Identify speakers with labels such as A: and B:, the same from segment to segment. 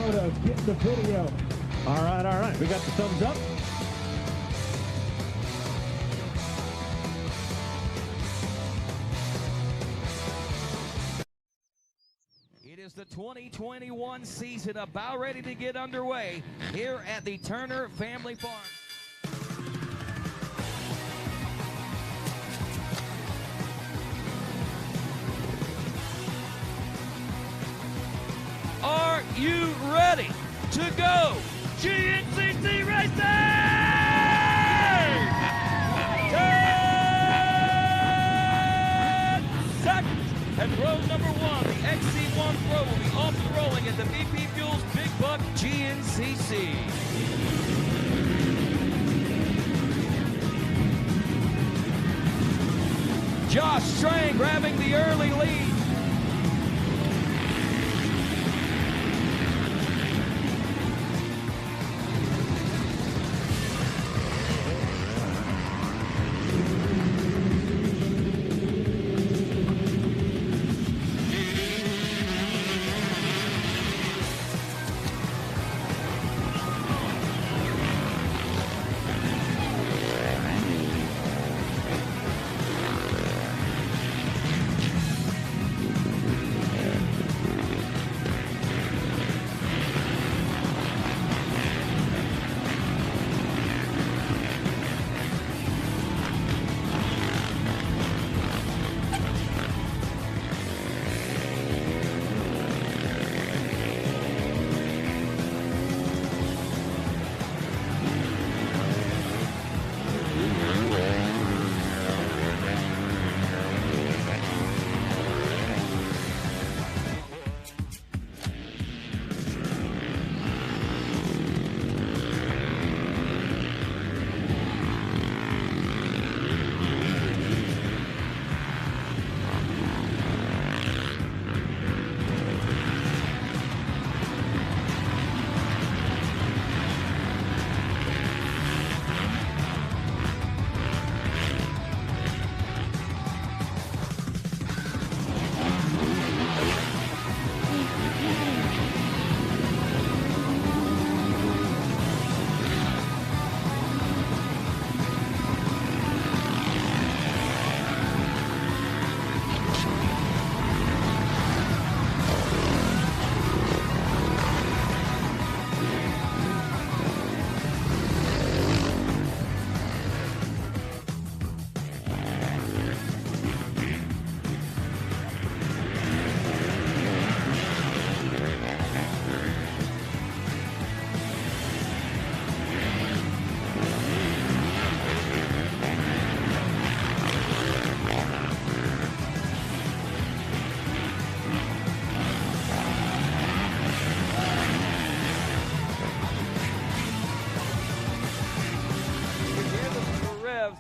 A: photos, get the video. All right. We got the thumbs up.
B: It is the 2021 season about ready to get underway here at the Turner Family Farm. Are you ready to go GNCC racing? 10 seconds. And row number one, the XC1 Pro will be off and rolling at the BP Fuels Big Buck GNCC. Josh Strang grabbing the early lead.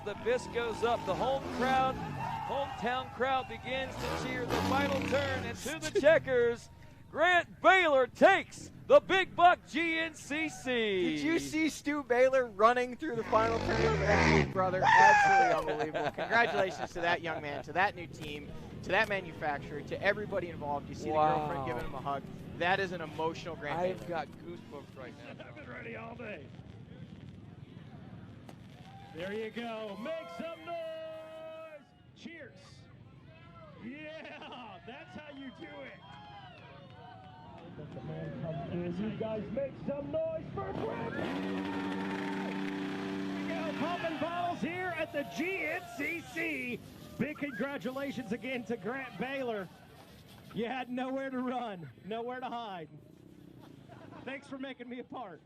B: The fist goes up. The hometown crowd begins to cheer the final turn, and to the checkers, Grant Baylor takes the Big Buck GNCC.
C: Did you see Stu Baylor running through the final turn of his brother? Absolutely unbelievable. Congratulations to that young man, to that new team, to that manufacturer, to everybody involved. You see the girlfriend giving him a hug. That is an emotional Grant Baylor.
B: I've got goosebumps right now.
A: I've been ready all day. There you go. Make some noise. Cheers. Yeah, that's how you do it. Let the man come in. You guys make some noise for Grant. Here we go. Popping bottles here at the GNCC. Big congratulations again to Grant Baylor. You had nowhere to run, nowhere to hide. Thanks for making me a part.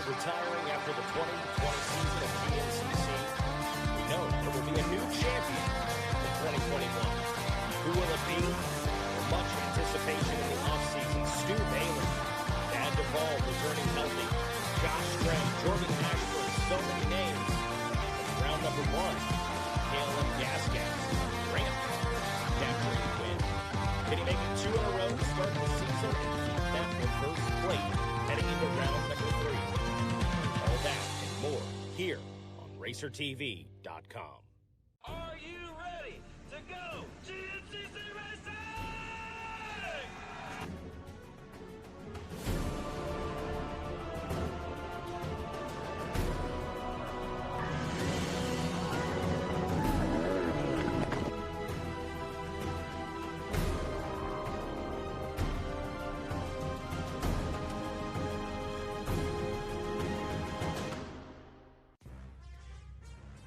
D: Retiring after the 2020 season of GNCC, we know here on RacerTV.com.
B: Are you ready to go GNCC Racing?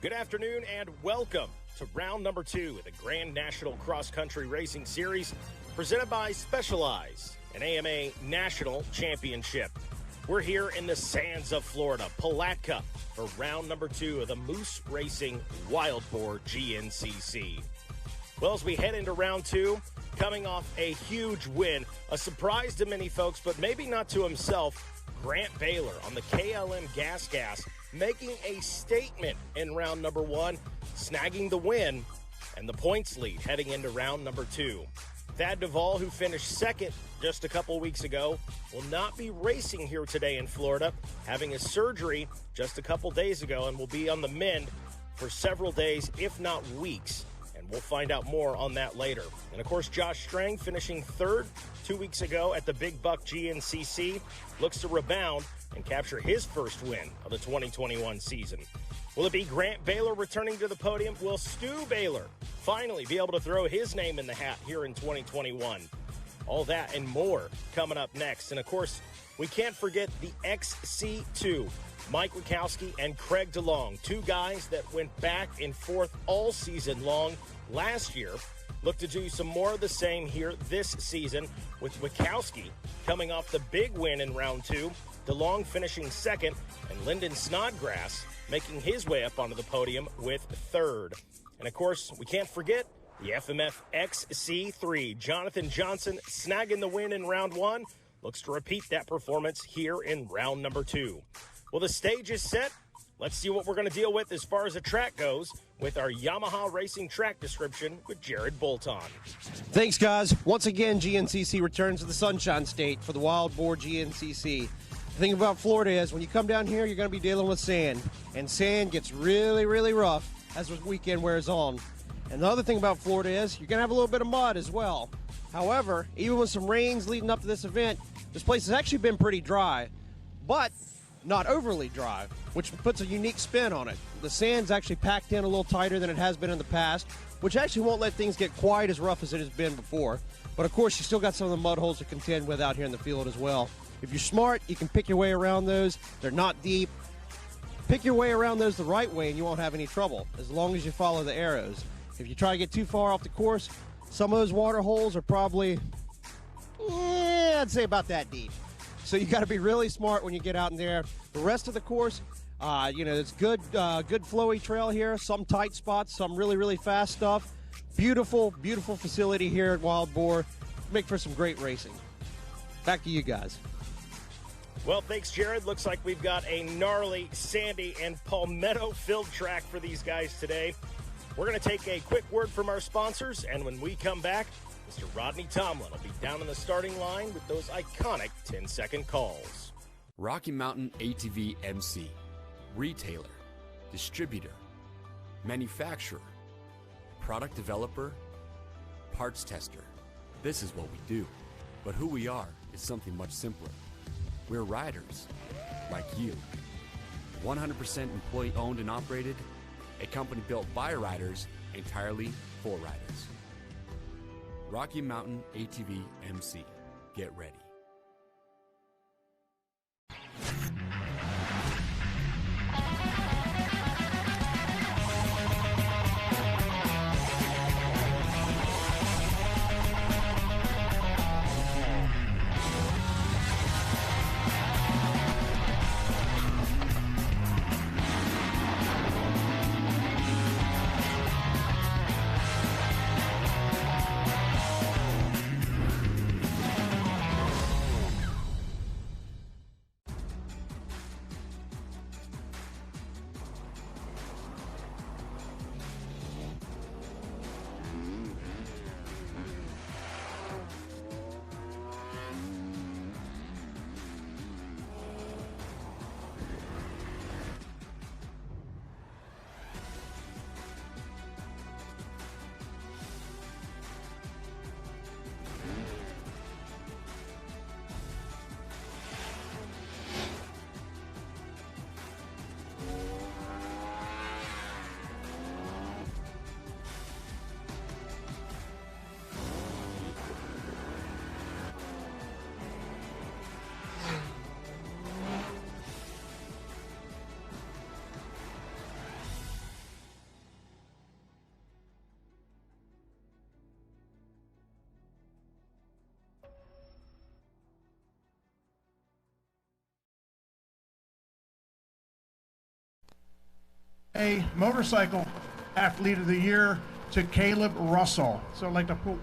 D: Good afternoon and welcome to round number 2 of the Grand National Cross Country Racing Series presented by Specialized, an AMA National Championship. We're here in the sands of Florida, Palatka, for round number 2 of the Moose Racing Wild Boar GNCC. Well, as we head into round 2, coming off a huge win, a surprise to many folks, but maybe not to himself, Grant Baylor on the KLM Gas, making a statement in round number 1, snagging the win and the points lead heading into round number 2. Thad Duvall, who finished second just a couple weeks ago, will not be racing here today in Florida, having a surgery just a couple days ago, and will be on the mend for several days, if not weeks. And we'll find out more on that later. And of course, Josh Strang, finishing third 2 weeks ago at the Big Buck GNCC, looks to rebound and capture his first win of the 2021 season. Will it be Grant Baylor returning to the podium? Will Stu Baylor finally be able to throw his name in the hat here in 2021? All that and more coming up next. And of course, we can't forget the XC2, Mike Wachowski and Craig DeLong, two guys that went back and forth all season long last year. Look to do some more of the same here this season, with Wachowski coming off the big win in round 2, DeLong finishing second, and Lyndon Snodgrass making his way up onto the podium with third. And of course, we can't forget the FMF XC3, Jonathan Johnson snagging the win in round 1, looks to repeat that performance here in round number 2. Well, the stage is set. Let's see what we're going to deal with as far as the track goes with our Yamaha Racing track description with Jared Bolton.
E: Thanks, guys. Once again, GNCC returns to the Sunshine State for the Wild Boar GNCC. The thing about Florida is when you come down here, you're going to be dealing with sand. And sand gets really, really rough as the weekend wears on. And the other thing about Florida is you're going to have a little bit of mud as well. However, even with some rains leading up to this event, this place has actually been pretty dry, but not overly dry, which puts a unique spin on it. The sand's actually packed in a little tighter than it has been in the past, which actually won't let things get quite as rough as it has been before. But of course, you still got some of the mud holes to contend with out here in the field as well. If you're smart, you can pick your way around those. They're not deep. Pick your way around those the right way and you won't have any trouble, as long as you follow the arrows. If you try to get too far off the course, some of those water holes are probably, I'd say about that deep. So you got to be really smart when you get out in there. The rest of the course, it's good flowy trail here. Some tight spots, some really, really fast stuff. Beautiful, beautiful facility here at Wild Boar. Make for some great racing. Back to you guys.
D: Well, thanks, Jared. Looks like we've got a gnarly, sandy, and palmetto-filled track for these guys today. We're going to take a quick word from our sponsors, and when we come back, Mr. Rodney Tomlin will be down in the starting line with those iconic 10-second calls.
F: Rocky Mountain ATV MC, retailer, distributor, manufacturer, product developer, parts tester. This is what we do, but who we are is something much simpler. We're riders, like you. 100% employee owned and operated, a company built by riders, entirely for riders. Rocky Mountain ATV MC. Get ready.
G: a motorcycle athlete of the year to Caleb Russell. So I'd like to pull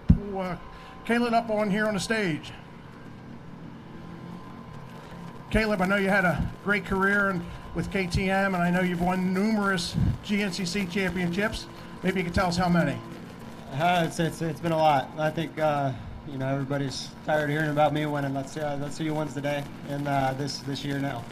G: Caleb up on here on the stage. Caleb, I know you had a great career with KTM, and I know you've won numerous GNCC championships. Maybe you could tell us how many.
H: It's been a lot. I think everybody's tired of hearing about me winning. Let's see who wins today and this year now.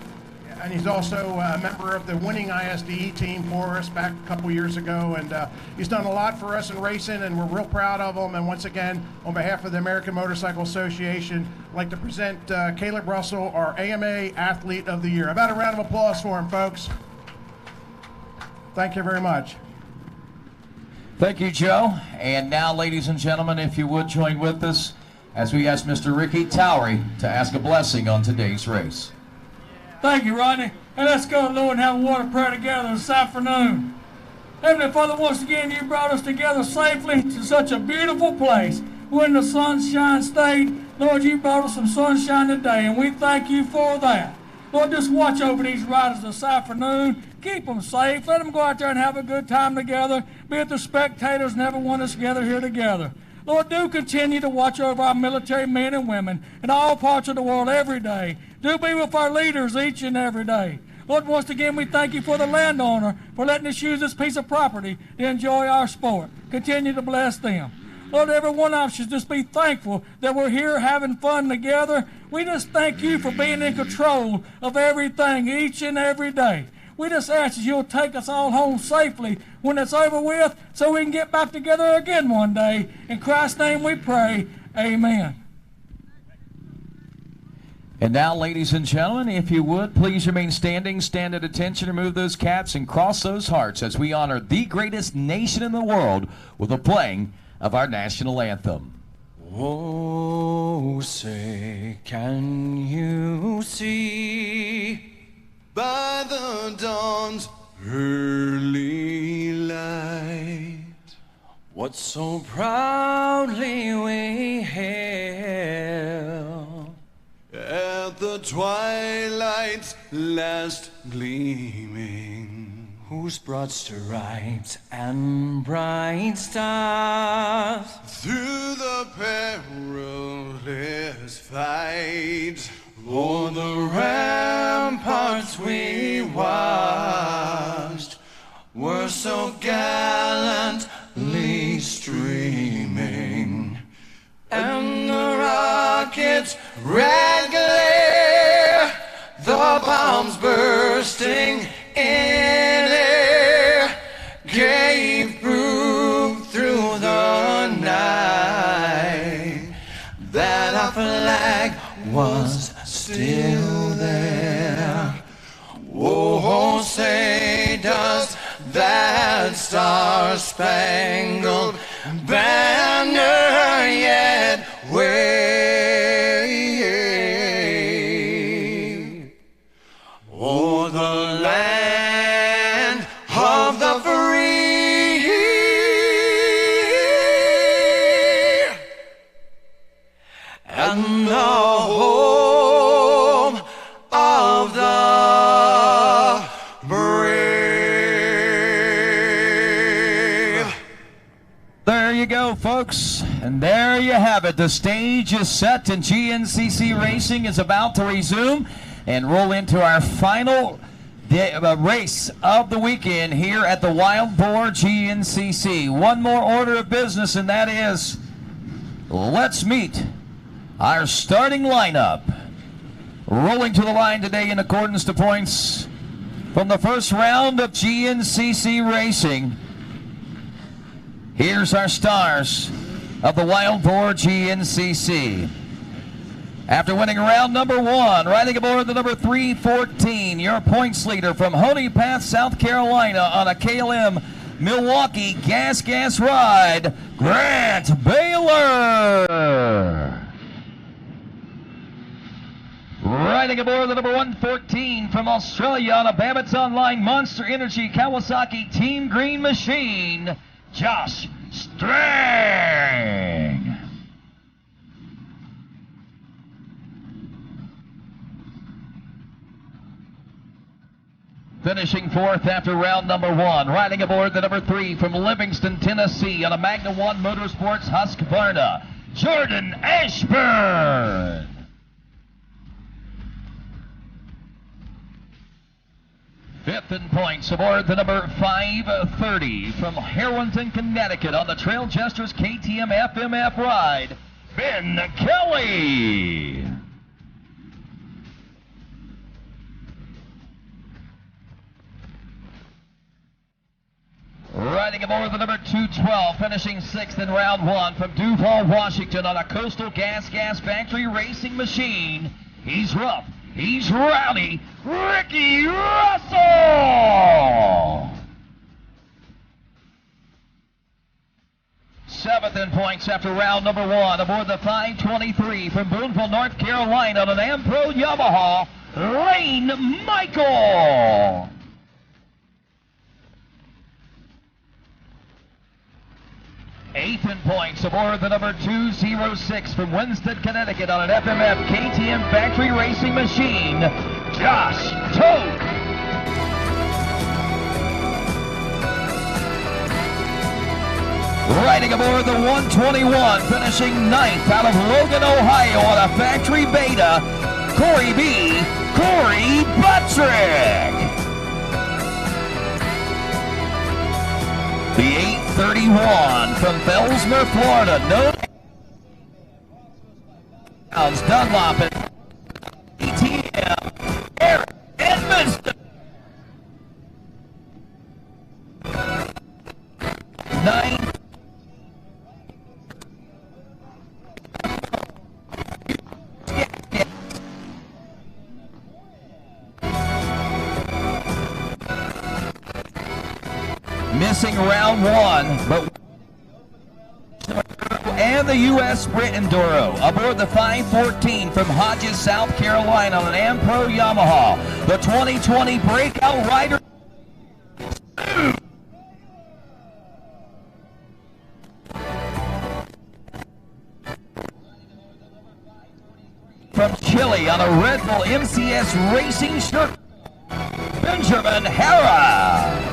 G: And he's also a member of the winning ISDE team for us back a couple years ago, and he's done a lot for us in racing, and we're real proud of him. And once again, on behalf of the American Motorcycle Association, I'd like to present Caleb Russell, our AMA Athlete of the Year. About a round of applause for him, folks. Thank you very much.
I: Thank you, Joe. And now, ladies and gentlemen, if you would join with us as we ask Mr. Ricky Towery to ask a blessing on today's race.
J: Thank you, Rodney. And let's go, Lord, and have a water prayer together this afternoon. Heavenly Father, once again, you brought us together safely to such a beautiful place. We're in the Sunshine State. Lord, you brought us some sunshine today, and we thank you for that. Lord, just watch over these riders this afternoon. Keep them safe. Let them go out there and have a good time together. Be it the spectators and everyone that's gathered here together. Lord, do continue to watch over our military men and women in all parts of the world every day. Do be with our leaders each and every day. Lord, once again, we thank you for the landowner for letting us use this piece of property to enjoy our sport. Continue to bless them. Lord, every one of us should just be thankful that we're here having fun together. We just thank you for being in control of everything each and every day. We just ask that you'll take us all home safely when it's over with so we can get back together again one day. In Christ's name we pray, amen.
I: And now, ladies and gentlemen, if you would, please remain standing, stand at attention, remove those caps, and cross those hearts as we honor the greatest nation in the world with the playing of our national anthem.
K: Oh, say, can you see by the dawn's early light what so proudly we hailed at the twilight's last gleaming, whose broad stripes and bright stars through the perilous fight o'er the ramparts we watched were so gallantly streaming, and the rockets' red glare, the bombs bursting in air, gave proof through the night that our flag was still there. Oh, say does that star-spangled banner yet wave o'er the land of the free and the home of the brave.
I: There you go, folks, and there you have it. The stage is set and GNCC racing is about to resume and roll into our final race of the weekend here at the Wild Boar GNCC. One more order of business, and that is, let's meet our starting lineup. Rolling to the line today in accordance to points from the first round of GNCC racing. Here's our stars of the Wild Boar GNCC. After winning round number one, riding aboard the number 314, your points leader from Honey Path, South Carolina on a KLM Milwaukee gas ride, Grant Baylor. Riding aboard the number 114 from Australia on a Babbitt's Online Monster Energy Kawasaki Team Green Machine, Josh Strang. finishing fourth after round number one. Riding aboard the number 3 from Livingston, Tennessee on a Magna 1 Motorsports Husqvarna, Jordan Ashburn. Fifth in points aboard the number 530 from Harrington, Connecticut on the Trail Jesters KTM FMF ride, Ben Kelly. Riding aboard the number 212, finishing 6th in round one from Duval, Washington on a Coastal Gas Factory racing machine. He's rough, he's rowdy, Ricky Russell! 7th in points after round number one aboard the 523 from Boonville, North Carolina on an Ampro Yamaha, Lane Michael! 8th in points aboard the number 206 from Winston, Connecticut on an FMF KTM factory racing machine, Josh Toke. Riding aboard the 121, finishing 9th out of Logan, Ohio on a factory beta, Corey Buttrick. The 831 from Bellsmer, Florida. No pounds. Dunlop and ATM. Eric Edmondson. 9. Missing round one, but and the U.S. Sprint Enduro aboard the 514 from Hodges, South Carolina on an Ampro Yamaha, the 2020 Breakout Rider. From Chile on a Red Bull MCS Racing shirt, Benjamin Hara.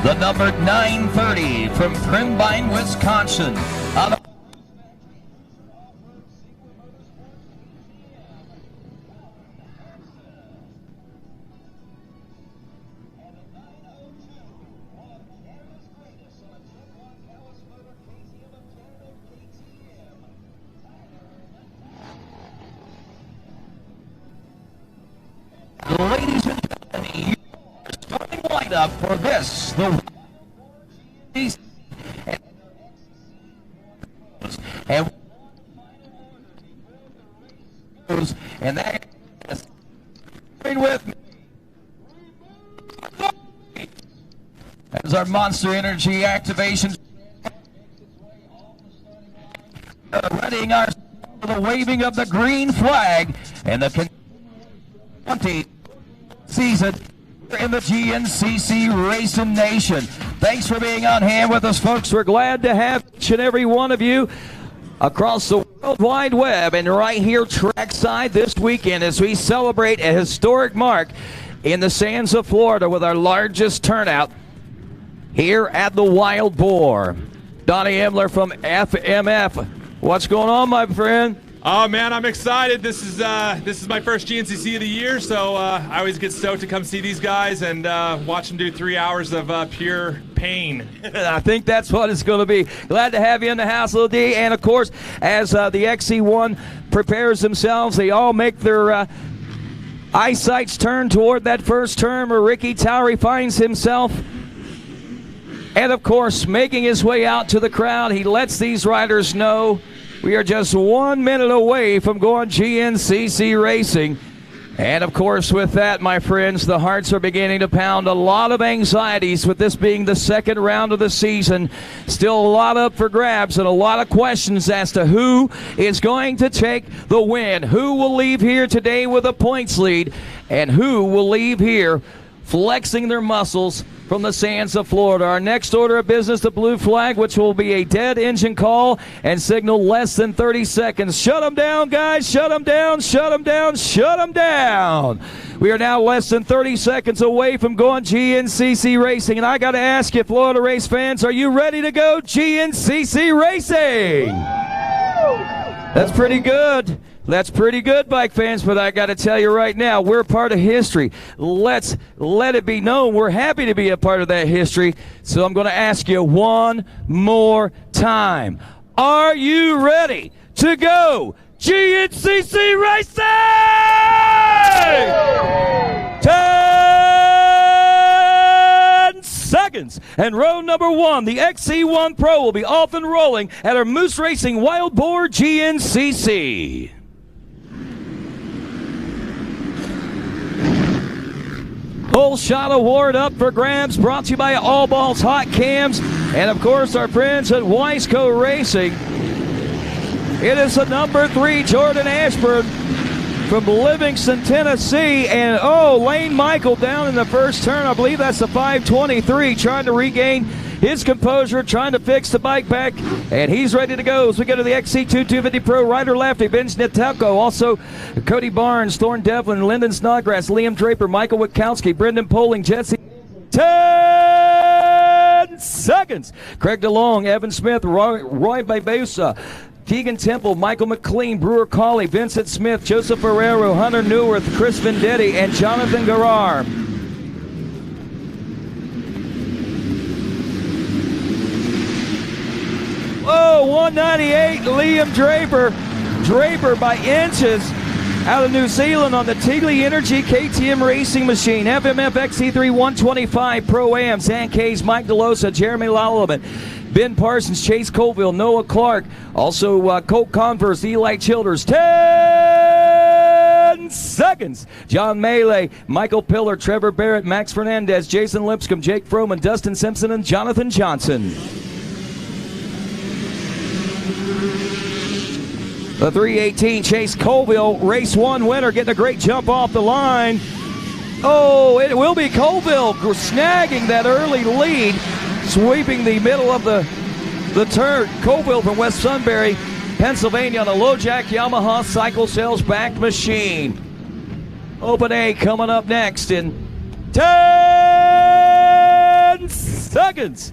I: The number 930 from Primbine, Wisconsin. Ladies and gentlemen, starting lineup for this, and that is with me as our Monster Energy activation, readying our for the waving of the green flag and the 20 season in the GNCC Racing Nation. Thanks for being on hand with us, folks. We're glad to have each and every one of you across the World Wide Web and right here trackside this weekend as we celebrate a historic mark in the sands of Florida with our largest turnout here at the Wild Boar. Donnie Emler from FMF. What's going on, my friend?
L: Oh man, I'm excited. This is my first GNCC of the year, so I always get stoked to come see these guys and watch them do 3 hours of pure pain.
B: I think that's what it's going to be. Glad to have you in the house, Lil D. And of course, as the XC1 prepares themselves, they all make their eyesights turn toward that first turn where Ricky Towery finds himself. And of course, making his way out to the crowd, he lets these riders know we are just 1 minute away from going GNCC racing. And of course, with that, my friends, the hearts are beginning to pound. A lot of anxieties with this being the second round of the season. Still a lot up for grabs and a lot of questions as to who is going to take the win. Who will leave here today with a points lead and who will leave here
I: flexing their muscles from the sands of Florida. Our next order of business, the blue flag, which will be a dead engine call and signal less than 30 seconds. Shut them down, guys. Shut them down. Shut them down. Shut them down. We are now less than 30 seconds away from going GNCC racing. And I got to ask you, Florida race fans, are you ready to go GNCC racing? That's pretty good. That's pretty good, bike fans, but I got to tell you right now, we're part of history. Let's let it be known we're happy to be a part of that history. So I'm going to ask you one more time. Are you ready to go GNCC racing? 10 seconds. And row number 1, the XC1 Pro, will be off and rolling at our Moose Racing Wild Boar GNCC. Full Shot Award up for grabs, brought to you by All Balls Hot Cams, and of course our friends at Wiseco Racing. It is the number 3 Jordan Ashburn from Livingston, Tennessee, and Lane Michael down in the first turn. I believe that's the 523, trying to regain his composure, trying to fix the bike back, and he's ready to go as we go to the XC2 250 Pro. Rider lefty, Vince Natelko, also Cody Barnes, Thorne Devlin, Lyndon Snodgrass, Liam Draper, Michael Witkowski, Brendan Poling, Jesse. 10 seconds. Craig DeLong, Evan Smith, Roy Babesa, Keegan Temple, Michael McLean, Brewer Colley, Vincent Smith, Joseph Ferrero, Hunter Neuwirth, Chris Vendetti, and Jonathan Garrar. 198, Liam Draper. Draper by inches out of New Zealand on the Tigley Energy KTM racing machine. FMF XC3 125 Pro-Am. Zan Case, Mike DeLosa, Jeremy Lallemand, Ben Parsons, Chase Colville, Noah Clark. Also Colt Converse, Eli Childers. 10 seconds. John Melee, Michael Pillar, Trevor Barrett, Max Fernandez, Jason Lipscomb, Jake Froman, Dustin Simpson, and Jonathan Johnson. The 318 Chase Colville, race 1 winner, getting a great jump off the line. It will be Colville snagging that early lead, sweeping the middle of the turn. Colville from West Sunbury, Pennsylvania, on a LoJack Yamaha cycle sales backed machine. Open A coming up next in 10 seconds.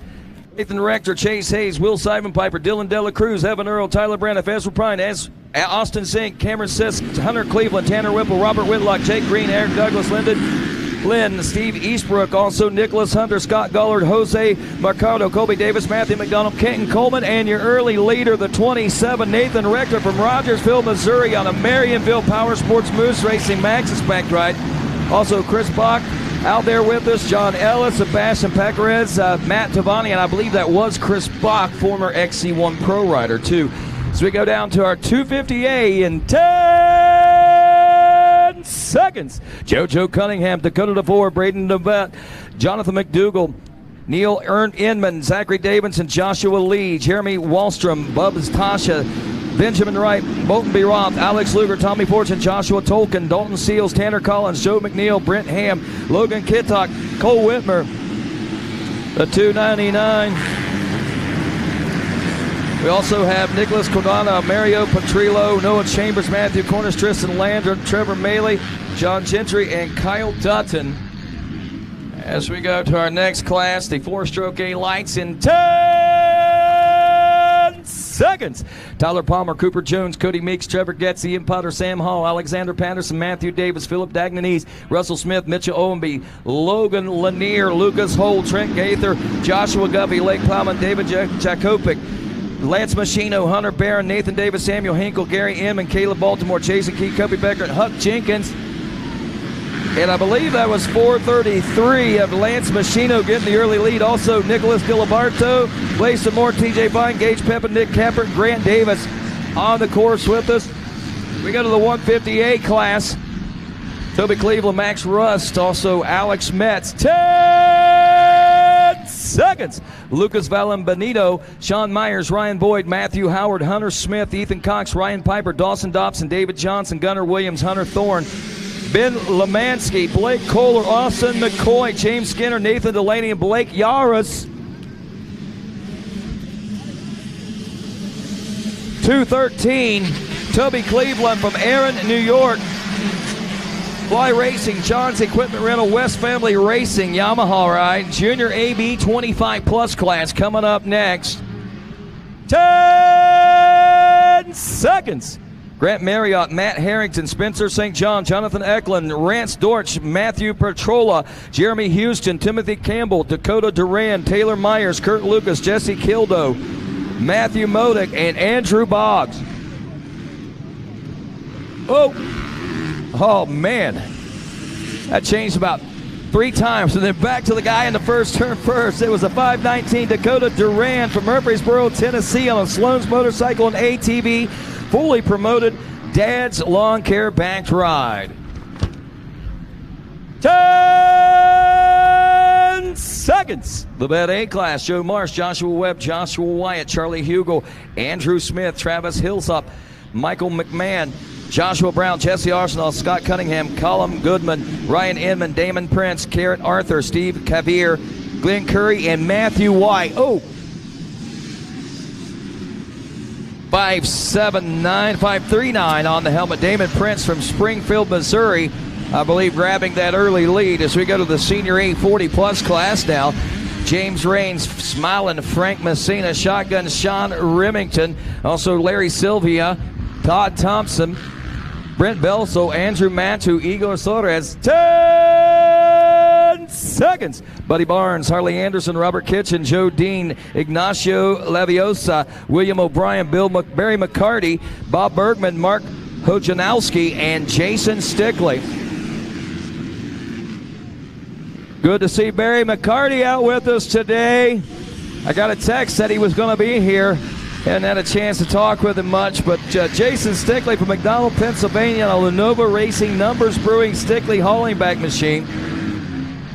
I: Nathan Rector, Chase Hayes, Will Simon Piper, Dylan Dela Cruz, Evan Earl, Tyler Braniff, Ezra Prine, Austin Zink, Cameron Sisk, Hunter Cleveland, Tanner Whipple, Robert Whitlock, Jake Green, Eric Douglas, Lynn, Steve Eastbrook, also Nicholas Hunter, Scott Gullard, Jose Mercado, Kobe Davis, Matthew McDonald, Kenton Coleman, and your early leader, the 27, Nathan Rector from Rogersville, Missouri, on a Marionville Power Sports Moose Racing Max Spec ride. Also Chris Bach out there with us, John Ellis, Sebastian Pecarez, Matt Tavani, and I believe that was Chris Bach, former XC1 Pro rider too. So we go down to our 250A in 10 seconds. JoJo Cunningham, Dakota DeVore, Braden DeVette, Jonathan McDougall, Neil Inman, Zachary Davidson, Joshua Lee, Jeremy Wallstrom, Bubs Tasha, Benjamin Wright, Bolton B. Roth, Alex Luger, Tommy Fortune, Joshua Tolkien, Dalton Seals, Tanner Collins, Joe McNeil, Brent Ham, Logan Kittock, Cole Whitmer, the 299. We also have Nicholas Cordana, Mario Petrillo, Noah Chambers, Matthew Cornish, Tristan Landry, Trevor Maley, John Gentry, and Kyle Dutton. As we go to our next class, the 4-stroke A lights in 10 seconds. Tyler Palmer, Cooper Jones, Cody Meeks, Trevor Getz, Ian Potter, Sam Hall, Alexander Patterson, Matthew Davis, Philip Dagnanese, Russell Smith, Mitchell Owenby, Logan Lanier, Lucas Holt, Trent Gaither, Joshua Guffey, Lake Plowman, David Jakopic, Lance Machino, Hunter Barron, Nathan Davis, Samuel Hinkle, Gary M. and Caleb Baltimore, Jason Key, Cubby Becker, and Huck Jenkins. And I believe that was 433 of Lance Machino getting the early lead. Also, Nicholas Dilibarto, Blason Moore, TJ Vine, Gage Pepin, Nick Capper, Grant Davis on the course with us. We go to the 158 class. Toby Cleveland, Max Rust, also Alex Metz. 10 seconds. Lucas Valenbenito, Sean Myers, Ryan Boyd, Matthew Howard, Hunter Smith, Ethan Cox, Ryan Piper, Dawson Dobson, David Johnson, Gunnar Williams, Hunter Thorne,
B: Ben Lemansky, Blake Kohler, Austin McCoy, James Skinner, Nathan Delaney, and Blake Yaris. 213, Toby Cleveland from Aaron, New York. Fly Racing, John's Equipment Rental, West Family Racing, Yamaha ride. Junior AB 25 plus class coming up next. 10 seconds. Grant Marriott, Matt Harrington, Spencer St. John, Jonathan Eklund, Rance Dortch, Matthew Petrola, Jeremy Houston, Timothy Campbell, Dakota Duran, Taylor Myers, Kurt Lucas, Jesse Kildo, Matthew Modick, and Andrew Boggs. Oh man, that changed about 3 times. And then back to the guy in the first turn first. It was a 519 Dakota Duran from Murfreesboro, Tennessee on a Sloan's motorcycle and ATV, fully promoted Dad's Lawn Care backed ride. 10 seconds. The Bet A class, Joe Marsh, Joshua Webb, Joshua Wyatt, Charlie Hugel, Andrew Smith, Travis Hillsop, Michael McMahon, Joshua Brown, Jesse Arsenal, Scott Cunningham, Colin Goodman, Ryan Inman, Damon Prince, Garrett Arthur, Steve Cavier, Glenn Curry, and Matthew White. 539 on the helmet. Damon Prince from Springfield, Missouri, I believe grabbing that early lead as we go to the senior 840 plus class now. James Raines, Smiling, Frank Messina, Shotgun, Sean Remington, also Larry Sylvia, Todd Thompson, Brent Belso, Andrew Matu, Igor Torres. 10 seconds. Buddy Barnes, Harley Anderson, Robert Kitchen, Joe Dean, Ignacio Laviosa, William O'Brien, Barry McCarty, Bob Bergman, Mark Hojanowski, and Jason Stickley. Good to see Barry McCarty out with us today. I got a text that he was going to be here. Hadn't had a chance to talk with him much, but Jason Stickley from McDonald, Pennsylvania on a Lenovo Racing Numbers Brewing Stickley hauling back machine,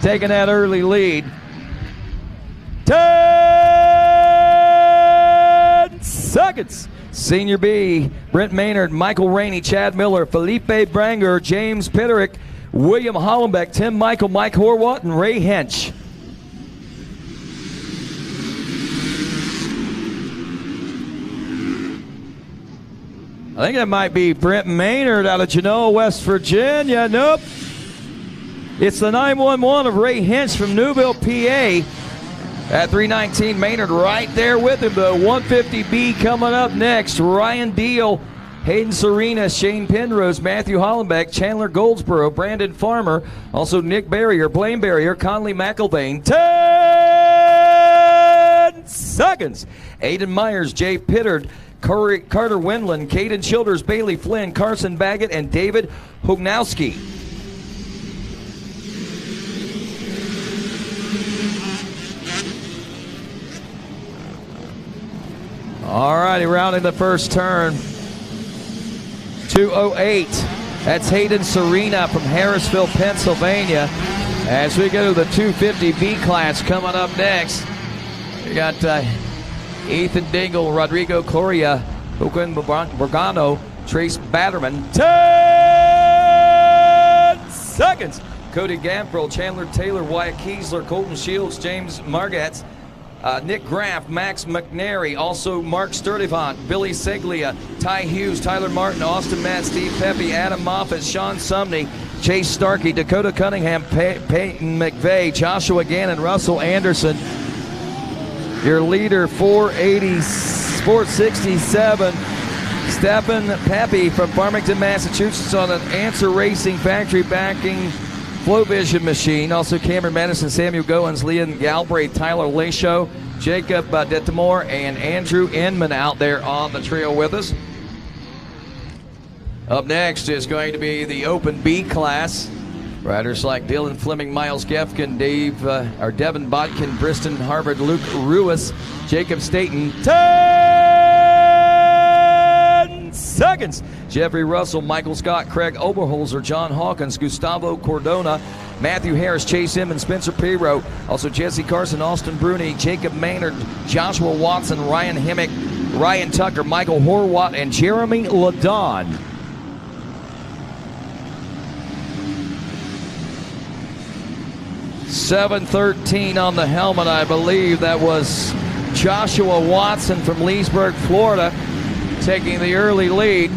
B: taking that early lead. 10 seconds. Senior B, Brent Maynard, Michael Rainey, Chad Miller, Felipe Branger, James Pitterick, William Hollenbeck, Tim Michael, Mike Horwath, and Ray Hench. I think that might be Brent Maynard out of Genoa, West Virginia. Nope. It's the 911 of Ray Hench from Newville, PA. At 319, Maynard right there with him. The 150B coming up next. Ryan Deal, Hayden Serena, Shane Penrose, Matthew Hollenbeck, Chandler Goldsboro, Brandon Farmer, also Nick Barrier, Blaine Barrier, Conley McElvain. 10 seconds. Aiden Myers, Jay Pittard, Carter Wendland, Caden Childers, Bailey Flynn, Carson Baggett, and David Hognowski. All righty, rounding the first turn. 208. That's Hayden Serena from Harrisville, Pennsylvania. As we go to the 250B class coming up next, we got Ethan Dingle, Rodrigo Coria, Joaquin Borgano, Trace Batterman. 10 seconds. Cody Gamprel, Chandler Taylor, Wyatt Kiesler, Colton Shields, James Margatz, Nick Graff, Max McNary, also Mark Sturdivant, Billy Seglia, Ty Hughes, Tyler Martin, Austin Matt, Steve Pepe, Adam Moffat, Sean Sumney, Chase Starkey, Dakota Cunningham, Peyton McVeigh, Joshua Gannon, Russell Anderson. Your leader, 467, Stephen Pepe from Farmington, Massachusetts on an Answer Racing factory backing Flow Vision machine. Also Cameron Madison, Samuel Goins, Leon Galbraith, Tyler Leisho, Jacob Detamore, and Andrew Inman out there on the trail with us. Up next is going to be the Open B class. Riders like Dylan Fleming, Miles Gefkin, Devin Botkin, Briston Harvard, Luke Ruiz, Jacob Staten. 10 seconds. Jeffrey Russell, Michael Scott, Craig Oberholzer, John Hawkins, Gustavo Cordona, Matthew Harris, Chase Emmons, Spencer Pirro, also Jesse Carson, Austin Bruni, Jacob Maynard, Joshua Watson, Ryan Hemmick, Ryan Tucker, Michael Horwath, and Jeremy Ladon.
I: 713 on the helmet, I believe. That was Joshua Watson from Leesburg, Florida, taking the early lead.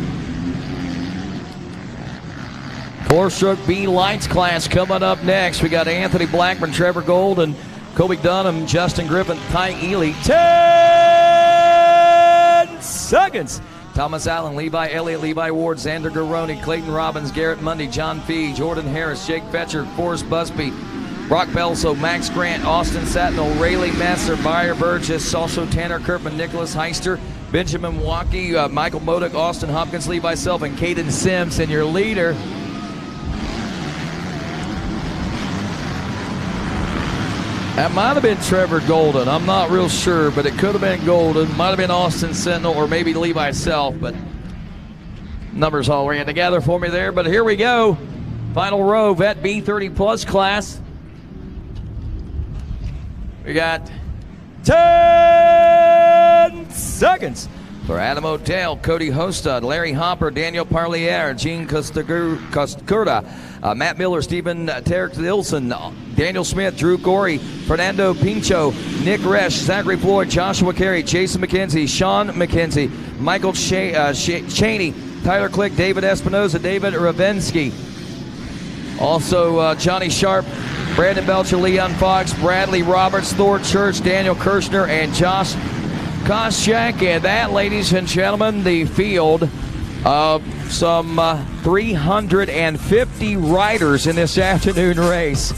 I: Four-stroke B lights class coming up next. We got Anthony Blackburn, Trevor Gold, and Kobe Dunham, Justin Griffin, Ty Ely. 10 seconds. Thomas Allen, Levi Elliott, Levi Ward, Xander Garoni, Clayton Robbins, Garrett Mundy, John Fee, Jordan Harris, Jake Fetcher, Forrest Busby, Brock Belso, Max Grant, Austin Satnell, Rayleigh Messer, Meyer Burgess, also Tanner Kirkman, Nicholas Heister, Benjamin Waukee, Michael Modak, Austin Hopkins, Levi Self, and Caden Sims. And your leader, that might have been Trevor Golden. I'm not real sure, but it could have been Golden. Might have been Austin Sentinel or maybe Levi Self, but numbers all ran together for me there. But here we go. Final row, Vet B30 Plus class. We got 10 seconds for Adam O'Dell, Cody Hostad, Larry Hopper, Daniel Parlier, Gene Coscurda, Matt Miller, Stephen Tarek Dilson, Daniel Smith, Drew Gorey, Fernando Pincho, Nick Resch, Zachary Floyd, Joshua Carey, Jason McKenzie, Sean McKenzie, Michael Cheney, Tyler Click, David Espinoza, David Ravensky. Also Johnny Sharp, Brandon Belcher, Leon Fox, Bradley Roberts, Thor Church, Daniel Kirshner, and Josh Koscheck. And that, ladies and gentlemen, the field of some 350 riders in this afternoon race.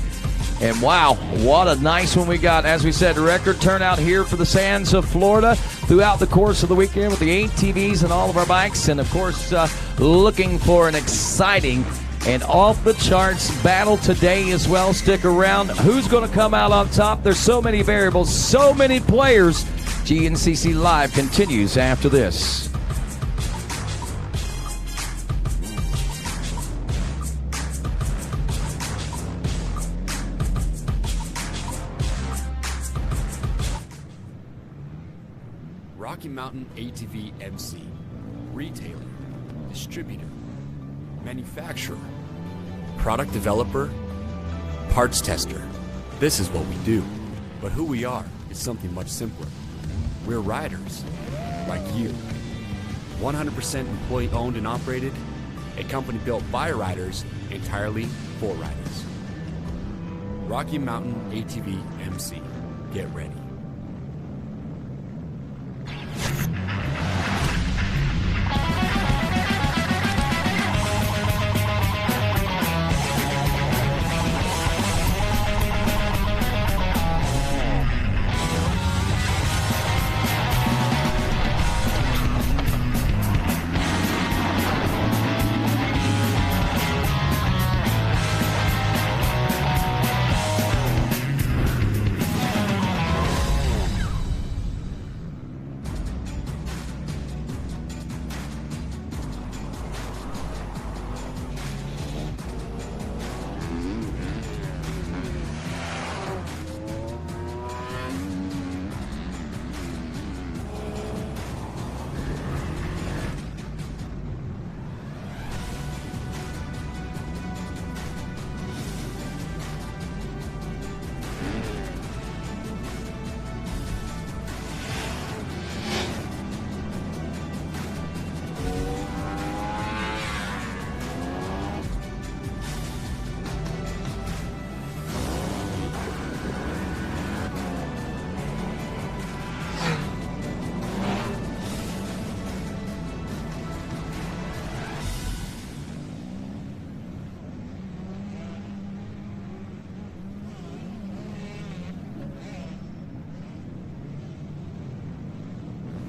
I: And wow, what a nice one we got. As we said, record turnout here for the Sands of Florida throughout the course of the weekend with the ATVs and all of our bikes. And of course, looking for an exciting and off-the-charts battle today as well. Stick around. Who's going to come out on top? There's so many variables, so many players. GNCC Live continues after this.
F: Rocky Mountain ATV MC, retailer, distributor, manufacturer, product developer, parts tester. This is what we do. But who we are is something much simpler. We're riders, like you. 100% employee owned and operated, a company built by riders, entirely for riders. Rocky Mountain ATV MC, get ready.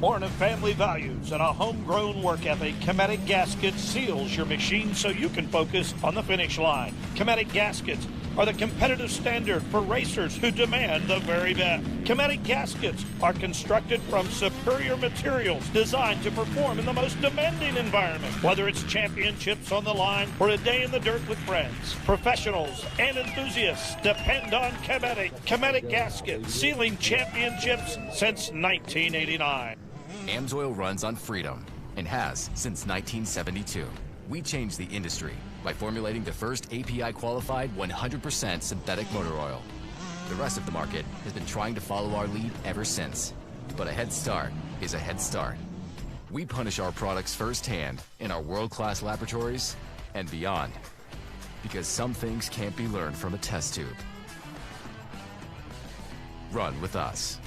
M: Born of family values and a homegrown work ethic, Cometic Gaskets seals your machine so you can focus on the finish line. Cometic Gaskets are the competitive standard for racers who demand the very best. Cometic Gaskets are constructed from superior materials designed to perform in the most demanding environment, whether it's championships on the line or a day in the dirt with friends. Professionals and enthusiasts depend on Cometic. Cometic Gaskets, sealing championships since 1989.
N: AMSOIL runs on freedom and has since 1972.
F: We changed the industry by formulating the first API-qualified 100% synthetic motor oil. The rest of the market has been trying to follow our lead ever since. But a head start is a head start. We punish our products firsthand in our world-class laboratories and beyond. Because some things can't be learned from a test tube. Run with us.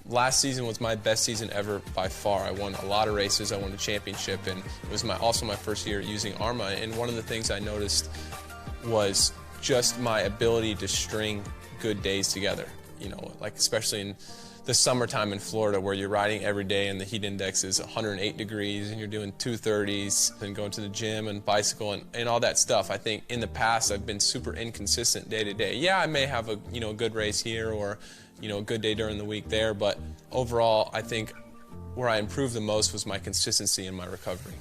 N: Last season was my best season ever by far. I won a lot of races. I won a championship, and it was also my first year using ARMA. And one of the things I noticed was just my ability to string good days together. You know, like especially in the summertime in Florida where you're riding every day and the heat index is 108 degrees and you're doing 230s and going to the gym and bicycle and all that stuff. I think in the past I've been super inconsistent day to day. Yeah, I may have a good race here or a good day during the week there, but overall I think where I improved the most was my consistency and my recovery.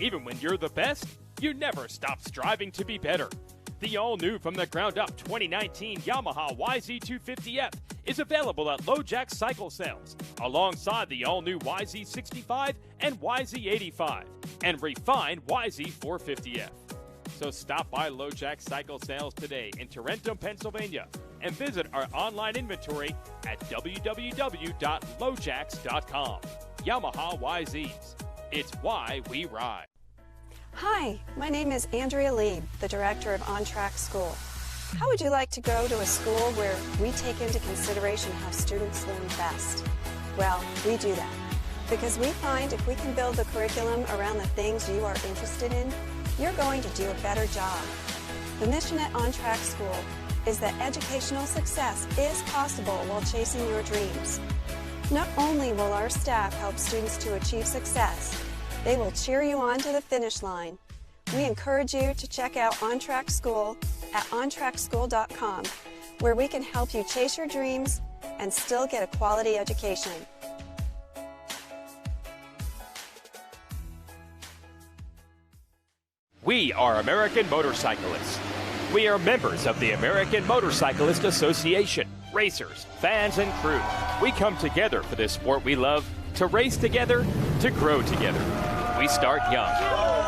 O: Even when you're the best, you never stop striving to be better. The all-new from the ground-up 2019 Yamaha YZ250F is available at LoJack Cycle Sales, alongside the all-new YZ65 and YZ85, and refined YZ450F. So stop by LoJack Cycle Sales today in Tarentum, Pennsylvania, and visit our online inventory at www.lojacks.com. Yamaha YZs. It's why we ride.
P: Hi, my name is Andrea Lieb, the director of On Track School. How would you like to go to a school where we take into consideration how students learn best? Well, we do that because we find if we can build the curriculum around the things you are interested in, you're going to do a better job. The mission at On Track School is that educational success is possible while chasing your dreams. Not only will our staff help students to achieve success, they will cheer you on to the finish line. We encourage you to check out On Track School at ontrackschool.com, where we can help you chase your dreams and still get a quality education.
O: We are American Motorcyclists. We are members of the American Motorcyclist Association. Racers, fans, and crew. We come together for this sport we love, to race together, to grow together. We start young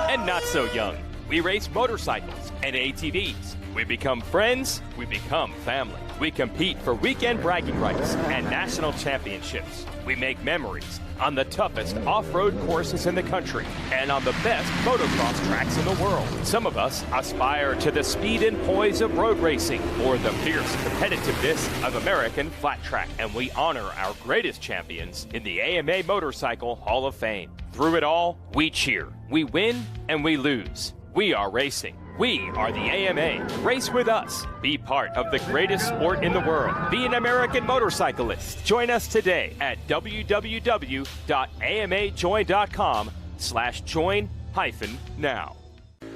O: and not so young. We race motorcycles and ATVs. We become friends, we become family. We compete for weekend bragging rights and national championships. We make memories on the toughest off-road courses in the country and on the best motocross tracks in the world. Some of us aspire to the speed and poise of road racing or the fierce competitiveness of American flat track, and we honor our greatest champions in the AMA Motorcycle Hall of Fame. Through it all, we cheer, we win, and we lose. We are racing. We are the AMA. Race with us. Be part of the greatest sport in the world. Be an American motorcyclist. Join us today at www.amajoin.com/join-now.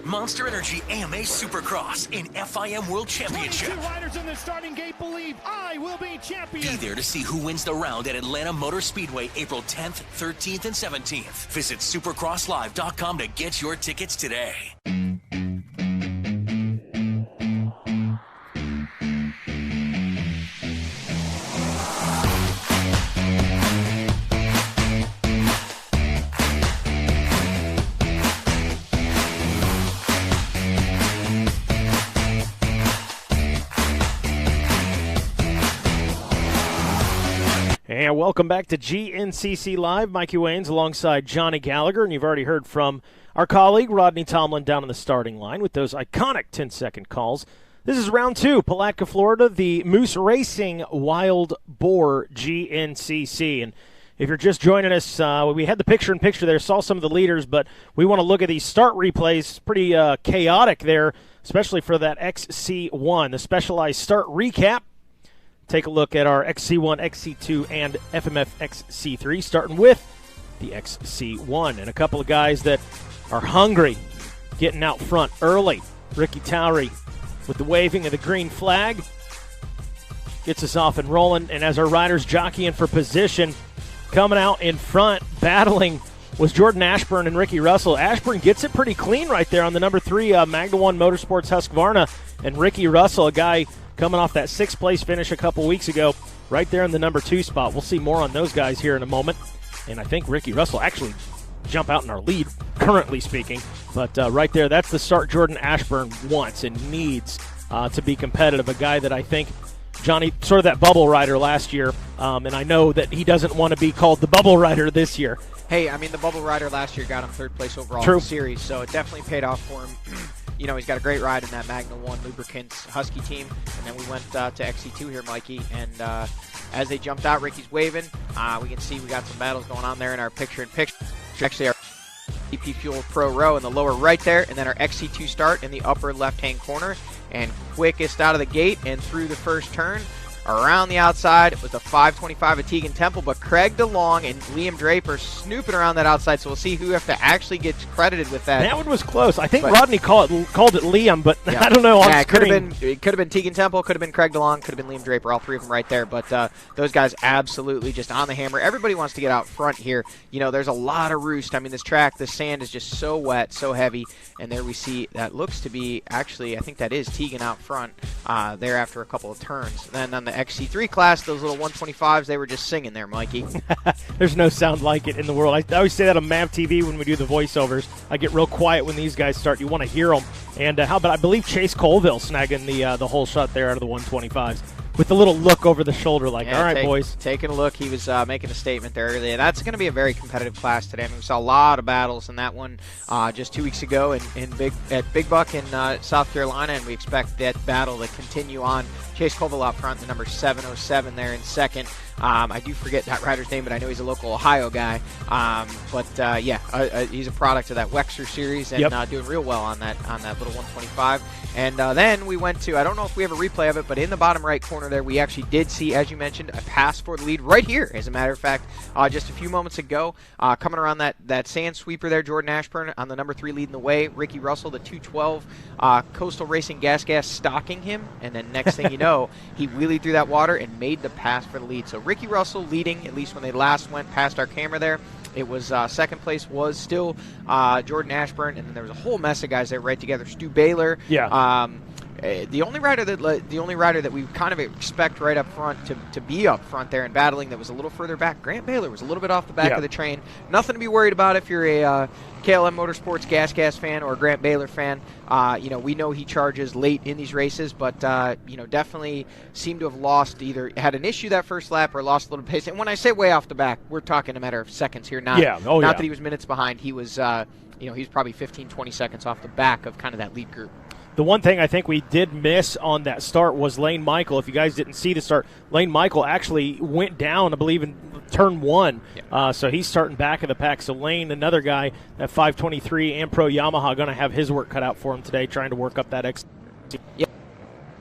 Q: Monster Energy AMA Supercross in FIM World Championship.
M: 22 riders in the starting gate believe I will be champion.
Q: Be there to see who wins the round at Atlanta Motor Speedway April 10th, 13th, and 17th. Visit supercrosslive.com to get your tickets today.
A: And welcome back to GNCC Live. Mikey Waynes alongside Johnny Gallagher. And you've already heard from our colleague Rodney Tomlin down on the starting line with those iconic 10-second calls. This is round two, Palatka, Florida, the Moose Racing Wild Boar GNCC. And if you're just joining us, we had the picture-in-picture there, saw some of the leaders, but we want to look at these start replays. Pretty chaotic there. especially for that XC1, the Specialized Start recap. Take a look at our XC1, XC2, and FMF XC3, starting with the XC1. And a couple of guys that are hungry, getting out front early. Ricky Towery with the waving of the green flag gets us off and rolling. And as our riders jockeying for position, coming out in front, battling was Jordan Ashburn and Ricky Russell. Ashburn gets it pretty clean right there on the number 3 Magna 1 Motorsports Husqvarna. And Ricky Russell, a guy coming off that 6th place finish a couple weeks ago, right there in the number 2 spot. We'll see more on those guys here in a moment. And I think Ricky Russell actually jump out in our lead, currently speaking. But right there, that's the start Jordan Ashburn wants and needs to be competitive. A guy that I think, Johnny, sort of that bubble rider last year, and I know that he doesn't want to be called the bubble rider this year.
C: Hey, I mean, the bubble rider last year got him 3rd place overall
A: True.
C: in the series, so it definitely paid off for him. You know, he's got a great ride in that Magna 1 Lubricants Husky team. And then we went to XC2 here, Mikey. And as they jumped out, Ricky's waving. We can see we got some battles going on there in our picture-in-picture. Actually, our EP Fuel Pro Row in the lower right there. And then our XC2 start in the upper left-hand corner. And quickest out of the gate and through the first turn. Around the outside, it was a 525 of Tegan Temple, but Craig DeLong and Liam Draper snooping around that outside, so we'll see who have to actually get credited with that.
A: That one was close. I think Rodney called it Liam, but yeah. I don't know on screen.
C: It could have been Tegan Temple, could have been Craig DeLong, could have been Liam Draper, all 3 of them right there, but those guys absolutely just on the hammer. Everybody wants to get out front here. You know, there's a lot of roost. I mean, this track, the sand is just so wet, so heavy, and there we see that looks to be, actually, I think that is Tegan out front there after a couple of turns. Then on the XC3 class, those little 125s, they were just singing there, Mikey.
A: There's no sound like it in the world. I always say that on MAV TV when we do the voiceovers. I get real quiet when these guys start. You want to hear them. And how about, I believe, Chase Colville snagging the whole shot there out of the 125s with the little look over the shoulder like, all right, boys.
C: Taking a look. He was making a statement there earlier. That's going to be a very competitive class today. I mean, we saw a lot of battles in that one just 2 weeks ago at Big Buck in South Carolina, and we expect that battle to continue on. Chase Colville out front, the number 707 there in second. I do forget that rider's name, but I know he's a local Ohio guy. He's a product of that Wexer series and doing real well on that little 125. And then we went to, I don't know if we have a replay of it, but in the bottom right corner there, we actually did see, as you mentioned, a pass for the lead right here, as a matter of fact, just a few moments ago. Coming around that sand sweeper there, Jordan Ashburn on the number 3 leading the way. Ricky Russell, the 212 Coastal Racing Gas stalking him. And then next thing you know, he wheelied through that water and made the pass for the lead. So Ricky Russell leading, at least when they last went past our camera there. It was second place was still Jordan Ashburn, and then there was a whole mess of guys there right together. Stu Baylor.
A: Yeah.
C: The only rider that we kind of expect right up front to be up front there and battling that was a little further back. Grant Baylor was a little bit off the back of the train. Nothing to be worried about if you're a KLM Motorsports Gas fan or a Grant Baylor fan. We know he charges late in these races, but definitely seemed to have had an issue that first lap or lost a little pace. And when I say way off the back, we're talking a matter of seconds here. Not that he was minutes behind. He was he was probably 15, 20 seconds off the back of kind of that lead group.
A: The one thing I think we did miss on that start was Lane Michael. If you guys didn't see the start, Lane Michael actually went down, I believe, in turn 1. So he's starting back of the pack. So Lane, another guy, that 523 Ampro Yamaha, going to have his work cut out for him today, trying to work up that X.
C: Yeah.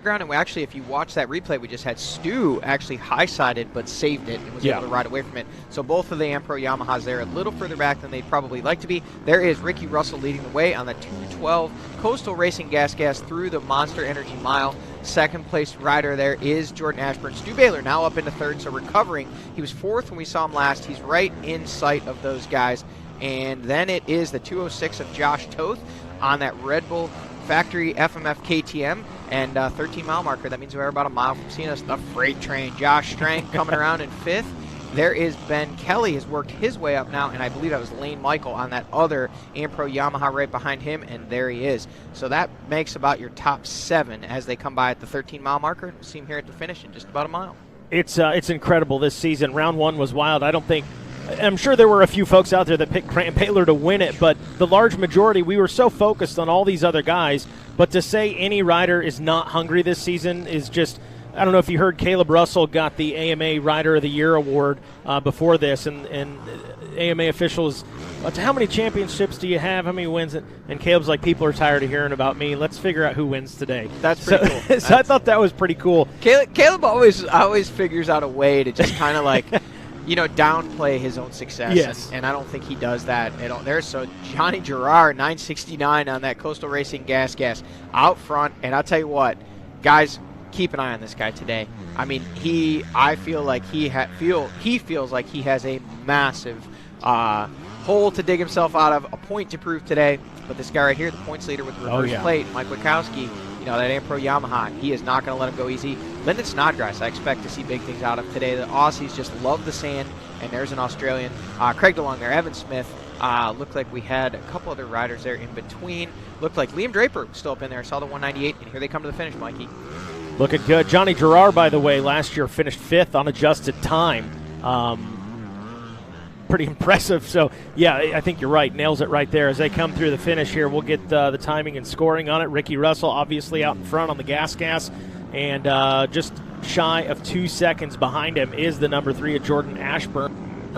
C: And actually, if you watch that replay, we just had Stu actually high-sided but saved it and was able to ride away from it. So both of the Ampro Yamahas there a little further back than they'd probably like to be. There is Ricky Russell leading the way on the 212 Coastal Racing Gas through the Monster Energy Mile. Second place rider there is Jordan Ashburn. Stu Baylor now up into third, so recovering. He was 4th when we saw him last. He's right in sight of those guys. And then it is the 206 of Josh Toth on that Red Bull Factory FMF KTM and 13-mile marker. That means we're about a mile from seeing us. The freight train. Josh Strang coming around in 5th. There is Ben Kelly, has worked his way up now, and I believe that was Lane Michael on that other Ampro Yamaha right behind him, and there he is. So that makes about your top 7 as they come by at the 13-mile marker. We'll see him here at the finish in just about a mile.
A: It's incredible this season. Round 1 was wild. I'm sure there were a few folks out there that picked Grant Baylor to win it, but the large majority, we were so focused on all these other guys. But to say any rider is not hungry this season is just
R: I don't know if you heard, Caleb Russell got the AMA Rider of the Year award before this, and AMA officials, how many championships do you have? How many wins? And Caleb's like, people are tired of hearing about me. Let's figure out who wins today.
C: That's pretty cool.
R: So I thought that was pretty cool.
C: Caleb always figures out a way to just kind of like, downplay his own success.
R: Yes.
C: And I don't think he does that at all. There's Johnny Gerard, 969 on that Coastal Racing gas out front. And I'll tell you what, guys, keep an eye on this guy today. I mean, I feel like he feels like he has a massive hole to dig himself out of, a point to prove today. But this guy right here, the points leader with the reverse plate, Mike Wachowski, that Ampro Yamaha, he is not going to let him go easy. Lyndon Snodgrass, I expect to see big things out of today. The Aussies just love the sand, and there's an Australian. Craig DeLong there, Evan Smith. Looked like we had a couple other riders there in between. Looked like Liam Draper was still up in there. I saw the 198, and here they come to the finish, Mikey.
R: Looking good. Johnny Gerard, by the way, last year finished 5th on adjusted time. Pretty impressive. So, yeah, I think you're right. Nails it right there. As they come through the finish here, we'll get the timing and scoring on it. Ricky Russell obviously out in front on the gas. And just shy of 2 seconds behind him is the number 3 of Jordan Ashburn.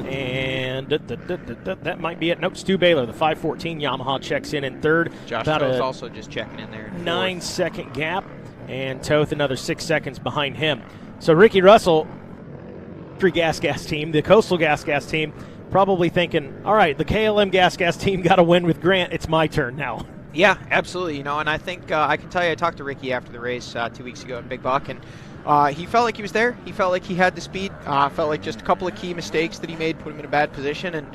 R: And that might be it. Nope, Stu Baylor, the 514 Yamaha, checks in third.
C: Josh Toth's also just checking in there.
R: 9-second gap. And Toth another 6 seconds behind him. So Ricky Russell, gas team, the Coastal gas team, probably thinking, all right, the KLM gas team got a win with Grant. It's my turn now.
C: Yeah, absolutely. And I think I can tell you, I talked to Ricky after the race 2 weeks ago in Big Buck, and he felt like he was there. He felt like he had the speed. Felt like just a couple of key mistakes that he made put him in a bad position, and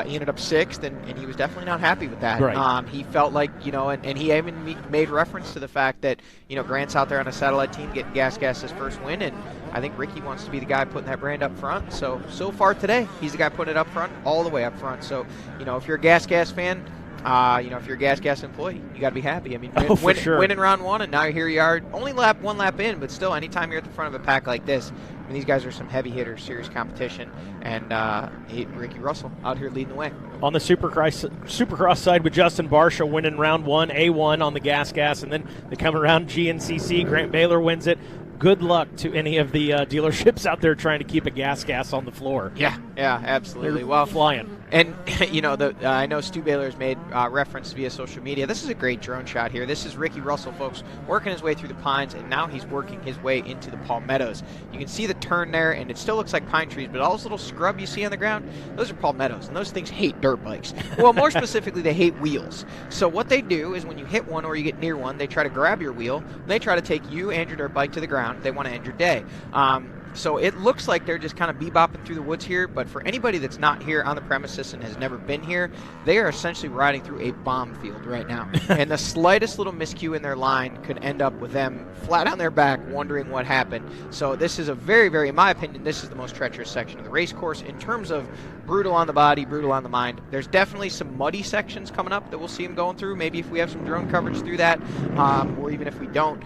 C: he ended up 6th, and he was definitely not happy with that.
R: Right.
C: He felt like, and he even made reference to the fact that, Grant's out there on a satellite team getting gas his first win, and I think Ricky wants to be the guy putting that brand up front. So far today, he's the guy putting it up front, all the way up front. So, if you're a gas fan, if you're a gas employee, you got to be happy. I mean, winning round 1, and now here you are, only one lap in, but still, anytime you're at the front of a pack like this, I mean, these guys are some heavy hitters, serious competition, and Ricky Russell out here leading the way.
R: On the Supercross side with Justin Barsha winning round 1, A1 on the gas, and then they come around GNCC. Grant Baylor wins it. Good luck to any of the dealerships out there trying to keep a gas on the floor.
C: Yeah, absolutely.
R: They're flying.
C: And, I know Stu Baylor's made reference via social media. This is a great drone shot here. This is Ricky Russell, folks, working his way through the pines, and now he's working his way into the palmettos. You can see the turn there, and it still looks like pine trees, but all those little scrub you see on the ground, those are palmettos, and those things hate dirt bikes. Well, more specifically, they hate wheels. So what they do is when you hit one or you get near one, they try to grab your wheel, and they try to take you and your dirt bike to the ground. They want to end your day. So it looks like they're just kind of bebopping through the woods here, but for anybody that's not here on the premises and has never been here, they are essentially riding through a bomb field right now. And the slightest little miscue in their line could end up with them flat on their back wondering what happened. So this is a very, very, in my opinion, this is the most treacherous section of the race course in terms of brutal on the body, brutal on the mind. There's definitely some muddy sections coming up that we'll see them going through. Maybe if we have some drone coverage through that, or even if we don't,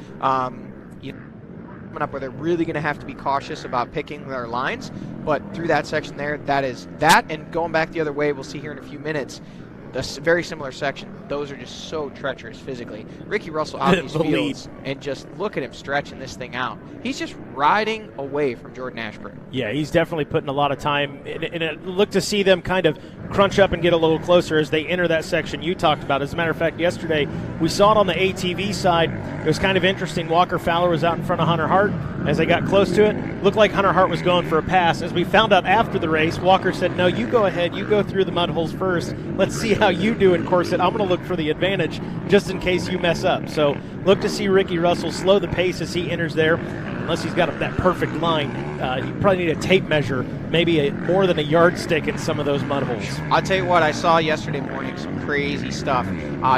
C: up where they're really going to have to be cautious about picking their lines, but through that section there, that is that, and going back the other way, we'll see here in a few minutes, a very similar section. Those are just so treacherous physically. Ricky Russell out these fields, and just look at him stretching this thing out. He's just riding away from Jordan Ashburn.
R: Yeah, he's definitely putting a lot of time, and it looked to see them kind of crunch up and get a little closer as they enter that section you talked about. As a matter of fact, yesterday we saw it on the ATV side. It was kind of interesting. Walker Fowler was out in front of Hunter Hart. As they got close to it, looked like Hunter Hart was going for a pass. As we found out after the race, Walker said, no, you go ahead. You go through the mud holes first. Let's see how you do in corset. I'm going to look for the advantage just in case you mess up. So look to see Ricky Russell slow the pace as he enters there. Unless he's got that perfect line, you probably need a tape measure, maybe more than a yardstick in some of those mud holes.
C: I'll tell you what, I saw yesterday morning some crazy stuff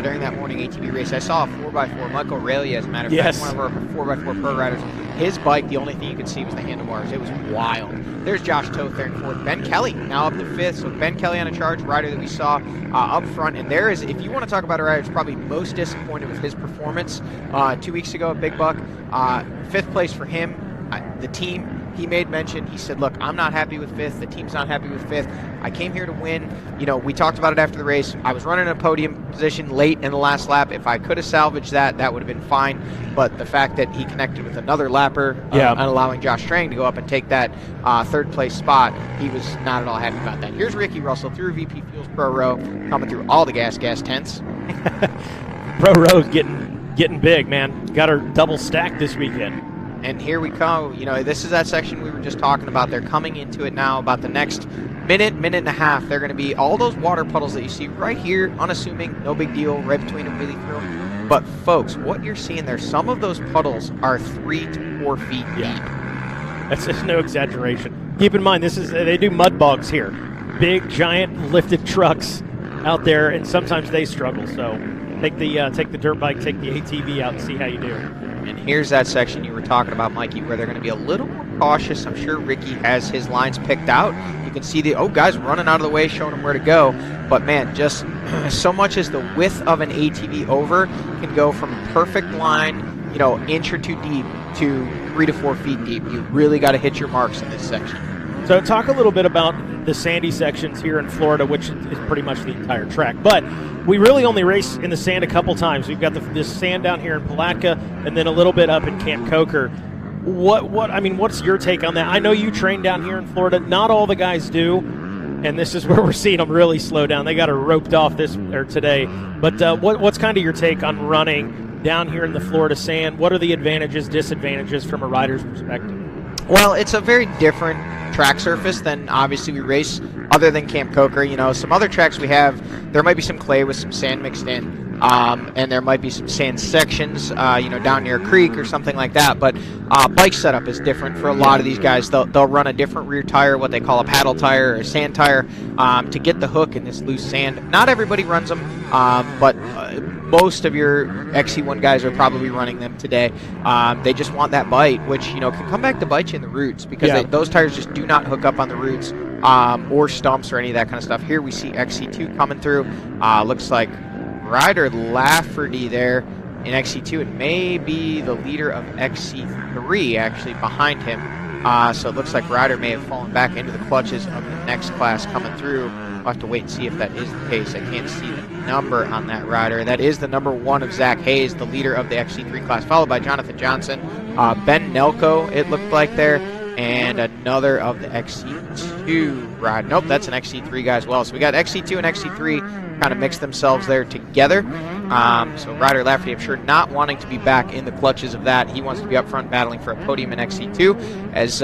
C: during that morning ATV race. I saw a 4x4, Michael Aurelia, as a matter of fact, one of our 4x4 pro riders. His bike, the only thing you could see was the handlebars. It was wild. There's Josh Toth there in fourth. Ben Kelly now up to 5th. So Ben Kelly on a charge, rider that we saw up front. And there is, if you want to talk about a rider who's probably most disappointed with his performance 2 weeks ago at Big Buck, 5th place for him, the team. he made mention. He said, look, I'm not happy with 5th. The team's not happy with 5th. I came here to win. You know, we talked about it after the race. I was running a podium position late in the last lap. If I could have salvaged that, that would have been fine. But the fact that he connected with another lapper and allowing Josh Strang to go up and take that 3rd place spot, he was not at all happy about that. Here's Ricky Russell through VP Fuels Pro Row, coming through all the gas tents.
R: Pro Row's getting big, man. Got her double stacked this weekend.
C: And here we come. You know, this is that section we were just talking about. They're coming into it now. About the next minute and a half, they're going to be all those water puddles that you see right here, unassuming, no big deal, right between them, really through. But folks, what you're seeing there, some of those puddles are 3 to 4 feet deep.
R: That's just no exaggeration. Keep in mind, they do mud bogs here. Big, giant, lifted trucks out there, and sometimes they struggle. So take the dirt bike, take the ATV out, and see how you do.
C: And here's that section you were talking about, Mikey, where they're going to be a little more cautious. I'm sure Ricky has his lines picked out. You can see the guys running out of the way, showing them where to go. But man, just so much as the width of an ATV over can go from a perfect line, you know, inch or 2 deep to 3 to 4 feet deep. You really got to hit your marks in this section.
R: So talk a little bit about the sandy sections here in Florida, which is pretty much the entire track. But we really only race in the sand a couple times. We've got this sand down here in Palatka, and then a little bit up in Camp Coker. What's your take on that? I know you train down here in Florida. Not all the guys do, and this is where we're seeing them really slow down. They got her roped off today. But what's kind of your take on running down here in the Florida sand? What are the advantages, disadvantages from a rider's perspective?
C: Well, it's a very different track surface than obviously we race other than Camp Coker. You know, some other tracks we have, there might be some clay with some sand mixed in, and there might be some sand sections, down near a creek or something like that. But bike setup is different for a lot of these guys. They'll run a different rear tire, what they call a paddle tire or a sand tire, to get the hook in this loose sand. Not everybody runs them, but most of your XC1 guys are probably running them today. They just want that bite, which can come back to bite you in the roots because those tires just do not hook up on the roots or stumps or any of that kind of stuff. Here we see XC2 coming through. Looks like Ryder Lafferty there in XC2. It may be the leader of XC3 actually behind him. So it looks like Ryder may have fallen back into the clutches of the next class coming through. We'll have to wait and see if that is the case. I can't see the number on that rider. That is the number 1 of Zach Hayes, the leader of the XC3 class, followed by Jonathan Johnson. Ben Nelko, it looked like there, and another of the XC2 rider. Nope, that's an XC3 guy as well. So we got XC2 and XC3 kind of mixed themselves there together. So Ryder Lafferty, I'm sure, not wanting to be back in the clutches of that. He wants to be up front battling for a podium in XC2 as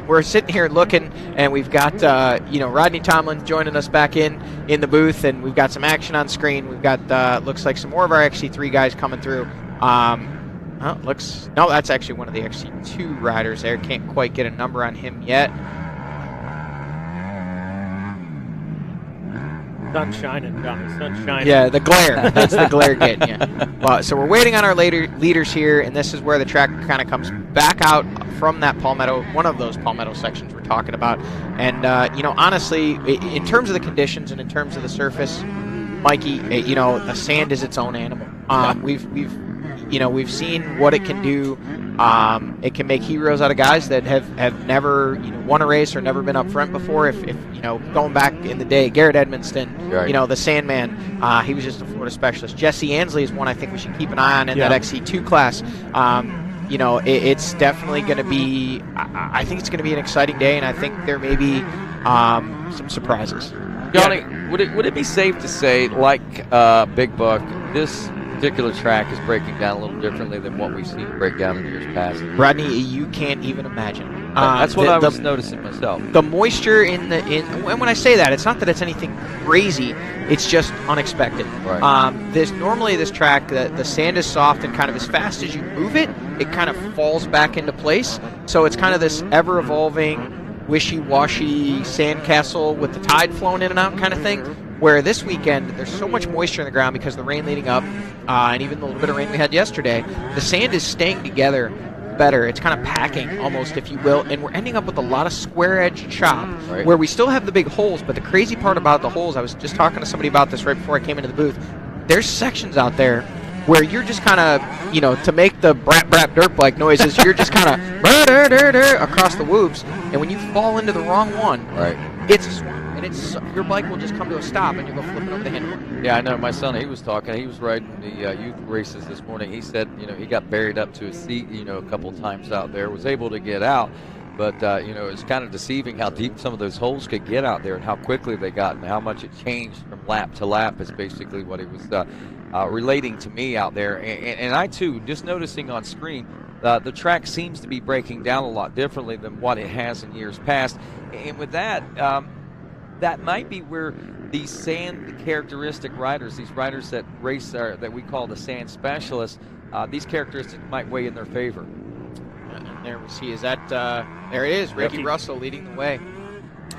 C: we're sitting here looking, and we've got Rodney Tomlin joining us back in the booth, and we've got some action on screen. We've got looks like some more of our XC3 guys coming through. No, that's actually one of the XC2 riders there. Can't quite get a number on him yet.
R: Sun shining, Johnny. Sun shining.
C: Yeah, the glare. That's the glare getting you. So we're waiting on our leaders here, and this is where the track kind of comes back out from that Palmetto, one of those Palmetto sections we're talking about. And, honestly, in terms of the conditions and in terms of the surface, Mikey, the sand is its own animal. We've seen what it can do. It can make heroes out of guys that have never won a race or never been up front before. If going back in the day, Garrett Edmonston,
S: right.
C: The Sandman, he was just a Florida specialist. Jesse Ansley is one I think we should keep an eye on in that XC2 class. It's definitely going to be. I think it's going to be an exciting day, and I think there may be some surprises.
S: Johnny, would it be safe to say, like Big Buck, this particular track is breaking down a little differently than what we've seen break down in years past?
C: Rodney, you can't even imagine.
S: That's what I was noticing myself.
C: The moisture and when I say that, it's not that it's anything crazy. It's just unexpected.
S: Right.
C: This track, the sand is soft, and kind of as fast as you move it, it kind of falls back into place. So it's kind of this ever-evolving, wishy-washy sandcastle with the tide flowing in and out kind of thing. Where this weekend, there's so much moisture in the ground because of the rain leading up, and even the little bit of rain we had yesterday, the sand is staying together better. It's kind of packing, almost, if you will, and we're ending up with a lot of square-edge chop, where we still have the big holes, but the crazy part about the holes, I was just talking to somebody about this right before I came into the booth, there's sections out there where you're just kind of, you know, to make the brap brap dirt bike noises, you're just kind of across the whoops, and when you fall into the wrong one, it's a swamp, and it's your bike will just come to a stop, and you go flipping over the handlebar.
S: Yeah, I know. My son, he was talking. He was riding the youth races this morning. He said, you know, he got buried up to his seat, you know, a couple times out there. Was able to get out, but you know, it's kind of deceiving how deep some of those holes could get out there, and how quickly they got, and how much it changed from lap to lap. Is basically what he was relating to me out there, and I too, just noticing on screen. The track seems to be breaking down a lot differently than what it has in years past. And with that, that might be where these sand characteristic riders, these riders that race that we call the sand specialists, these characteristics might weigh in their favor.
C: And there we see, is that, there it is, Ricky Russell leading the way.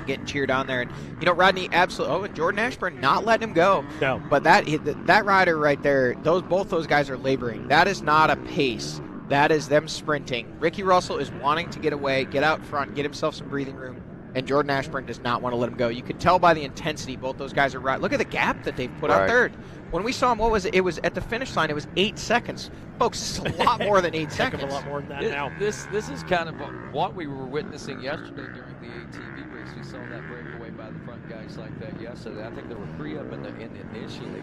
C: Getting cheered on there, and you know, Rodney, absolutely. Oh, and Jordan Ashburn not letting him go.
R: No,
C: but that rider right there, both those guys are laboring. That is not a pace. That is them sprinting. Ricky Russell is wanting to get away, get out front, get himself some breathing room, and Jordan Ashburn does not want to let him go. You could tell by the intensity both those guys are riding. Look at the gap that they've put out third. When we saw him, what was it? It was at the finish line. It was 8 seconds. Folks, this is a lot more than 8 seconds.
R: A lot more than that now.
S: This is kind of what we were witnessing yesterday during the ATV race. We saw that breakaway by the front guys like that yesterday. I think there were 3 up in initially,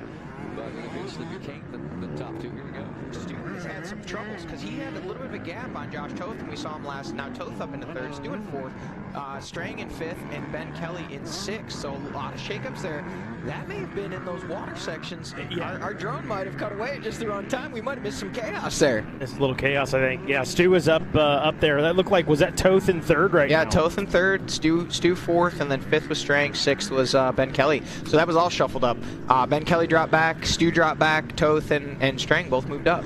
S: but it eventually became the top 2. Here we go.
C: Stu has had some troubles because he had a little bit of a gap on Josh Toth when we saw him last. Now Toth up into 3rd, Stu in 4th, Strang in 5th, and Ben Kelly in 6th. So a lot of shakeups there. That may have been in those water sections.
R: Yeah.
C: Our drone might have cut away at just the wrong time. We might have missed some chaos there.
R: It's a little chaos, I think. Yeah, Stu was up there. That looked like, was that Toth in 3rd now?
C: Yeah, Toth in 3rd, Stu 4th, and then 5th was Strang, 6th was Ben Kelly. So that was all shuffled up. Ben Kelly dropped back, Stu dropped back, Toth and Strang both moved up.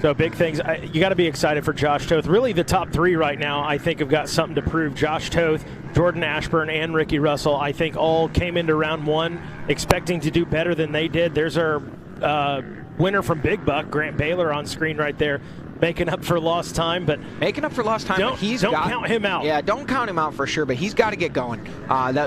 R: So big things. You got to be excited for Josh Toth. Really, the top 3 right now, I think, have got something to prove. Josh Toth, Jordan Ashburn, and Ricky Russell, I think, all came into round 1 expecting to do better than they did. There's our winner from Big Buck, Grant Baylor, on screen right there, making up for lost time. But
C: making up for lost time.
R: Don't count him out.
C: Yeah, don't count him out for sure. But he's got to get going.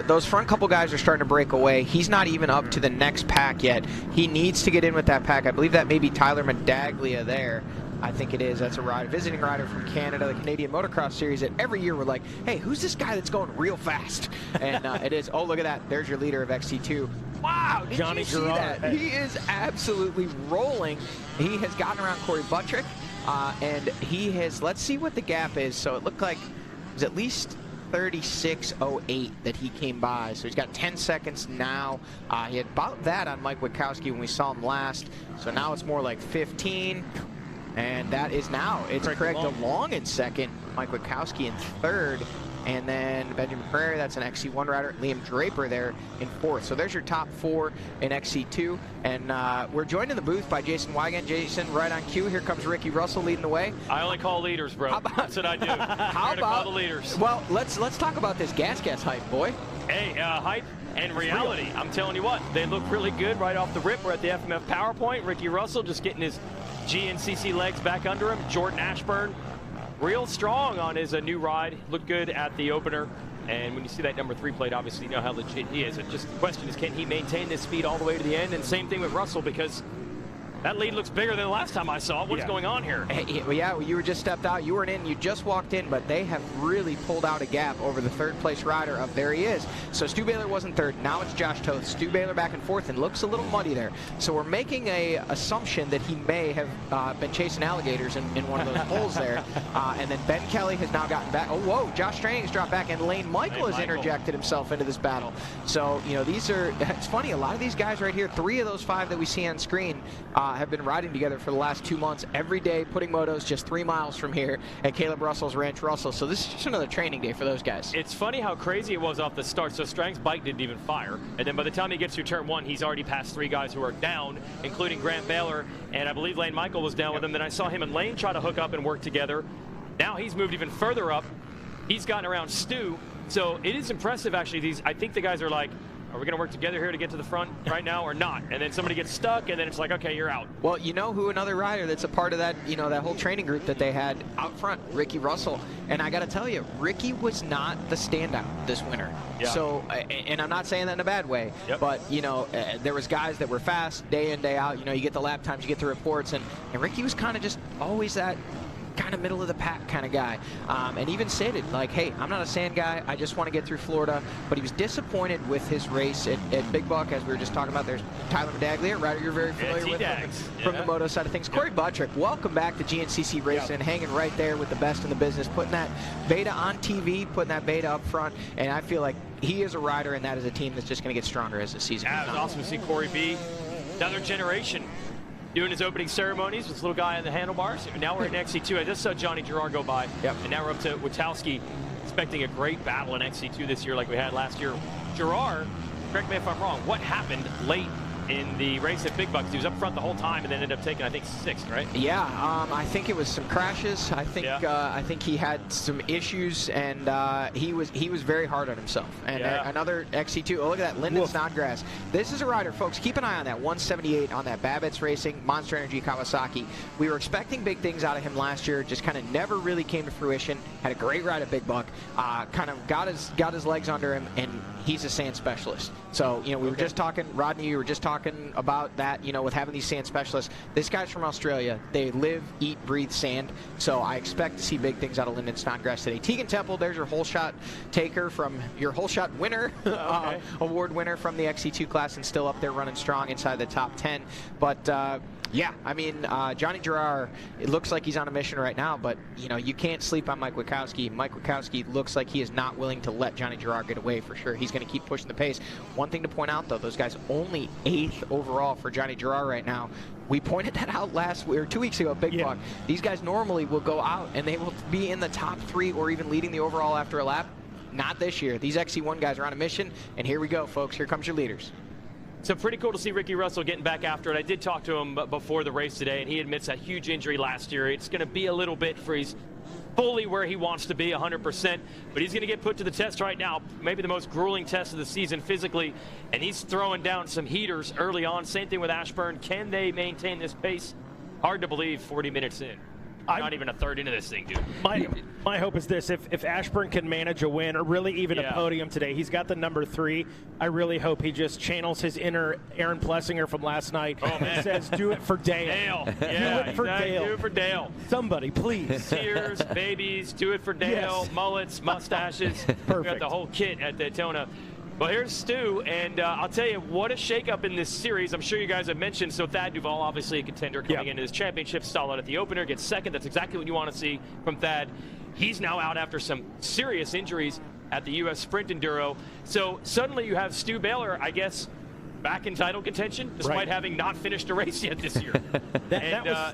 C: Those front couple guys are starting to break away. He's not even up to the next pack yet. He needs to get in with that pack. I believe that may be Tyler Medaglia there. I think it is. That's a visiting rider from Canada, the Canadian Motocross Series, that every year we're like, hey, who's this guy that's going real fast? And it is. Oh, look at that. There's your leader of XC2. Wow, did you see that? He is absolutely rolling. He has gotten around Corey Buttrick, and he has, let's see what the gap is. So it looked like it was at least 36.08 that he came by. So he's got 10 seconds now. He had about that on Mike Witkowski when we saw him last. So now it's more like 15. And that is now, it's Craig DeLong in 2nd, Mike Witkowski in 3rd, and then Benjamin Prairie, that's an XC1 rider, Liam Draper there in 4th. So there's your top 4 in XC2, and we're joined in the booth by Jason Wygant. Jason, right on cue, here comes Ricky Russell leading the way.
T: I only call leaders, bro. That's what I do.
C: How about
T: call the leaders?
C: Well, let's talk about this gas hype, boy.
T: Hey, hype and reality. I'm telling you what, they look really good right off the rip. We're at the FMF PowerPoint. Ricky Russell just getting his GNCC legs back under him. Jordan Ashburn, real strong on his new ride. Looked good at the opener. And when you see that number 3 plate, obviously you know how legit he is. Just the question is, can he maintain this speed all the way to the end? And same thing with Russell, because that lead looks bigger than the last time I saw it. What's going on here?
C: Yeah, you were just stepped out. You weren't in. You just walked in, but they have really pulled out a gap over the 3rd place rider of, there he is. So Stu Baylor wasn't 3rd. Now it's Josh Toth. Stu Baylor back and 4th, and looks a little muddy there. So we're making a assumption that he may have been chasing alligators in one of those holes there. And then Ben Kelly has now gotten back. Oh, whoa, Josh Strang has dropped back, and Lane Michael has interjected himself into this battle. So, you know, these are, it's funny, a lot of these guys right here, 3 of those 5 that we see on screen have been riding together for the last 2 months, every day, putting motos just 3 miles from here at Caleb Russell's Ranch Russell. So this is just another training day for those guys.
T: It's funny how crazy it was off the start. So Strang's bike didn't even fire, and then by the time he gets to turn 1, he's already passed 3 guys who are down, including Grant Baylor, and I believe Lane Michael was down with him. Then I saw him and Lane try to hook up and work together. Now he's moved even further up. He's gotten around Stu. So it is impressive, actually. I think the guys are like, Are we going to work together here to get to the front right now or not? And then somebody gets stuck, and then it's like, okay, you're out.
C: Well, you know who another rider that's a part of that, that whole training group that they had out front, Ricky Russell. And I got to tell you, Ricky was not the standout this winter.
T: Yeah.
C: So, and I'm not saying that in a bad way, but, there was guys that were fast day in, day out. You get the lap times, you get the reports, and Ricky was kind of just always that kind of middle of the pack kind of guy, and even stated like, hey, I'm not a sand guy, I just want to get through Florida. But he was disappointed with his race at Big Buck, as we were just talking about. There's Tyler Medaglia, rider you're very familiar with from the moto side of things. Corey Buttrick, welcome back to GNCC Racing, hanging right there with the best in the business, putting that beta on TV, putting that beta up front, and I feel like he is a rider, and that is a team that's just going to get stronger as the season goes on.
T: It was awesome to see Corey B, another generation, doing his opening ceremonies with this little guy on the handlebars. Now we're in XC2. I just saw Johnny Girard go by.
C: Yep.
T: And now we're up to Witowski, expecting a great battle in XC2 this year like we had last year. Girard, correct me if I'm wrong, what happened late in the race at Big Bucks? He was up front the whole time and then ended up taking, I think, 6th, right?
C: Yeah, I think it was some crashes. I think he had some issues, and he was very hard on himself. And another XC2. Oh, look at that, Lyndon Snodgrass. This is a rider, folks. Keep an eye on that 178 on that Babbitt's Racing Monster Energy Kawasaki. We were expecting big things out of him last year. Just kind of never really came to fruition. Had a great ride at Big Buck. Kind of got his legs under him, and he's a sand specialist. So we were just talking, Rodney. You were just talking about that, with having these sand specialists. This guy's from Australia. They live, eat, breathe sand. So I expect to see big things out of Lyndon Snodgrass today. Tegan Temple, there's your whole shot taker from your whole shot winner, award winner from the XC2 class, and still up there running strong inside the top 10. But yeah, I mean, Johnny Girard, it looks like he's on a mission right now, but, you can't sleep on Mike Wachowski. Mike Wachowski looks like he is not willing to let Johnny Girard get away for sure. He's going to keep pushing the pace. One thing to point out, though, those guys only 8th overall for Johnny Girard right now. We pointed that out 2 weeks ago at Big Buck. These guys normally will go out and they will be in the top 3 or even leading the overall after a lap. Not this year. These XC1 guys are on a mission, and here we go, folks. Here comes your leaders.
T: So pretty cool to see Ricky Russell getting back after it. I did talk to him before the race today, and he admits that huge injury last year. It's going to be a little bit for he's fully where he wants to be, 100%, but he's going to get put to the test right now, maybe the most grueling test of the season physically, and he's throwing down some heaters early on. Same thing with Ashburn. Can they maintain this pace? Hard to believe 40 minutes in. Not even a third into this thing, dude.
R: My hope is this: if Ashburn can manage a win or really even a podium today, he's got the number 3. I really hope he just channels his inner Aaron Plessinger from last night and says, "Do it for Dale.
T: Dale,
R: do it for Dale.
T: Do it for Dale.
R: Somebody, please.
T: Tears, babies, do it for Dale. Mullets, mustaches. We got the whole kit at Daytona." Well, here's Stu, and I'll tell you, what a shakeup in this series. I'm sure you guys have mentioned. So Thad Duvall, obviously a contender coming into this championship, solid at the opener, gets second. That's exactly what you want to see from Thad. He's now out after some serious injuries at the U.S. Sprint Enduro. So suddenly you have Stu Baylor, I guess, back in title contention, despite having not finished a race yet this year.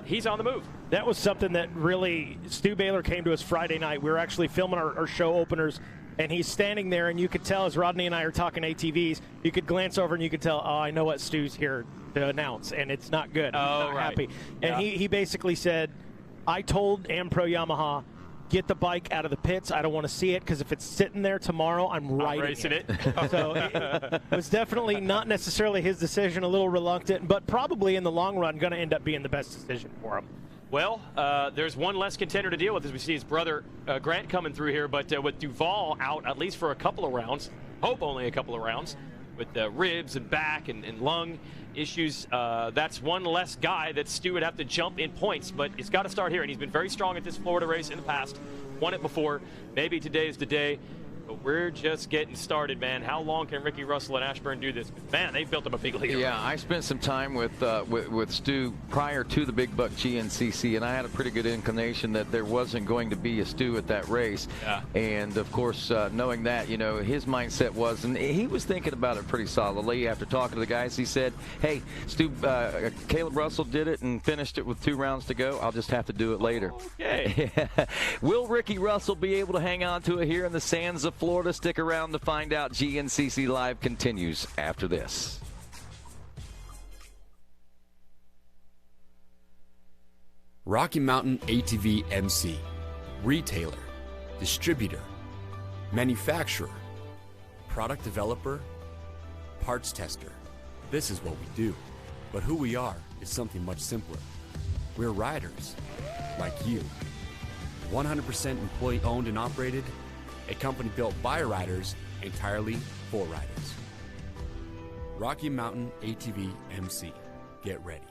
T: He's on the move.
R: That was something that really, Stu Baylor came to us Friday night. We were actually filming our show openers, and he's standing there, and you could tell as Rodney and I are talking ATVs, you could glance over and you could tell, oh, I know what Stu's here to announce, and it's not good. He's not happy. And he basically said, I told Ampro Yamaha, get the bike out of the pits. I don't want to see it, because if it's sitting there tomorrow, I'm racing it. So it was definitely not necessarily his decision, a little reluctant, but probably in the long run going to end up being the best decision for him.
T: Well, there's one less contender to deal with as we see his brother Grant coming through here, but with Duvall out at least for a couple of rounds, hope only a couple of rounds, with ribs and back and lung issues, that's one less guy that Stu would have to jump in points, but it's got to start here, and he's been very strong at this Florida race in the past, won it before. Maybe today is the day. But we're just getting started, man. How long can Ricky Russell and Ashburn do this? Man, they've built up a big lead.
S: Yeah, I spent some time with Stu prior to the Big Buck GNCC, and I had a pretty good inclination that there wasn't going to be a Stu at that race.
T: Yeah.
S: And, of course, knowing that, his mindset was, and he was thinking about it pretty solidly after talking to the guys. He said, hey, Stu, Caleb Russell did it and finished it with 2 rounds to go. I'll just have to do it later.
T: Okay.
S: Will Ricky Russell be able to hang on to it here in the sands of Florida? Stick around to find out. GNCC Live continues after this.
F: Rocky Mountain ATV MC, retailer, distributor, manufacturer, product developer, parts tester. This is what we do. But who we are is something much simpler. We're riders, like you. 100% employee owned and operated, a company built by riders, entirely for riders. Rocky Mountain ATV MC. Get ready.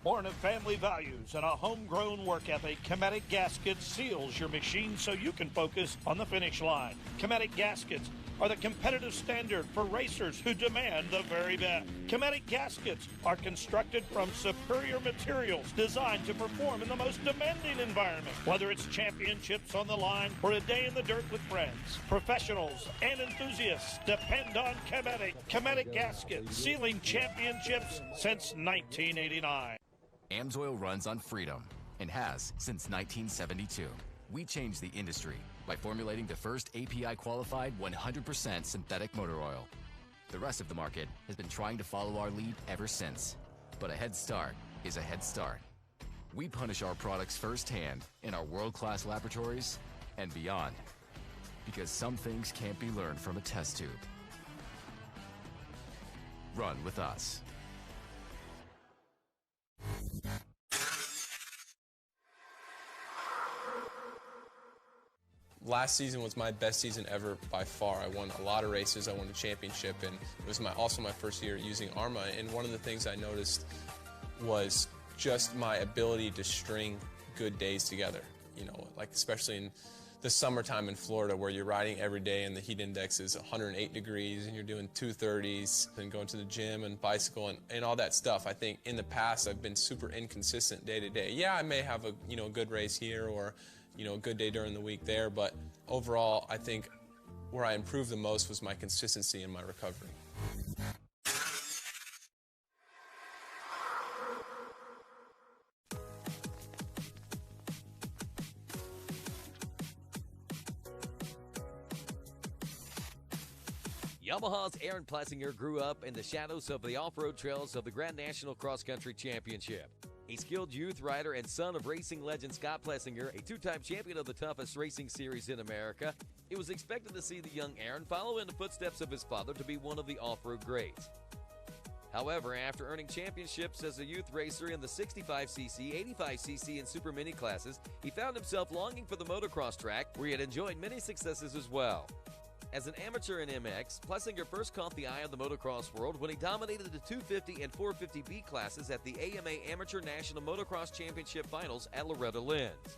M: Born of family values and a homegrown work ethic, Cometic Gaskets seals your machine so you can focus on the finish line. Cometic Gaskets are the competitive standard for racers who demand the very best. Cometic Gaskets are constructed from superior materials designed to perform in the most demanding environment. Whether it's championships on the line or a day in the dirt with friends, professionals and enthusiasts depend on Cometic. Cometic Gaskets, sealing championships since 1989.
U: AMSOIL runs on freedom and has since 1972. We changed the industry by formulating the first API-qualified 100% synthetic motor oil. The rest of the market has been trying to follow our lead ever since. But a head start is a head start. We punish our products firsthand in our world-class laboratories and beyond. Because some things can't be learned from a test tube. Run with us.
N: Last season was my best season ever by far. I won a lot of races. I won a championship, and it was also my first year using ARMA. And one of the things I noticed was just my ability to string good days together. You know, like especially in the summertime in Florida, where you're riding every day and the heat index is 108 degrees, and you're doing 230s, and going to the gym and bicycle and all that stuff. I think in the past I've been super inconsistent day to day. Yeah, I may have a good race here or a good day during the week there, but overall, I think where I improved the most was my consistency in my recovery.
V: Yamaha's Aaron Plessinger grew up in the shadows of the off-road trails of the Grand National Cross Country Championship. A skilled youth rider and son of racing legend Scott Plessinger, a two-time champion of the toughest racing series in America, it was expected to see the young Aaron follow in the footsteps of his father to be one of the off-road greats. However, after earning championships as a youth racer in the 65cc, 85cc, and Super Mini classes, he found himself longing for the motocross track, where he had enjoyed many successes as well. As an amateur in MX, Plessinger first caught the eye of the motocross world when he dominated the 250 and 450B classes at the AMA Amateur National Motocross Championship Finals at Loretta Lynn's.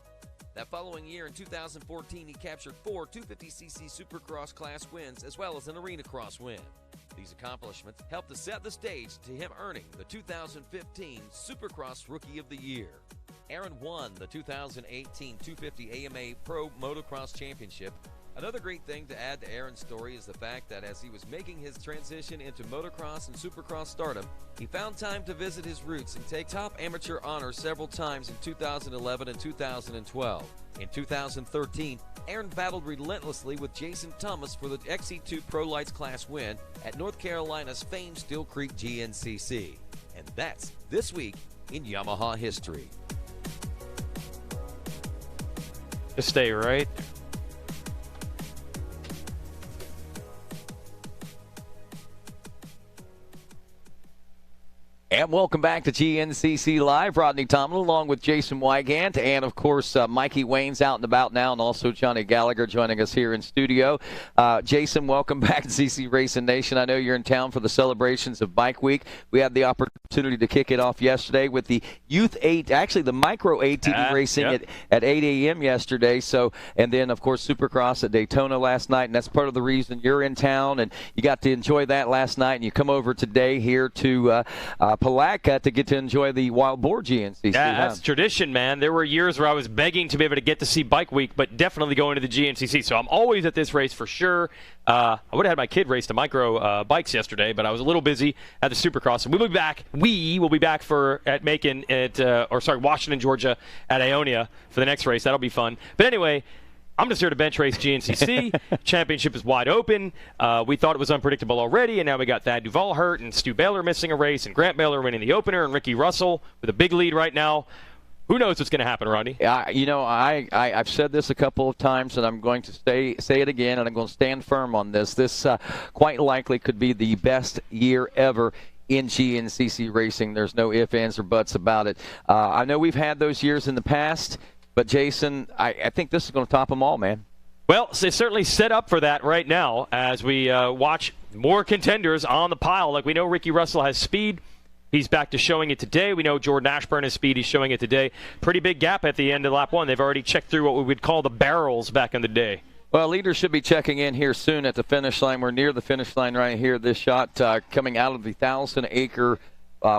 V: That following year, in 2014, he captured 4 250cc Supercross class wins as well as an Arena Cross win. These accomplishments helped to set the stage to him earning the 2015 Supercross Rookie of the Year. Aaron won the 2018 250 AMA Pro Motocross Championship. Another great thing to add to Aaron's story is the fact that as he was making his transition into motocross and supercross stardom, he found time to visit his roots and take top amateur honors several times in 2011 and 2012. In 2013, Aaron battled relentlessly with Jason Thomas for the XC2 Pro Lights Class win at North Carolina's famed Still Creek GNCC. And that's this week in Yamaha history.
T: Just stay right there.
I: And welcome back to GNCC Live. Rodney Tomlin along with Jason Wygant and, of course, Mikey Wayne's out and about now, and also Johnny Gallagher joining us here in studio. Jason, welcome back to CC Racing Nation. I know you're in town for the celebrations of Bike Week. We had the opportunity to kick it off yesterday with the Youth 8, actually the Micro ATV racing at 8 a.m. yesterday. So, and then, of course, Supercross at Daytona last night, and that's part of the reason you're in town, and you got to enjoy that last night, and you come over today here to Palatka to get to enjoy the Wild Boar GNCC.
T: Yeah, that's tradition, man. There were years where I was begging to be able to get to see Bike Week, but definitely going to the GNCC. So I'm always at this race for sure. I would have had my kid race the micro bikes yesterday, but I was a little busy at the Supercross. So we'll be back. We will be back at Macon Washington, Georgia at Ionia for the next race. That'll be fun. But anyway, I'm just here to bench race GNCC. Championship is wide open. We thought it was unpredictable already, and now we got Thad Duvall hurt, and Stu Baylor missing a race, and Grant Baylor winning the opener, and Ricky Russell with a big lead right now. Who knows what's going to happen, Rodney?
I: I've said this a couple of times, and I'm going to say it again, and I'm going to stand firm on this. This quite likely could be the best year ever in GNCC racing. There's no ifs, ands, or buts about it. I know we've had those years in the past, but, Jason, I think this is going to top them all, man.
T: Well, it's certainly set up for that right now as we watch more contenders on the pile. Like, we know Ricky Russell has speed. He's back to showing it today. We know Jordan Ashburn has speed. He's showing it today. Pretty big gap at the end of lap one. They've already checked through what we would call the barrels back in the day.
I: Well, leaders should be checking in here soon at the finish line. We're near the finish line right here. This shot coming out of the 1,000-acre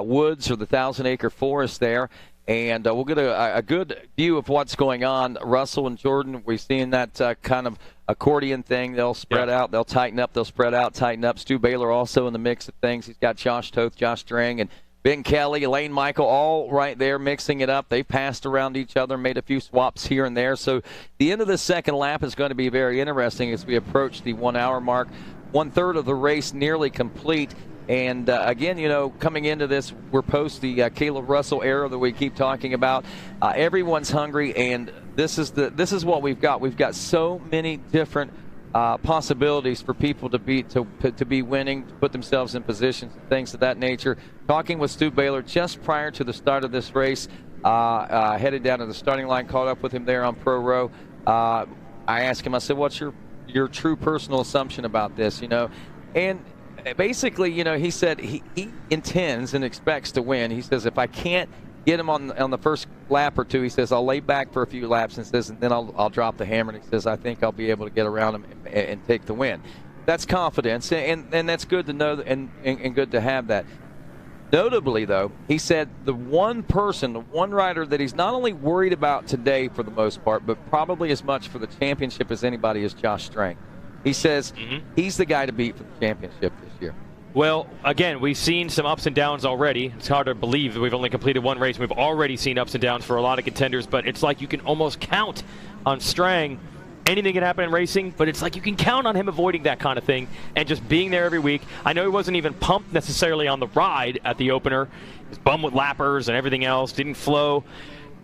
I: woods or the 1,000-acre forest there. And we'll get a good view of what's going on. Russell and Jordan, we've seen that kind of accordion thing. They'll spread out, they'll tighten up, they'll spread out, tighten up. Stu Baylor also in the mix of things. He's got Josh Toth, Josh Drang, and Ben Kelly, Elaine Michael, all right there mixing it up. They passed around each other, made a few swaps here and there. So the end of the second lap is going to be very interesting as we approach the 1 hour mark. 1/3 of the race nearly complete. And, again, coming into this, we're post the Caleb Russell era that we keep talking about. Everyone's hungry, and this is what we've got. We've got so many different possibilities for people to be winning, to put themselves in positions, things of that nature. Talking with Stu Baylor just prior to the start of this race, headed down to the starting line, caught up with him there on Pro Row. I asked him, I said, what's your true personal assumption about this, And basically, he said he intends and expects to win. He says, if I can't get him on the first lap or two, he says, I'll lay back for a few laps, and then I'll drop the hammer. And he says, I think I'll be able to get around him and take the win. That's confidence, and that's good to know and good to have that. Notably, though, he said the one rider that he's not only worried about today for the most part, but probably as much for the championship as anybody is Josh Strang. He says he's the guy to beat for the championship this year.
T: Well, again, we've seen some ups and downs already. It's hard to believe that we've only completed one race. We've already seen ups and downs for a lot of contenders, but it's like you can almost count on Strang. Anything can happen in racing, but it's like you can count on him avoiding that kind of thing and just being there every week. I know he wasn't even pumped necessarily on the ride at the opener. He was bummed with lappers and everything else, didn't flow,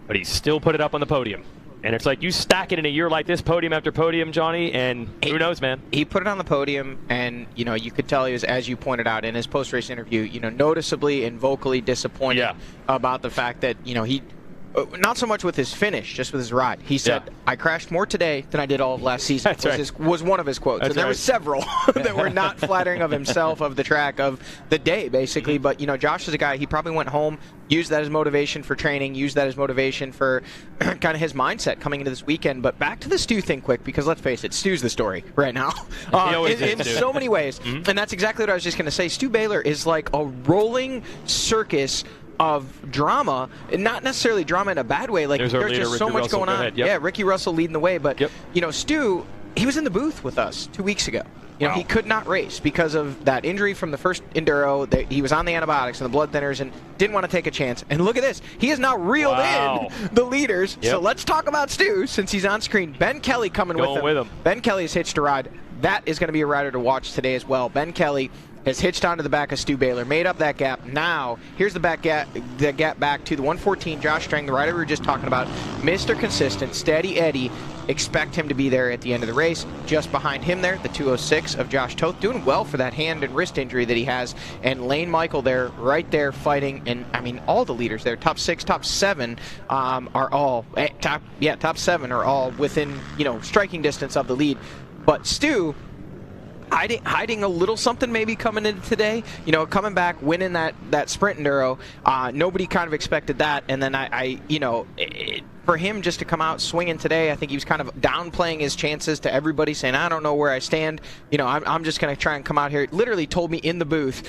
T: but he still put it up on the podium. And it's like you stack it in a year like this, podium after podium, Johnny, and who knows, man.
C: He put it on the podium, and, you could tell he was, as you pointed out in his post-race interview, noticeably and vocally disappointed about the fact that, he not so much with his finish, just with his ride. He said, I crashed more today than I did all of last season. Was one of his quotes. And there were several that were not flattering of himself, of the track, of the day, basically. But, Josh is a guy, he probably went home, used that as motivation for training, used that as motivation for kind of his mindset coming into this weekend. But back to the Stu thing quick, because let's face it, Stu's the story right now. In so many ways. And that's exactly what I was just going to say. Stu Baylor is like a rolling circus of drama, and not necessarily drama in a bad way. Like
T: there's
C: just so much going on. Yeah, Ricky Russell leading the way, but you know, Stu, he was in the booth with us 2 weeks ago. You know, he could not race because of that injury from the first Enduro. He was on the antibiotics and the blood thinners and didn't want to take a chance. And look at this. He has now reeled in the leaders. So let's talk about Stu since he's on screen. Ben Kelly coming with him. Ben Kelly is hitched a ride. That is going to be a rider to watch today as well. Ben Kelly has hitched onto the back of Stu Baylor, made up that gap. Now, here's the gap back to the 114. Josh Strang, the rider we were just talking about, Mr. Consistent, Steady Eddie. Expect him to be there at the end of the race. Just behind him there, the 206 of Josh Toth, doing well for that hand and wrist injury that he has. And Lane Michael there, right there fighting. And I mean, all the leaders there, top 6, top 7 are all top 7 are all within, you know, striking distance of the lead. But Stu, hiding a little something maybe coming into today, you know, coming back, winning that sprint Enduro. Nobody kind of expected that, and then for him just to come out swinging today, I think he was kind of downplaying his chances to everybody, saying, I don't know where I stand. You know, I'm just going to try and come out here. Literally told me in the booth.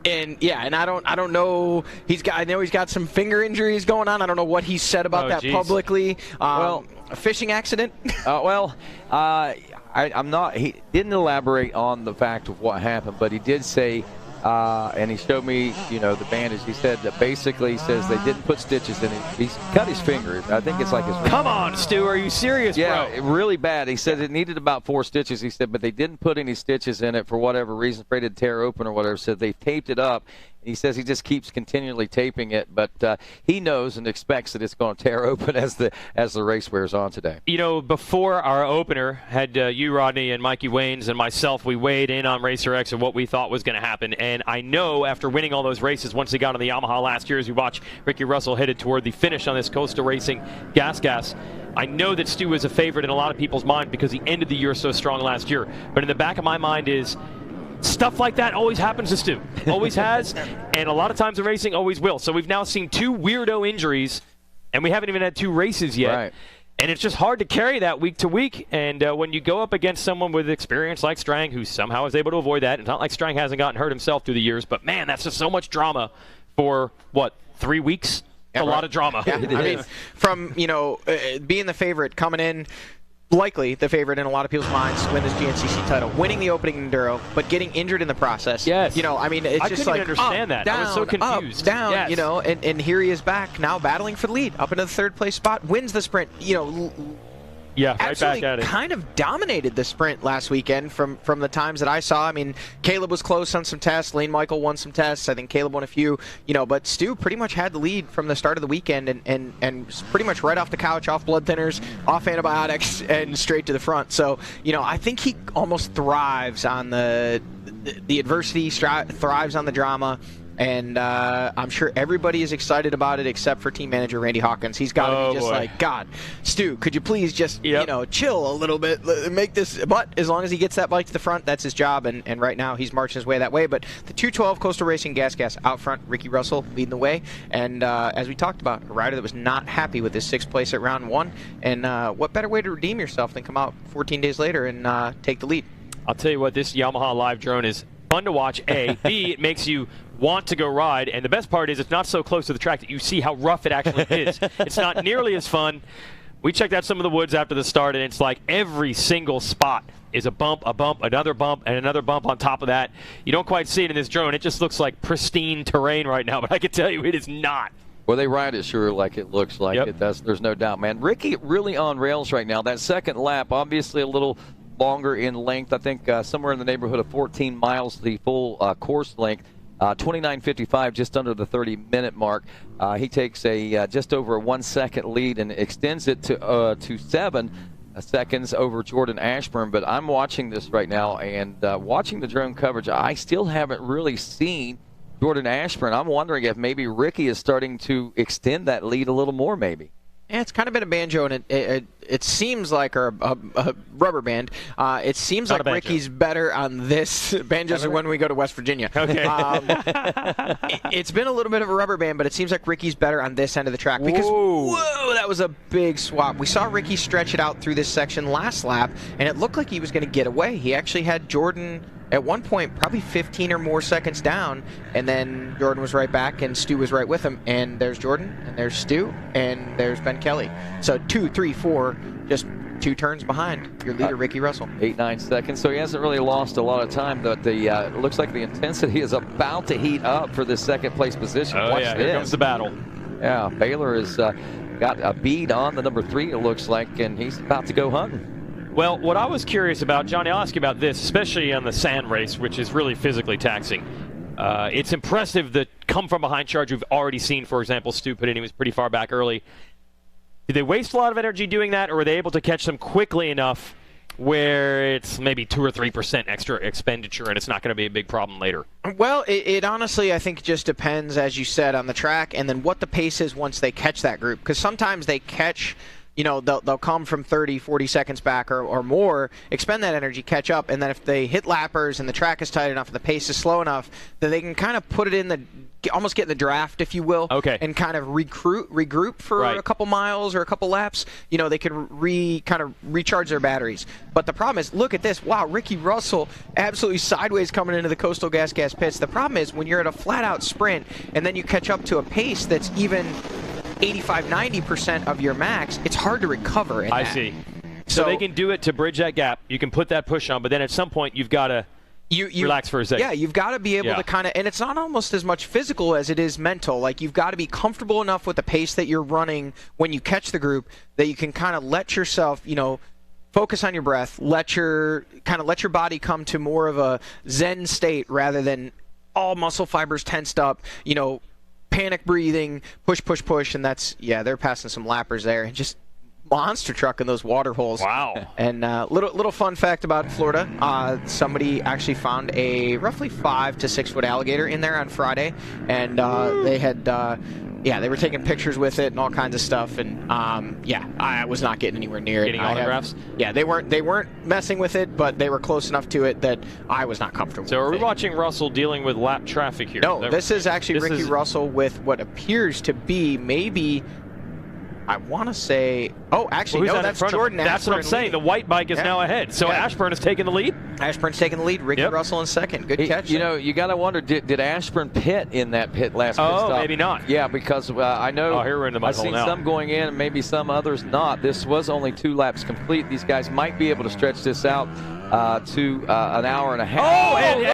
C: And yeah, and I don't know. I know he's got some finger injuries going on. I don't know what he said about that publicly. A fishing accident.
S: I'm not. He didn't elaborate on the fact of what happened, but he did say, and he showed me, you know, the bandage. He said that basically, he says they didn't put stitches in it. He's cut his finger. I think it's like his.
T: Come on, Stu, are you serious, bro?
S: Yeah, really bad. He said it needed about 4 stitches. He said, but they didn't put any stitches in it for whatever reason, afraid it'd tear open or whatever. So they taped it up. He says he just keeps continually taping it, but he knows and expects that it's going to tear open as the race wears on today.
T: You know, before our opener, had you, Rodney, and Mikey Waynes and myself, we weighed in on Racer X and what we thought was going to happen. And I know after winning all those races, once he got on the Yamaha last year, as we watch Ricky Russell headed toward the finish on this Coastal Racing Gas, I know that Stu is a favorite in a lot of people's mind because he ended the year so strong last year. But in the back of my mind is, stuff like that always happens to Stu. Always has, and a lot of times in racing always will. So we've now seen 2 weirdo injuries, and we haven't even had 2 races yet.
S: Right.
T: And it's just hard to carry that week to week. And when you go up against someone with experience like Strang, who somehow is able to avoid that, it's not like Strang hasn't gotten hurt himself through the years, but man, that's just so much drama for, 3 weeks? A lot of drama.
C: Yeah, I mean, from, you know, being the favorite, coming in, likely the favorite in a lot of people's minds to win this GNCC title, winning the opening Enduro, but getting injured in the process.
T: Yes.
C: You know, I mean, it's just like,
T: understand that.
C: Down,
T: I was so confused.
C: Up, down, you know, and here he is back now battling for the lead, up into the 3rd place spot, wins the sprint, you know.
T: Yeah, right back at it.
C: Kind of dominated the sprint last weekend from the times that I saw. I mean, Caleb was close on some tests. Lane Michael won some tests. I think Caleb won a few. You know, but Stu pretty much had the lead from the start of the weekend and pretty much right off the couch, off blood thinners, off antibiotics, and straight to the front. So, you know, I think he almost thrives on the adversity, thrives on the drama. And I'm sure everybody is excited about it except for team manager Randy Hawkins. He's got to be just like, God, Stu, could you please just, you know, chill a little bit, make this. But as long as he gets that bike to the front, that's his job. And right now he's marching his way that way. But the 212 Coastal Racing Gas out front, Ricky Russell leading the way. And as we talked about, a rider that was not happy with his 6th place at round 1. And what better way to redeem yourself than come out 14 days later and take the lead?
T: I'll tell you what, this Yamaha live drone is fun to watch, A. B, it makes you want to go ride, and the best part is it's not so close to the track that you see how rough it actually is. It's not nearly as fun. We checked out some of the woods after the start, and it's like every single spot is a bump, another bump, and another bump on top of that. You don't quite see it in this drone. It just looks like pristine terrain right now, but I can tell you it is not.
S: Well, they ride it sure like it looks like it. There's no doubt, man. Ricky really on rails right now. That second lap, obviously a little longer in length. I think somewhere in the neighborhood of 14 miles, the full course length. 29.55, just under the 30-minute mark. He takes a just over a 1-second lead and extends it to 7 seconds over Jordan Ashburn. But I'm watching this right now and watching the drone coverage. I still haven't really seen Jordan Ashburn. I'm wondering if maybe Ricky is starting to extend that lead a little more, maybe.
C: Yeah, it's kind of been a banjo, and it seems like, or a rubber band. It seems like Ricky's better on this. Banjos are when we go to West Virginia.
T: Okay.
C: It's been a little bit of a rubber band, but it seems like Ricky's better on this end of the track. Because, whoa, that was a big swap. We saw Ricky stretch it out through this section last lap, and it looked like he was going to get away. He actually had Jordan at one point probably 15 or more seconds down, and then Jordan was right back, and Stu was right with him. And there's Jordan, and there's Stu, and there's Ben Kelly. So 2, 3, 4, just 2 turns behind your leader, Ricky Russell.
S: 8-9 seconds, so he hasn't really lost a lot of time, but it looks like the intensity is about to heat up for the second place position.
T: Oh,
S: Watch
T: yeah,
S: this.
T: here comes the battle.
S: Yeah, Baylor has got a bead on the number 3, it looks like, and he's about to go hunting.
T: Well, what I was curious about, Johnny, I'll ask you about this, especially on the sand race, which is really physically taxing. It's impressive the come-from-behind charge we've already seen. For example, Stu put in, he was pretty far back early. Did they waste a lot of energy doing that, or were they able to catch them quickly enough where it's maybe 2 or 3% extra expenditure and it's not going to be a big problem later?
C: Well, it honestly, I think, just depends, as you said, on the track and then what the pace is once they catch that group. Because sometimes they catch, you know, they'll come from 30, 40 seconds back or more, expend that energy, catch up, and then if they hit lappers and the track is tight enough and the pace is slow enough, then they can kind of put it in the, almost get in the draft, if you will, and kind of regroup for a couple miles or a couple laps. You know, they can kind of recharge their batteries. But the problem is, look at this. Wow, Ricky Russell absolutely sideways coming into the Coastal Gas pits. The problem is when you're at a flat-out sprint and then you catch up to a pace that's even 85-90% of your max, it's hard to recover in
T: I
C: that.
T: see. So they can do it to bridge that gap. You can put that push on, but then at some point you've got to relax for a second.
C: Yeah, you've got to be able to kind of, and it's not almost as much physical as it is mental. Like, you've got to be comfortable enough with the pace that you're running when you catch the group that you can kind of let yourself, you know, focus on your breath, let your body come to more of a zen state rather than all muscle fibers tensed up, you know, panic breathing, push, push, push, and that's, they're passing some lappers there, and just monster truck in those water holes.
T: Wow.
C: And little fun fact about Florida, somebody actually found a roughly 5 to 6 foot alligator in there on Friday, and they had they were taking pictures with it and all kinds of stuff, and I was not getting anywhere near it.
T: Getting autographs?
C: They weren't messing with it, but they were close enough to it that I was not comfortable.
T: So are we watching Russell dealing with lap traffic here?
C: No, this is actually Ricky Russell with what appears to be maybe, I want to say, that's Jordan Ashburn.
T: That's what I'm saying. The white bike is now ahead. So Ashburn is taking the lead?
C: Ashburn's taking the lead. Ricky Russell in second. Good catch.
S: You know, you got to wonder, did Ashburn pit in that last pit stop?
T: Maybe not.
S: Yeah, because I know
T: here we're in the
S: I've seen some going in and maybe some others not. This was only 2 laps complete. These guys might be able to stretch this out to an hour and a half.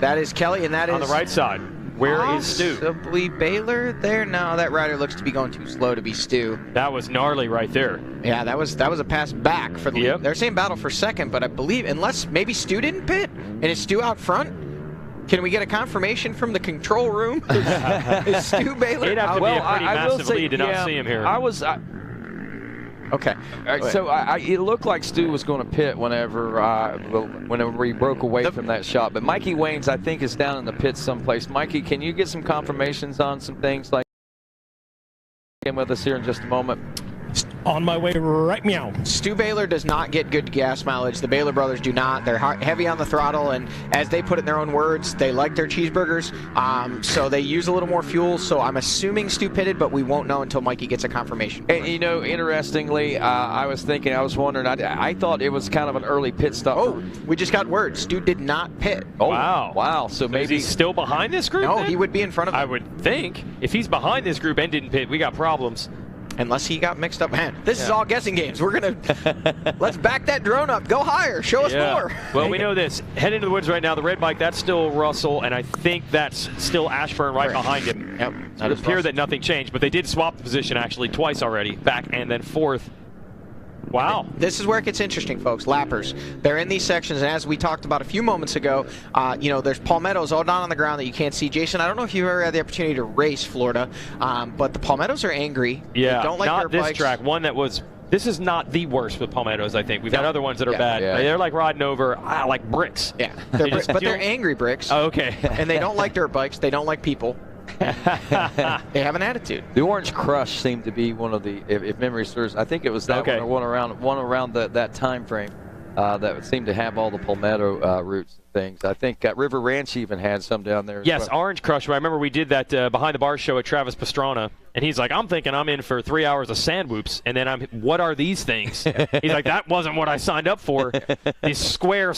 C: That is Kelly, and that is
T: on the right side. Where is Stu?
C: Possibly Baylor there. No, that rider looks to be going too slow to be Stu.
T: That was gnarly right there.
C: Yeah, that was a pass back for the lead. They're saying battle for second, but I believe, unless maybe Stu didn't pit, and it's Stu out front, can we get a confirmation from the control room? Is Stu Baylor?
T: It'd have to be a pretty massive lead to not see him here.
C: Okay.
S: All right, so it looked like Stu was going to pit whenever he broke away from that shot. But Mikey Waynes, I think, is down in the pits someplace. Mikey, can you get some confirmations on some things like him with us here in just a moment?
A: On my way right meow.
C: Stu Baylor does not get good gas mileage. The Baylor brothers do not. They're heavy on the throttle, and as they put it in their own words, they like their cheeseburgers, so they use a little more fuel. So I'm assuming Stu pitted, but we won't know until Mikey gets a confirmation.
S: And, you know, interestingly, I was wondering, I thought it was kind of an early pit stop.
C: Oh, we just got word. Stu did not pit.
S: Oh, wow. So maybe
T: he's still behind this group?
C: No,
T: then?
C: He would be in front of them.
T: I would think. If he's behind this group and didn't pit, we got problems.
C: Unless he got mixed up. Man, this is all guessing games. We're going to let's back that drone up. Go higher. Show us more.
T: Well, we know this. Head into the woods right now. The red bike, that's still Russell, and I think that's still Ashburn right behind him.
C: Yep.
T: So it appears that nothing changed, but they did swap the position actually twice already, back and then forth. Wow.
C: This is where it gets interesting, folks. Lappers. They're in these sections, and as we talked about a few moments ago, there's palmettos all down on the ground that you can't see. Jason, I don't know if you've ever had the opportunity to race Florida, but the palmettos are angry.
T: Yeah,
C: they don't like
T: not
C: their
T: this
C: bikes.
T: track. One that was... This is not the worst with palmettos, I think. We've had other ones that are bad.
S: Yeah.
T: They're like riding over, like bricks.
C: Yeah, they're angry bricks.
T: Oh, okay.
C: And they don't like dirt bikes. They don't like people. They have an attitude.
S: The Orange Crush seemed to be one of the, if memory serves, I think it was that one around that time frame. that seem to have all the palmetto roots and things. I think River Ranch even had some down there.
T: Yes, Orange Crush. I remember we did that Behind the Bar show at Travis Pastrana, and he's like, I'm thinking I'm in for 3 hours of sand whoops, and then what are these things? He's like, that wasn't what I signed up for. This square,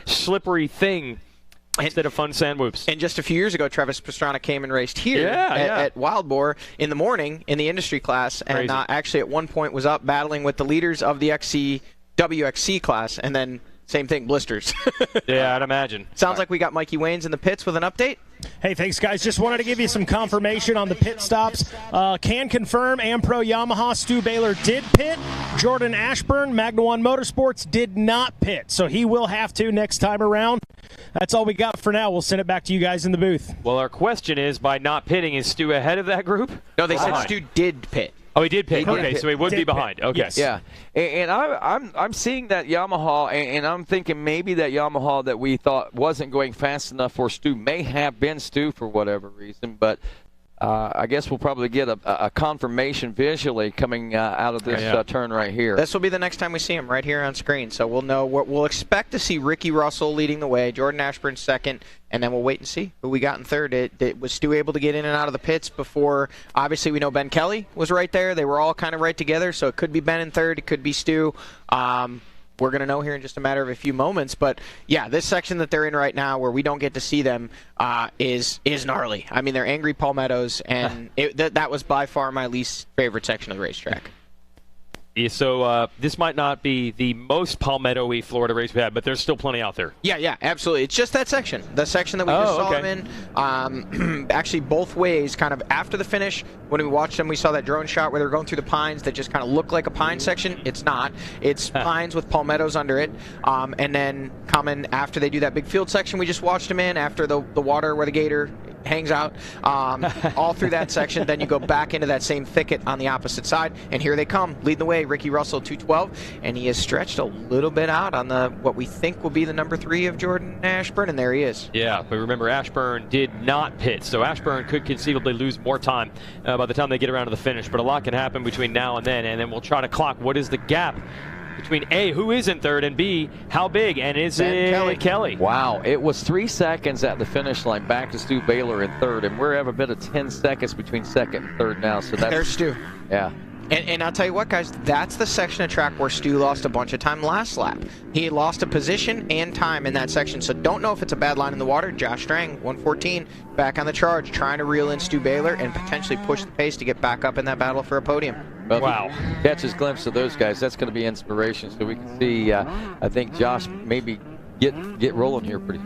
T: slippery thing. Instead of fun sand whoops.
C: And just a few years ago, Travis Pastrana came and raced here at Wild Boar in the morning in the industry class, and actually at one point was up battling with the leaders of the WXC class, and then same thing, blisters.
T: Yeah, I'd imagine.
C: Sounds like we got Mikey Waynes in the pits with an update.
A: Hey, thanks, guys. Just wanted to give you some confirmation on the pit stops. Can confirm Ampro Yamaha Stu Baylor did pit. Jordan Ashburn, Magna One Motorsports, did not pit, so he will have to next time around. That's all we got for now. We'll send it back to you guys in the booth.
T: Well, our question is, by not pitting, is Stu ahead of that group?
C: No, they said Stu did pit.
T: Oh, he did pit. Okay, so he would be behind. Okay.
S: Yes. Yeah, and I'm seeing that Yamaha, and I'm thinking maybe that Yamaha that we thought wasn't going fast enough for Stu may have been Stu for whatever reason, but I guess we'll probably get a confirmation visually coming out of this turn right here.
C: This will be the next time we see him right here on screen, so we'll know what we'll expect to see. Ricky Russell leading the way, Jordan Ashburn second, and then we'll wait and see who we got in third. Was Stu able to get in and out of the pits before? Obviously, we know Ben Kelly was right there. They were all kind of right together, so it could be Ben in third. It could be Stu. We're going to know here in just a matter of a few moments. But, yeah, this section that they're in right now where we don't get to see them is gnarly. I mean, they're angry palmettos, and that was by far my least favorite section of the racetrack.
T: Yeah, so this might not be the most palmetto-y Florida race we had, but there's still plenty out there.
C: Yeah, absolutely. It's just that section. The section that we just saw them in. Actually, both ways, kind of after the finish, when we watched them, we saw that drone shot where they were going through the pines that just kind of looked like a pine section. It's not. It's pines with palmettos under it. And then coming after they do that big field section we just watched them in, after the water where the gator hangs out, all through that section. Then you go back into that same thicket on the opposite side, and here they come, leading the way. Ricky Russell, 212, and he has stretched a little bit out on what we think will be the number 3 of Jordan Ashburn, and there he is.
T: Yeah, but remember, Ashburn did not pit, so Ashburn could conceivably lose more time by the time they get around to the finish, but a lot can happen between now and then we'll try to clock what is the gap between A, who is in third, and B, how big, and is it Kelly?
S: Wow, it was 3 seconds at the finish line back to Stu Baylor in third, and we're having a bit of 10 seconds between second and third now. So that's,
C: there's Stu.
S: Yeah.
C: And I'll tell you what, guys, that's the section of track where Stu lost a bunch of time last lap. He lost a position and time in that section, so don't know if it's a bad line in the water. Josh Strang, 114, back on the charge, trying to reel in Stu Baylor and potentially push the pace to get back up in that battle for a podium.
S: Well, wow. Catch his glimpse of those guys. That's going to be inspiration, so we can see, I think, Josh maybe get rolling here pretty.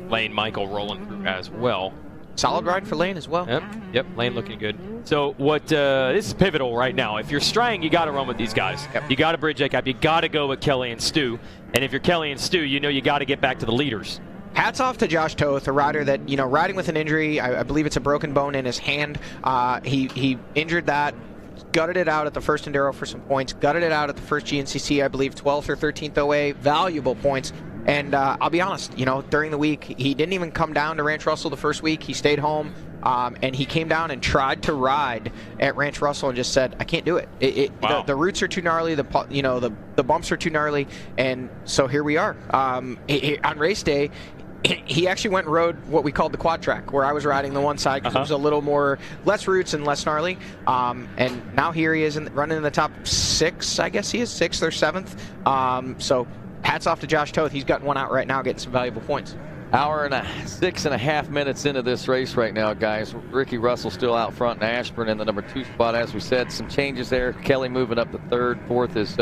T: Lane Michael rolling through as well.
C: Solid ride for Lane as well.
T: Yep, Lane looking good. So this is pivotal right now. If you're Strang, you got to run with these guys. Yep. You got to bridge that gap. You got to go with Kelly and Stu. And if you're Kelly and Stu, you know you got to get back to the leaders.
C: Hats off to Josh Toth, a rider that, riding with an injury. I believe it's a broken bone in his hand. He injured that. Gutted it out at the first Enduro for some points. Gutted it out at the first GNCC, I believe, 12th or 13th OA. Valuable points. And I'll be honest, during the week, he didn't even come down to Ranch Russell the first week. He stayed home, and he came down and tried to ride at Ranch Russell and just said, I can't do it.
T: Wow.
C: The roots are too gnarly, the bumps are too gnarly, and so here we are. On race day, he actually went and rode what we called the quad track, where I was riding the one side because it was a little more, less roots and less gnarly. And now here he is running in the top 6, I guess he is, 6th or 7th. So hats off to Josh Toth. He's got one out right now, getting some valuable points.
S: Hour and 6.5 minutes into this race right now, guys. Ricky Russell still out front, and Ashburn in the number 2 spot. As we said, some changes there. Kelly moving up to 3rd. 4th is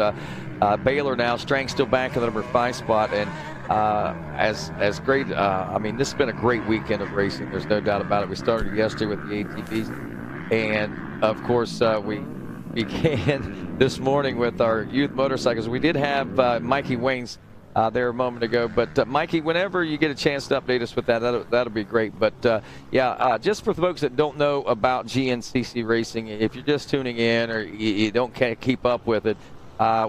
S: Baylor now. Strang still back in the number 5 spot. And as great, I mean, this has been a great weekend of racing. There's no doubt about it. We started yesterday with the ATVs. And, of course, we began this morning with our youth motorcycles. We did have Mikey Waynes there a moment ago, but Mikey, whenever you get a chance to update us with that'll be great. But just for folks that don't know about GNCC racing, if you're just tuning in or you don't keep up with it,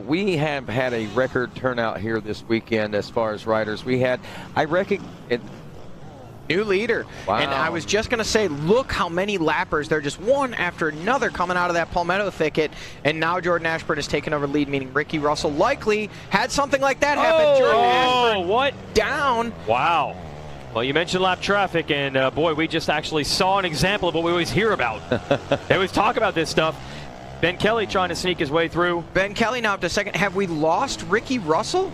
S: we have had a record turnout here this weekend as far as riders. We had, I reckon,
C: New leader.
S: Wow.
C: And I was just going to say, look how many lappers. They're just one after another coming out of that palmetto thicket. And now Jordan Ashburn has taken over the lead, meaning Ricky Russell likely had something like that happen. Jordan Ashburn
T: what?
C: Down.
T: Wow. Well, you mentioned lap traffic, and boy, we just actually saw an example of what we always hear about. They always talk about this stuff. Ben Kelly trying to sneak his way through.
C: Ben Kelly now up to second. Have we lost Ricky Russell?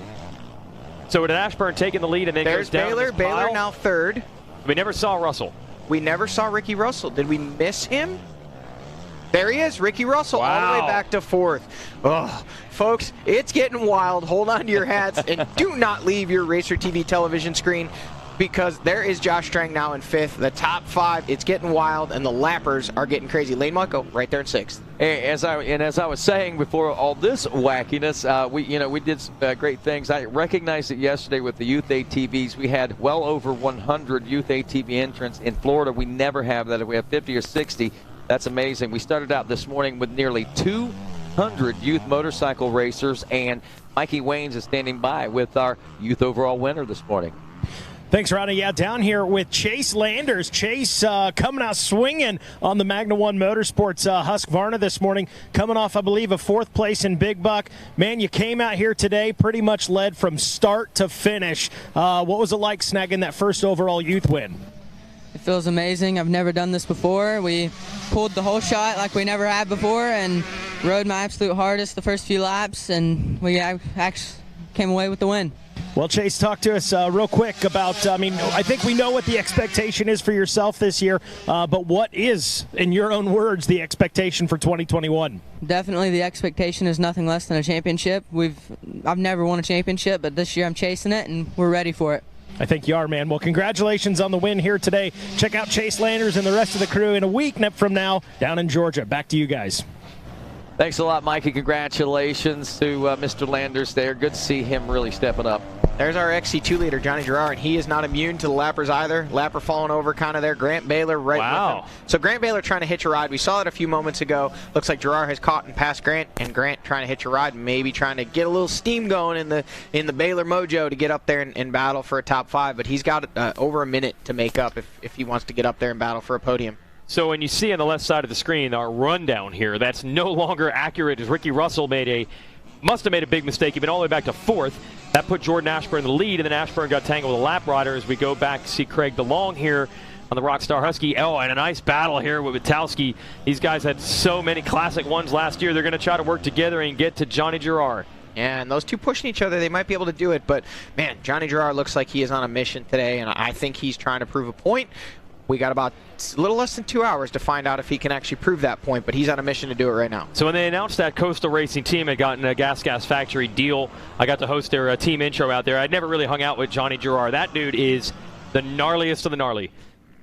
T: So with Ashburn taking the lead and then
C: There's
T: goes down
C: Baylor. Baylor now third.
T: We never saw Russell.
C: We never saw Ricky Russell. Did we miss him? There he is, Ricky Russell, all the way back to fourth. Oh, folks, it's getting wild. Hold on to your hats and do not leave your RacerTV television screen, because there is Josh Strang now in fifth. The top 5, it's getting wild, and the lappers are getting crazy. Lane Mucko right there in sixth.
S: As I was saying before all this wackiness, we did some great things. I recognized it yesterday with the youth ATVs. We had well over 100 youth ATV entrants in Florida. We never have that. If we have 50 or 60, that's amazing. We started out this morning with nearly 200 youth motorcycle racers, and Mikey Waynes is standing by with our youth overall winner this morning.
R: Thanks, Ronnie. Yeah, down here with Chase Landers. Chase coming out swinging on the Magna One Motorsports Husqvarna this morning, coming off, I believe, a 4th place in Big Buck. Man, you came out here today, pretty much led from start to finish. What was it like snagging that first overall youth win?
D: It feels amazing. I've never done this before. We pulled the whole shot like we never had before and rode my absolute hardest the first few laps, and we actually came away with the win.
R: Well, Chase, talk to us real quick about, I think we know what the expectation is for yourself this year, but what is, in your own words, the expectation for 2021?
D: Definitely the expectation is nothing less than a championship. I've never won a championship, but this year I'm chasing it, and we're ready for it.
R: I think you are, man. Well, congratulations on the win here today. Check out Chase Landers and the rest of the crew in a week from now down in Georgia. Back to you guys.
S: Thanks a lot, Mikey. Congratulations to Mr. Landers there. Good to see him really stepping up.
C: There's our XC2 leader, Johnny Gerard, and he is not immune to the lappers either. Lapper falling over kind of there. Grant Baylor right with him. So Grant Baylor trying to hitch a ride. We saw it a few moments ago. Looks like Gerard has caught and passed Grant, and Grant trying to hitch a ride, maybe trying to get a little steam going in the Baylor mojo to get up there and battle for a top 5. But he's got over a minute to make up if he wants to get up there and battle for a podium.
T: So when you see on the left side of the screen our rundown here, that's no longer accurate, as Ricky Russell must have made a big mistake. He went all the way back to 4th. That put Jordan Ashburn in the lead, and then Ashburn got tangled with a lap rider as we go back to see Craig DeLong here on the Rockstar Husky. Oh, and a nice battle here with Witalski. These guys had so many classic ones last year. They're going to try to work together and get to Johnny Gerard.
C: Yeah, and those two pushing each other, they might be able to do it. But, man, Johnny Gerard looks like he is on a mission today, and I think he's trying to prove a point. We got about a little less than 2 hours to find out if he can actually prove that point, but he's on a mission to do it right now.
T: So when they announced that Coastal Racing team had gotten a Gas Factory deal, I got to host their team intro out there. I'd never really hung out with Johnny Gerard. That dude is the gnarliest of the gnarly.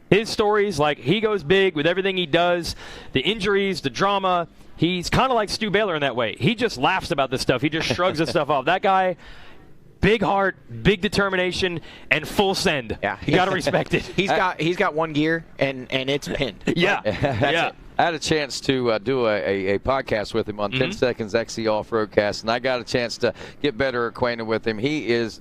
T: His stories, like, he goes big with everything he does, the injuries, the drama. He's kind of like Stu Baylor in that way. He just laughs about this stuff. He just shrugs this stuff off. That guy, big heart, big determination, and full send.
C: Yeah,
T: you got to respect it.
C: He's got one gear, and it's pinned.
T: Yeah,
C: yeah.
S: I had a chance to do a podcast with him on 10 Seconds XC Off-Roadcast, and I got a chance to get better acquainted with him. He is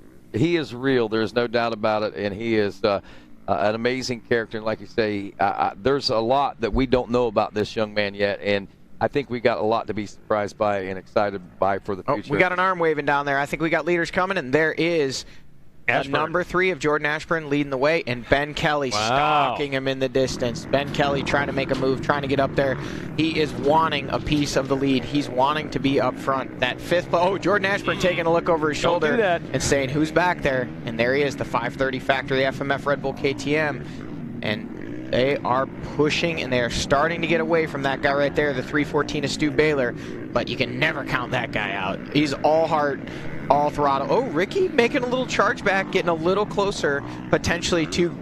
S: real. There's no doubt about it, and he is an amazing character. And like you say, there's a lot that we don't know about this young man yet, and I think we got a lot to be surprised by and excited by for the future.
C: We got an arm waving down there. I think we got leaders coming, and there is number 3 of Jordan Ashburn leading the way, and Ben Kelly stalking him in the distance. Ben Kelly trying to make a move, trying to get up there. He is wanting a piece of the lead. He's wanting to be up front. That 5th, Jordan Ashburn taking a look over his shoulder and saying, who's back there? And there he is, the 530 factory FMF Red Bull KTM. And they are pushing, and they are starting to get away from that guy right there, the 314 of Stu Baylor. But you can never count that guy out. He's all heart, all throttle. Oh, Ricky making a little charge back, getting a little closer potentially to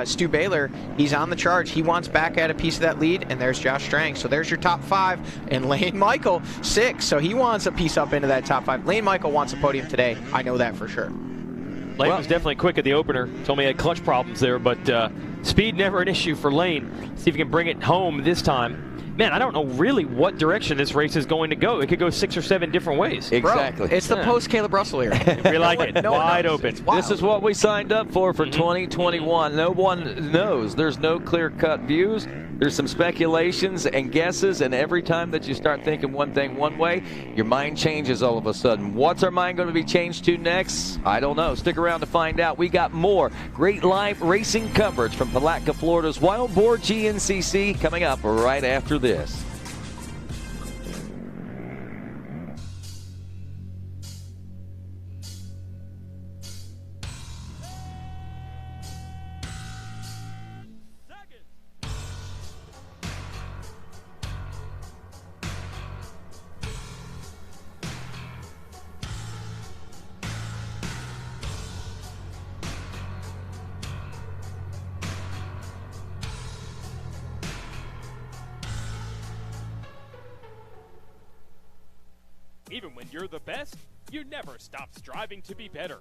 C: Stu Baylor. He's on the charge. He wants back at a piece of that lead, and there's Josh Strang. So there's your top 5, and Lane Michael 6. So he wants a piece up into that top 5. Lane Michael wants a podium today. I know that for sure.
T: Lane was definitely quick at the opener. Told me he had clutch problems there, but speed never an issue for Lane. See if he can bring it home this time. man, I don't know really what direction this race is going to go. It could go 6 or 7 different ways.
E: Exactly.
C: Bro, it's the post-Caleb Russell era.
T: We like it. Wide open.
E: This is what we signed up for 2021. No one knows. There's no clear-cut views. There's some speculations and guesses, and every time that you start thinking one thing one way, your mind changes all of a sudden. What's our mind going to be changed to next? I don't know. Stick around to find out. We got more great live racing coverage from Palatka, Florida's Wild Boar GNCC coming up right after this.
O: Even when you're the best, you never stop striving to be better.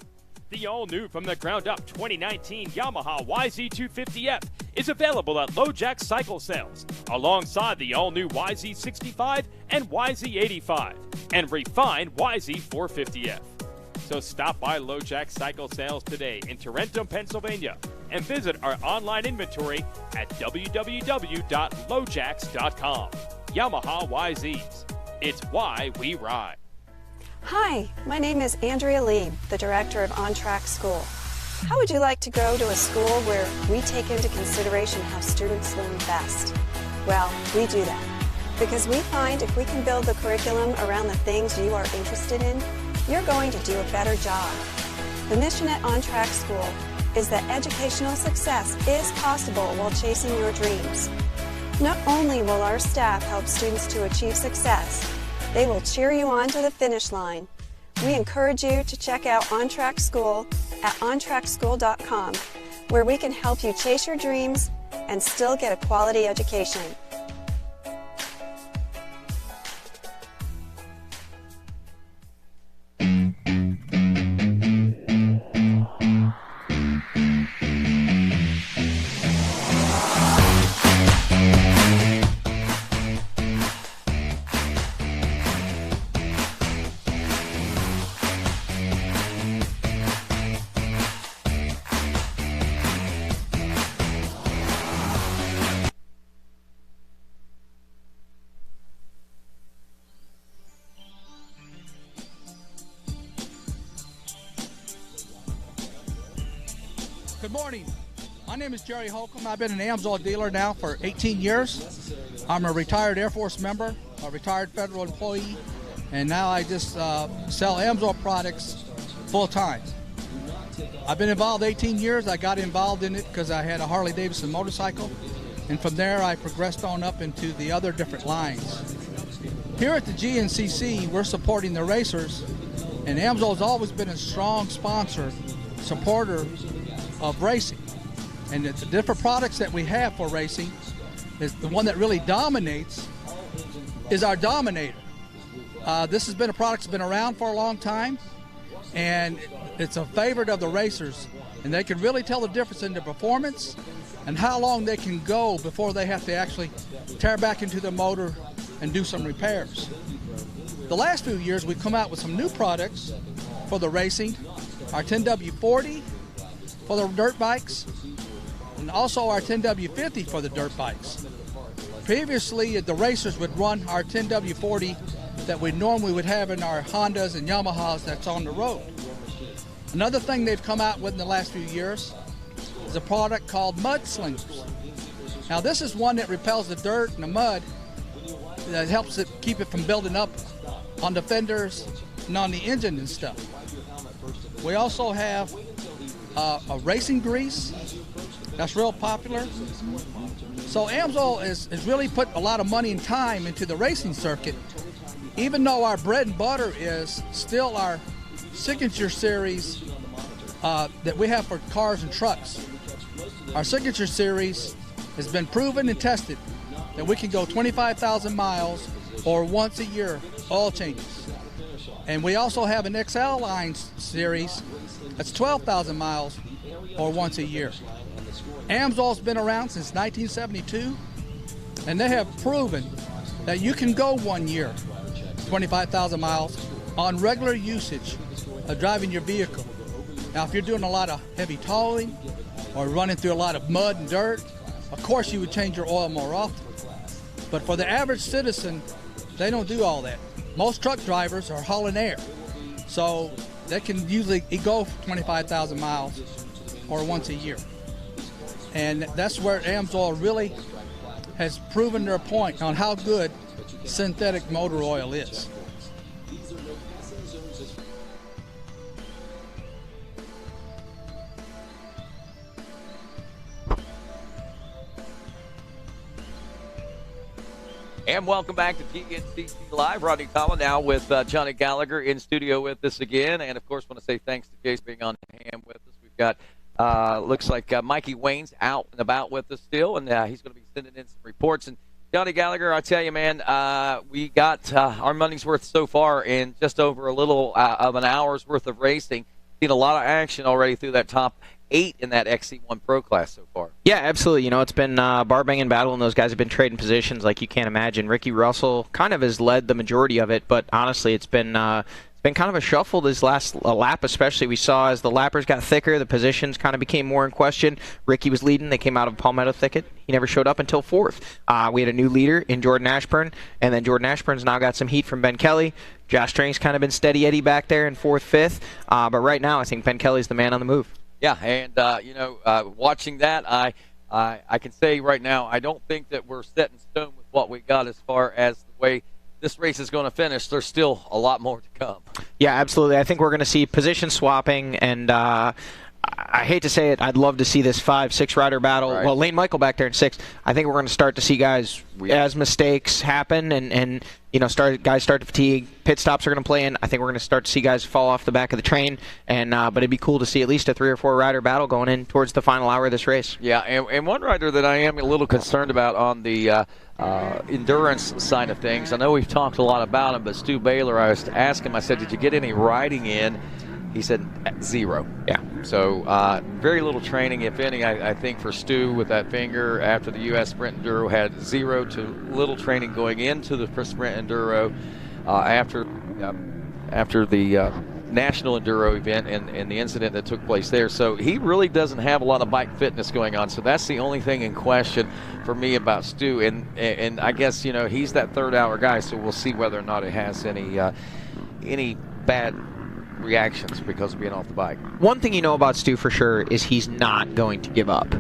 O: The all-new from the ground up 2019 Yamaha YZ250F is available at LoJack Cycle Sales, alongside the all-new YZ65 and YZ85, and refined YZ450F. So stop by LoJack Cycle Sales today in Tarentum, Pennsylvania, and visit our online inventory at www.lojacks.com. Yamaha YZs. It's why we ride.
P: Hi, my name is Andrea Lieb, the director of On Track School. How would you like to go to a school where we take into consideration how students learn best? Well, we do that because we find if we can build the curriculum around the things you are interested in, you're going to do a better job. The mission at On Track School is that educational success is possible while chasing your dreams. Not only will our staff help students to achieve success, they will cheer you on to the finish line. We encourage you to check out On Track School at ontrackschool.com, where we can help you chase your dreams and still get a quality education.
H: Good morning. My name is Jerry Holcomb. I've been an AMSOIL dealer now for 18 years. I'm a retired Air Force member, a retired federal employee, and now I just sell AMSOIL products full time. I've been involved 18 years. I got involved in it because I had a Harley-Davidson motorcycle, and from there I progressed on up into the other different lines. Here at the GNCC, we're supporting the racers, and AMSOIL has always been a strong sponsor, supporter of racing. And the different products that we have for racing, is the one that really dominates is our Dominator. This has been a product that's been around for a long time, and it's a favorite of the racers, and they can really tell the difference in their performance and how long they can go before they have to actually tear back into the motor and do some repairs. The last few years we've come out with some new products for the racing, our 10W40 for the dirt bikes, and also our 10W50 for the dirt bikes. Previously, the racers would run our 10W40 that we normally would have in our Hondas and Yamahas that's on the road. Another thing they've come out with in the last few years is a product called Mud Slingers. Now this is one that repels the dirt and the mud, that helps it keep it from building up on the fenders and on the engine and stuff. We also have a racing grease that's real popular. So AMSOIL is really put a lot of money and time into the racing circuit, even though our bread and butter is still our Signature Series that we have for cars and trucks. Our Signature Series has been proven and tested that we can go 25,000 miles or once a year oil changes. And we also have an XL line series that's 12,000 miles or once a year. AMSOIL's been around since 1972, and they have proven that you can go 1 year, 25,000 miles, on regular usage of driving your vehicle. Now, if you're doing a lot of heavy towing or running through a lot of mud and dirt, of course you would change your oil more often. But for the average citizen, they don't do all that. Most truck drivers are hauling air, so they can usually go 25,000 miles or once a year. And that's where AMSOIL really has proven their point on how good synthetic motor oil is.
E: And welcome back to GNCC Live. Rodney Collin now with Johnny Gallagher in studio with us again. And, of course, want to say thanks to Jace being on hand with us. We've got, looks like Mikey Wayne's out and about with us still, and he's going to be sending in some reports. And, Johnny Gallagher, I tell you, man, we got our money's worth so far in just over a little of an hour's worth of racing. Seen a lot of action already through that top 8 in that XC1 Pro class so far.
G: Yeah, absolutely. You know, it's been bar-banging battle, and those guys have been trading positions like you can't imagine. Ricky Russell kind of has led the majority of it, but honestly, it's been kind of a shuffle this last lap especially. We saw as the lappers got thicker, the positions kind of became more in question. Ricky was leading. They came out of Palmetto Thicket. He never showed up until 4th. We had a new leader in Jordan Ashburn, and then Jordan Ashburn's now got some heat from Ben Kelly. Josh Strang's kind of been steady Eddie back there in 4th, 5th, but right now I think Ben Kelly's the man on the move.
E: Yeah, and, watching that, I can say right now I don't think that we're set in stone with what we got as far as the way this race is going to finish. There's still a lot more to come.
G: Yeah, absolutely. I think we're going to see position swapping, and I hate to say it, I'd love to see this 5-6 rider battle. Right. Well, Lane Michael back there in 6th. I think we're going to start to see guys as mistakes happen and guys start to fatigue. Pit stops are going to play in. I think we're going to start to see guys fall off the back of the train. And but it'd be cool to see at least a 3 or 4 rider battle going in towards the final hour of this race.
E: Yeah, and one rider that I am a little concerned about on the endurance side of things. I know we've talked a lot about him, but Stu Baylor, I was asking him, I said, did you get any riding in? He said 0.
G: Yeah.
E: So very little training, if any, I think, for Stu with that finger after the U.S. Sprint Enduro. Had 0 to little training going into the Sprint Enduro after the National Enduro event and the incident that took place there. So he really doesn't have a lot of bike fitness going on. So that's the only thing in question for me about Stu. And I guess, he's that 3rd hour guy, so we'll see whether or not it has any bad reactions because of being off the bike.
G: One thing you know about Stu for sure is he's not going to give up.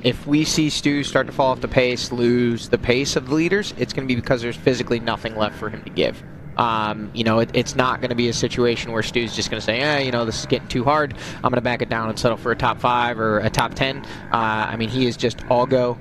G: If we see Stu start to fall off the pace, lose the pace of the leaders, it's going to be because there's physically nothing left for him to give. It's not going to be a situation where Stu's just going to say, this is getting too hard. I'm going to back it down and settle for a top 5 or a top 10. He is just all go.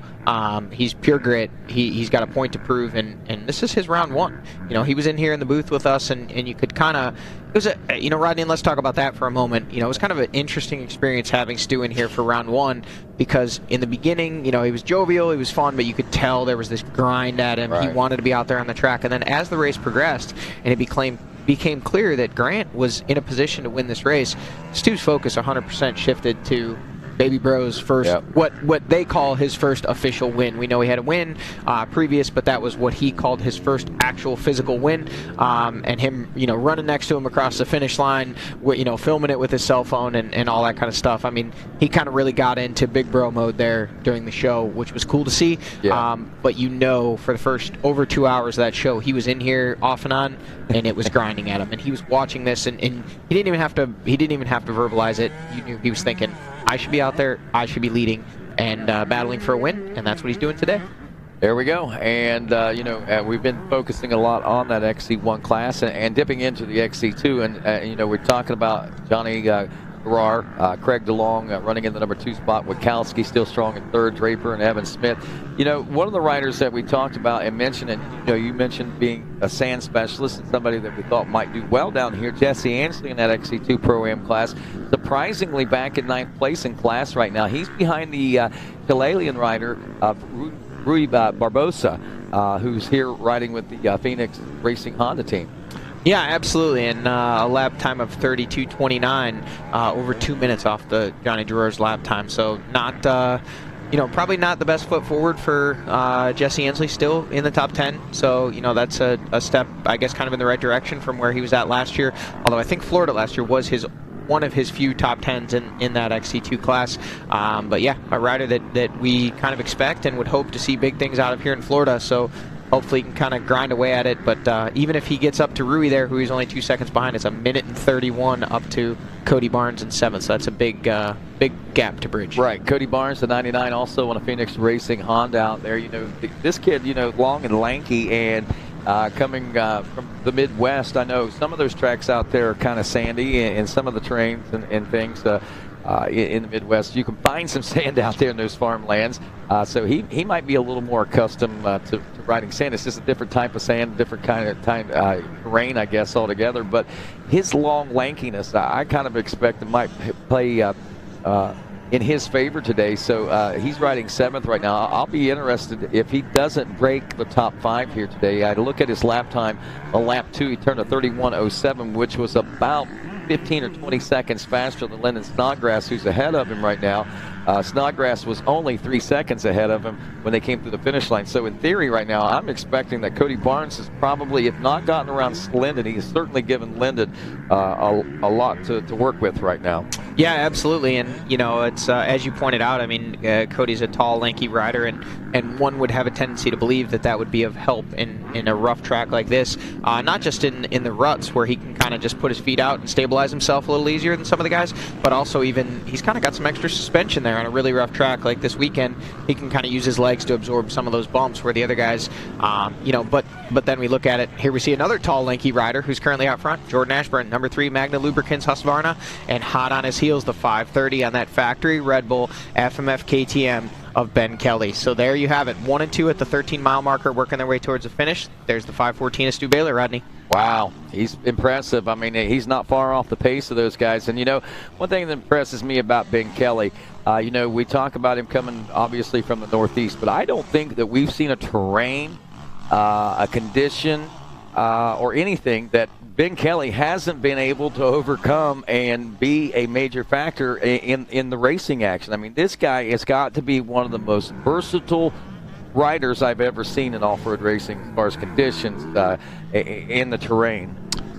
G: He's pure grit. He's got a point to prove, and this is his round 1. He was in here in the booth with us, and you could kind of, Rodney, and let's talk about that for a moment. It was kind of an interesting experience having Stu in here for round 1 because in the beginning, he was jovial, he was fun, but you could tell there was this grind at him. Right. He wanted to be out there on the track, and then as the race progressed and it became clear that Grant was in a position to win this race, Stu's focus 100% shifted to Baby Bro's first, what they call his first official win. We know he had a win previous, but that was what he called his first actual physical win. And him, running next to him across the finish line, filming it with his cell phone and all that kind of stuff. He kind of really got into Big Bro mode there during the show, which was cool to see. Yeah. But for the first over 2 hours of that show, he was in here off and on, and it was grinding at him. And he was watching this, and he didn't even have to verbalize it. You knew he was thinking, I should be out there, I should be leading and battling for a win, and that's what he's doing today.
E: There we go. And, we've been focusing a lot on that XC1 class and dipping into the XC2. And, we're talking about Johnny Garrar, Craig DeLong running in the number 2 spot, Wachowski still strong in 3rd, Draper and Evan Smith. One of the riders that we talked about and mentioned, and you mentioned being a sand specialist and somebody that we thought might do well down here, Jesse Ansley in that XC2 Pro-Am class, surprisingly back in 9th place in class right now. He's behind the Chilean rider, Rui Barbosa, who's here riding with the Phoenix Racing Honda team.
G: Yeah, absolutely, and a lap time of 32:29, over 2 minutes off the Johnny Garrar's lap time. So not probably not the best foot forward for Jesse Ansley, still in the top 10. So, that's a step, I guess, kind of in the right direction from where he was at last year. Although I think Florida last year was one of his few top 10s in that XC2 class. But yeah, a rider that we kind of expect and would hope to see big things out of here in Florida. So hopefully he can kind of grind away at it. But even if he gets up to Rui there, who he's only 2 seconds behind, it's a minute and 31 up to Cody Barnes in 7th. So that's a big gap to bridge.
S: Right. Cody Barnes, the 99, also on a Phoenix Racing Honda out there. This kid, long and lanky, and coming from the Midwest, I know some of those tracks out there are kind of sandy, and some of the terrains and things in the Midwest, you can find some sand out there in those farmlands. So he might be a little more accustomed to riding sand. It's just a different type of sand, different kind of terrain, I guess, altogether. But his long lankiness, I kind of expect it might play in his favor today. So he's riding 7th right now. I'll be interested if he doesn't break the top 5 here today. I look at his lap time on lap 2. He turned a 31:07, which was about 15 or 20 seconds faster than Lyndon Snodgrass, who's ahead of him right now. Snodgrass was only 3 seconds ahead of him when they came through the finish line. So in theory right now, I'm expecting that Cody Barnes has probably, if not gotten around Lyndon, he's certainly given Lyndon a lot to work with right now.
G: Yeah, absolutely. And, it's as you pointed out, I mean, Cody's a tall, lanky rider, and one would have a tendency to believe that would be of help in a rough track like this. Not just in the ruts where he can kind of just put his feet out and stabilize himself a little easier than some of the guys, but also even he's kind of got some extra suspension there on a really rough track like this weekend. He can kind of use his legs to absorb some of those bumps where the other guys, but then we look at it, here we see another tall, lanky rider who's currently out front, Jordan Ashburn, number 3, Magna Lubricants Husqvarna, and hot on his heels, the 530 on that factory Red Bull FMF KTM of Ben Kelly. So there you have it, 1 and 2 at the 13-mile marker, working their way towards the finish. There's the 514 of Stu Baylor, Rodney.
S: Wow, he's impressive. I mean, he's not far off the pace of those guys. And, one thing that impresses me about Ben Kelly, we talk about him coming, obviously, from the Northeast, but I don't think that we've seen a terrain, a condition, or anything that Ben Kelly hasn't been able to overcome and be a major factor in the racing action. I mean, this guy has got to be one of the most versatile riders I've ever seen in off-road racing as far as conditions in the terrain.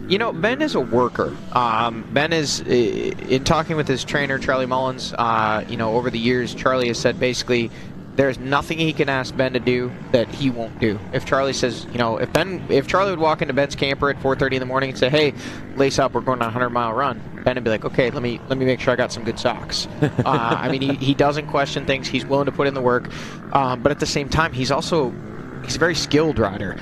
G: Ben is a worker. Ben is, in talking with his trainer, Charlie Mullins, over the years, Charlie has said basically there's nothing he can ask Ben to do that he won't do. If Charlie says, if Charlie would walk into Ben's camper at 4:30 in the morning and say, hey, lace up, we're going on a 100-mile run, Ben would be like, okay, let me make sure I got some good socks. I mean, he doesn't question things. He's willing to put in the work. But at the same time, he's a very skilled rider.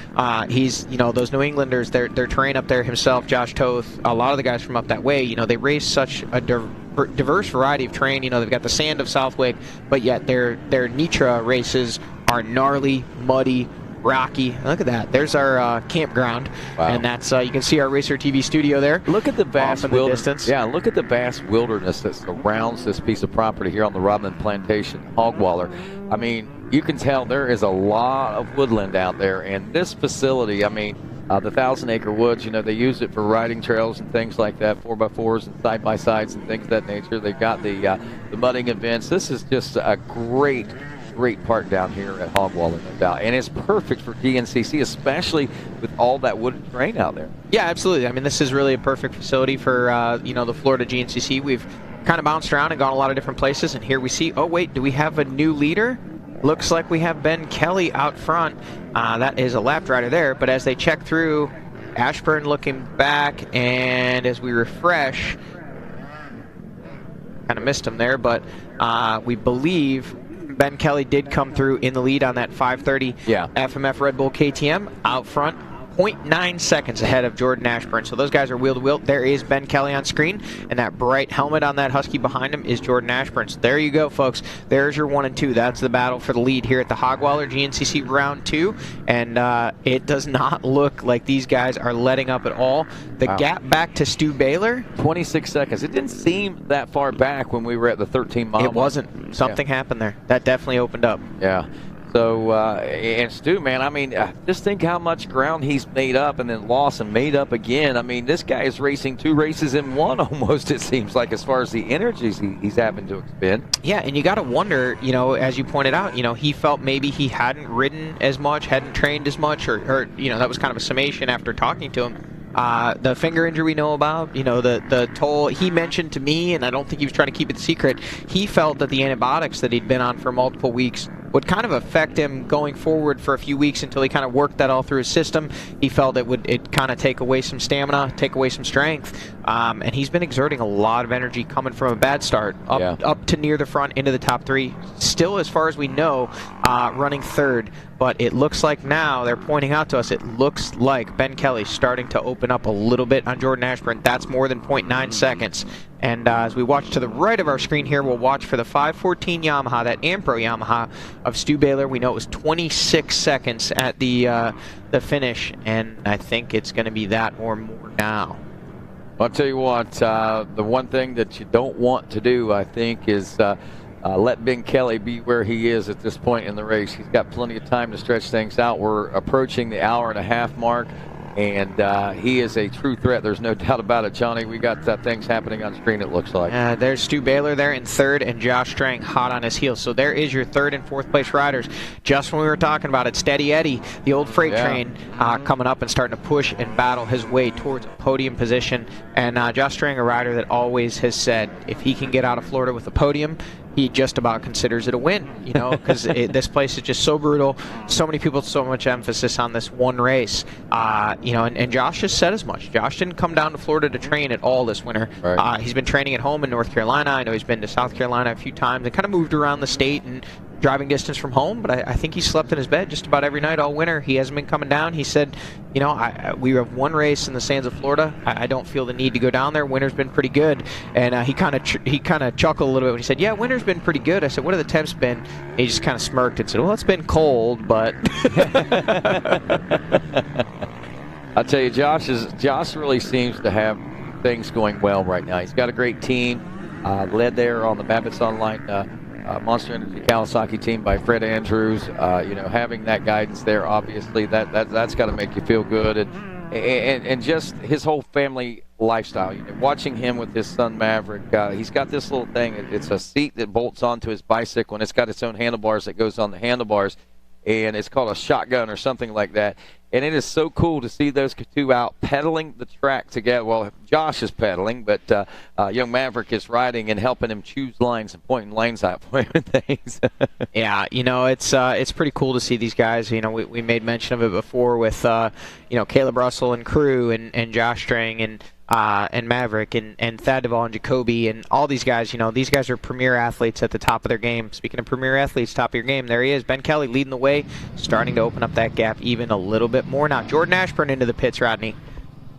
G: He's, those New Englanders, their terrain up there himself, Josh Toth, a lot of the guys from up that way, they race such a diverse variety of terrain. They've got the sand of Southwick, but yet their Nitra races are gnarly, muddy, rocky. Look at that. There's our campground. Wow. And that's, you can see our RacerTV studio there.
S: Look at the vast
G: wilderness.
S: Yeah, look at the vast wilderness that surrounds this piece of property here on the Rodman Plantation Hogwaller. I mean, you can tell there is a lot of woodland out there, and this facility, I mean, the 1,000-acre woods, they use it for riding trails and things like that, 4x4s and side-by-sides and things of that nature. They've got the mudding events. This is just a great park down here at Hogwaller, no doubt. And it's perfect for GNCC, especially with all that wooded terrain out there.
G: Yeah, absolutely. I mean, this is really a perfect facility for, the Florida GNCC. We've kind of bounced around and gone a lot of different places, and here we see, oh, wait, do we have a new leader? Looks like we have Ben Kelly out front. That is a lap rider there, but as they check through, Ashburn looking back, and as we refresh, kind of missed him there, but we believe Ben Kelly did come through in the lead on that 530 FMF Red Bull KTM out front. 0.9 seconds ahead of Jordan Ashburn. So those guys are wheel to wheel. There is Ben Kelly on screen, and that bright helmet on that Husky behind him is Jordan Ashburn. So there you go, folks. There's your 1 and 2. That's the battle for the lead here at the Hogwaller GNCC round 2, and it does not look like these guys are letting up at all. The gap back to Stu Baylor,
S: 26 seconds. It didn't seem that far back when we were at the 13-mile.
G: It wasn't. Something happened there. That definitely opened up.
S: Yeah.
E: So, and Stu, man, I mean, just think how much ground he's made up and then lost and made up again. I mean, this guy is racing 2 races in 1 almost, it seems like, as far as the energies he's having to expend.
G: Yeah, and you got to wonder, you know, as you pointed out, you know, he felt maybe he hadn't ridden as much, hadn't trained as much, or you know, that was kind of a summation after talking to him. The finger injury we know about, you know, the toll he mentioned to me, and I don't think he was trying to keep it secret, he felt that the antibiotics that he'd been on for multiple weeks would kind of affect him going forward for a few weeks until he kind of worked that all through his system. He felt it kind of take away some stamina, take away some strength, and he's been exerting a lot of energy coming from a bad start up to near the front into the top 3. Still, as far as we know, running 3rd. But it looks like now, they're pointing out to us, it looks like Ben Kelly's starting to open up a little bit on Jordan Ashburn. That's more than 0.9 seconds. And as we watch to the right of our screen here, we'll watch for the 514 Yamaha, that Ampro Yamaha of Stu Baylor. We know it was 26 seconds at the finish, and I think it's going to be that or more now.
E: I'll tell you what, the one thing that you don't want to do, I think, is let Ben Kelly be where he is at this point in the race. He's got plenty of time to stretch things out. We're approaching the hour-and-a-half mark, and he is a true threat. There's no doubt about it, Johnny. We got things happening on screen, it looks like.
G: There's Stu Baylor there in 3rd, and Josh Strang hot on his heels. So there is your 3rd and 4th place riders. Just when we were talking about it, Steady Eddie, the old freight train, coming up and starting to push and battle his way towards a podium position. And Josh Strang, a rider that always has said if he can get out of Florida with a podium, he just about considers it a win, you know, because this place is just so brutal. So many people, so much emphasis on this one race, you know, and Josh has said as much. Josh didn't come down to Florida to train at all this winter. Right. He's been training at home in North Carolina. I know he's been to South Carolina a few times and kind of moved around the state and driving distance from home, but I think he slept in his bed just about every night all winter. He hasn't been coming down. He said, you know, we have one race in the sands of Florida. I don't feel the need to go down there. Winter's been pretty good. And he kind of chuckled a little bit when he said, yeah, winter's been pretty good. I said, what have the temps been? And he just kind of smirked and said, well, it's been cold, but...
E: I'll tell you, Josh really seems to have things going well right now. He's got a great team, led there on the Babbitt's Online Monster Energy Kawasaki team by Fred Andrews. You know, having that guidance there, obviously, that's got to make you feel good, and just his whole family lifestyle. You know, watching him with his son Maverick, he's got this little thing. It's a seat that bolts onto his bicycle, and it's got its own handlebars that goes on the handlebars, and it's called a shotgun or something like that. And it is so cool to see those two out pedaling the track together. Well, Josh is pedaling, but young Maverick is riding and helping him choose lines and pointing lanes out for him and things.
G: Yeah, you know, it's pretty cool to see these guys. You know, we made mention of it before with you know, Caleb Russell and crew and Josh Strang and Maverick and Thad Duvall and Jacoby and all these guys. You know, these guys are premier athletes at the top of their game. Speaking of premier athletes, top of your game, there he is, Ben Kelly leading the way, starting to open up that gap even a little bit more. Now Jordan Ashburn into the pits, Rodney.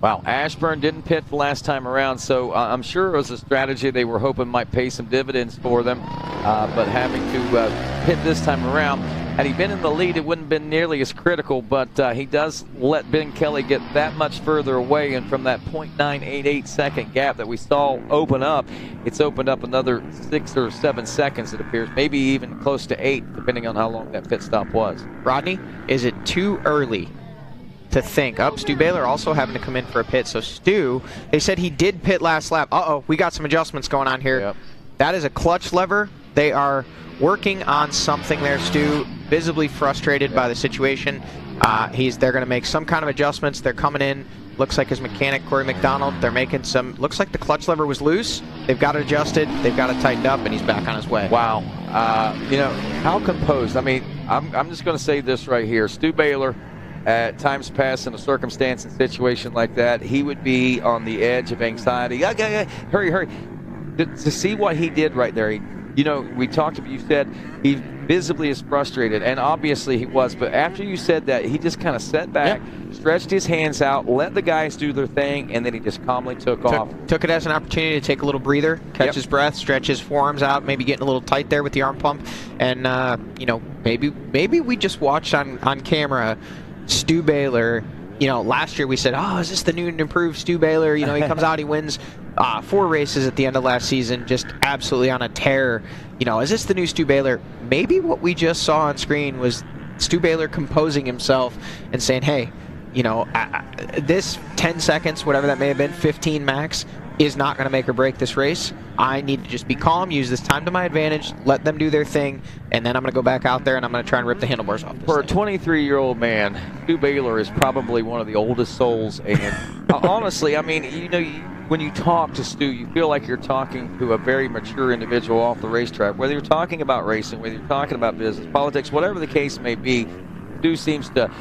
E: Wow, Ashburn didn't pit the last time around, so I'm sure it was a strategy they were hoping might pay some dividends for them, but having to pit this time around. Had he been in the lead, it wouldn't have been nearly as critical, but he does let Ben Kelly get that much further away, and from that 0.988 second gap that we saw open up, it's opened up another 6 or 7 seconds, it appears, maybe even close to 8, depending on how long that pit stop was.
G: Rodney, is it too early to think? Stu Baylor also having to come in for a pit. So Stu, they said he did pit last lap. We got some adjustments going on here. Yep. That is a clutch lever. They are working on something there, Stu. Visibly frustrated by the situation. They're going to make some kind of adjustments. They're coming in. Looks like his mechanic, Corey McDonald, they're making some, looks like the clutch lever was loose. They've got it adjusted. They've got it tightened up, and he's back on his way.
E: Wow. You know, how composed. I mean, I'm just going to say this right here. Stu Baylor, at times past in a circumstance and situation like that, he would be on the edge of anxiety. Hurry. To see what he did right there, you know, we talked about, you said he visibly is frustrated, and obviously he was, but after you said that, he just kind of sat back, stretched his hands out, let the guys do their thing, and then he just calmly took off.
G: Took it as an opportunity to take a little breather, catch his breath, stretch his forearms out, maybe getting a little tight there with the arm pump, and, you know, maybe we just watched on camera Stu Baylor last year we said, oh, is this the new and improved Stu Baylor? He comes out, he wins 4 races at the end of last season, just absolutely on a tear. Is this the new Stu Baylor? Maybe what we just saw on screen was Stu Baylor composing himself and saying, hey, this 10 seconds, whatever that may have been, 15 max, is not going to make or break this race. I need to just be calm, use this time to my advantage, let them do their thing, and then I'm going to go back out there and I'm going to try and rip the handlebars off.
S: For a 23-year-old man, Stu Baylor is probably one of the oldest souls. And honestly, I mean, when you talk to Stu, you feel like you're talking to a very mature individual off the racetrack. Whether you're talking about racing, whether you're talking about business, politics, whatever the case may be, Stu seems to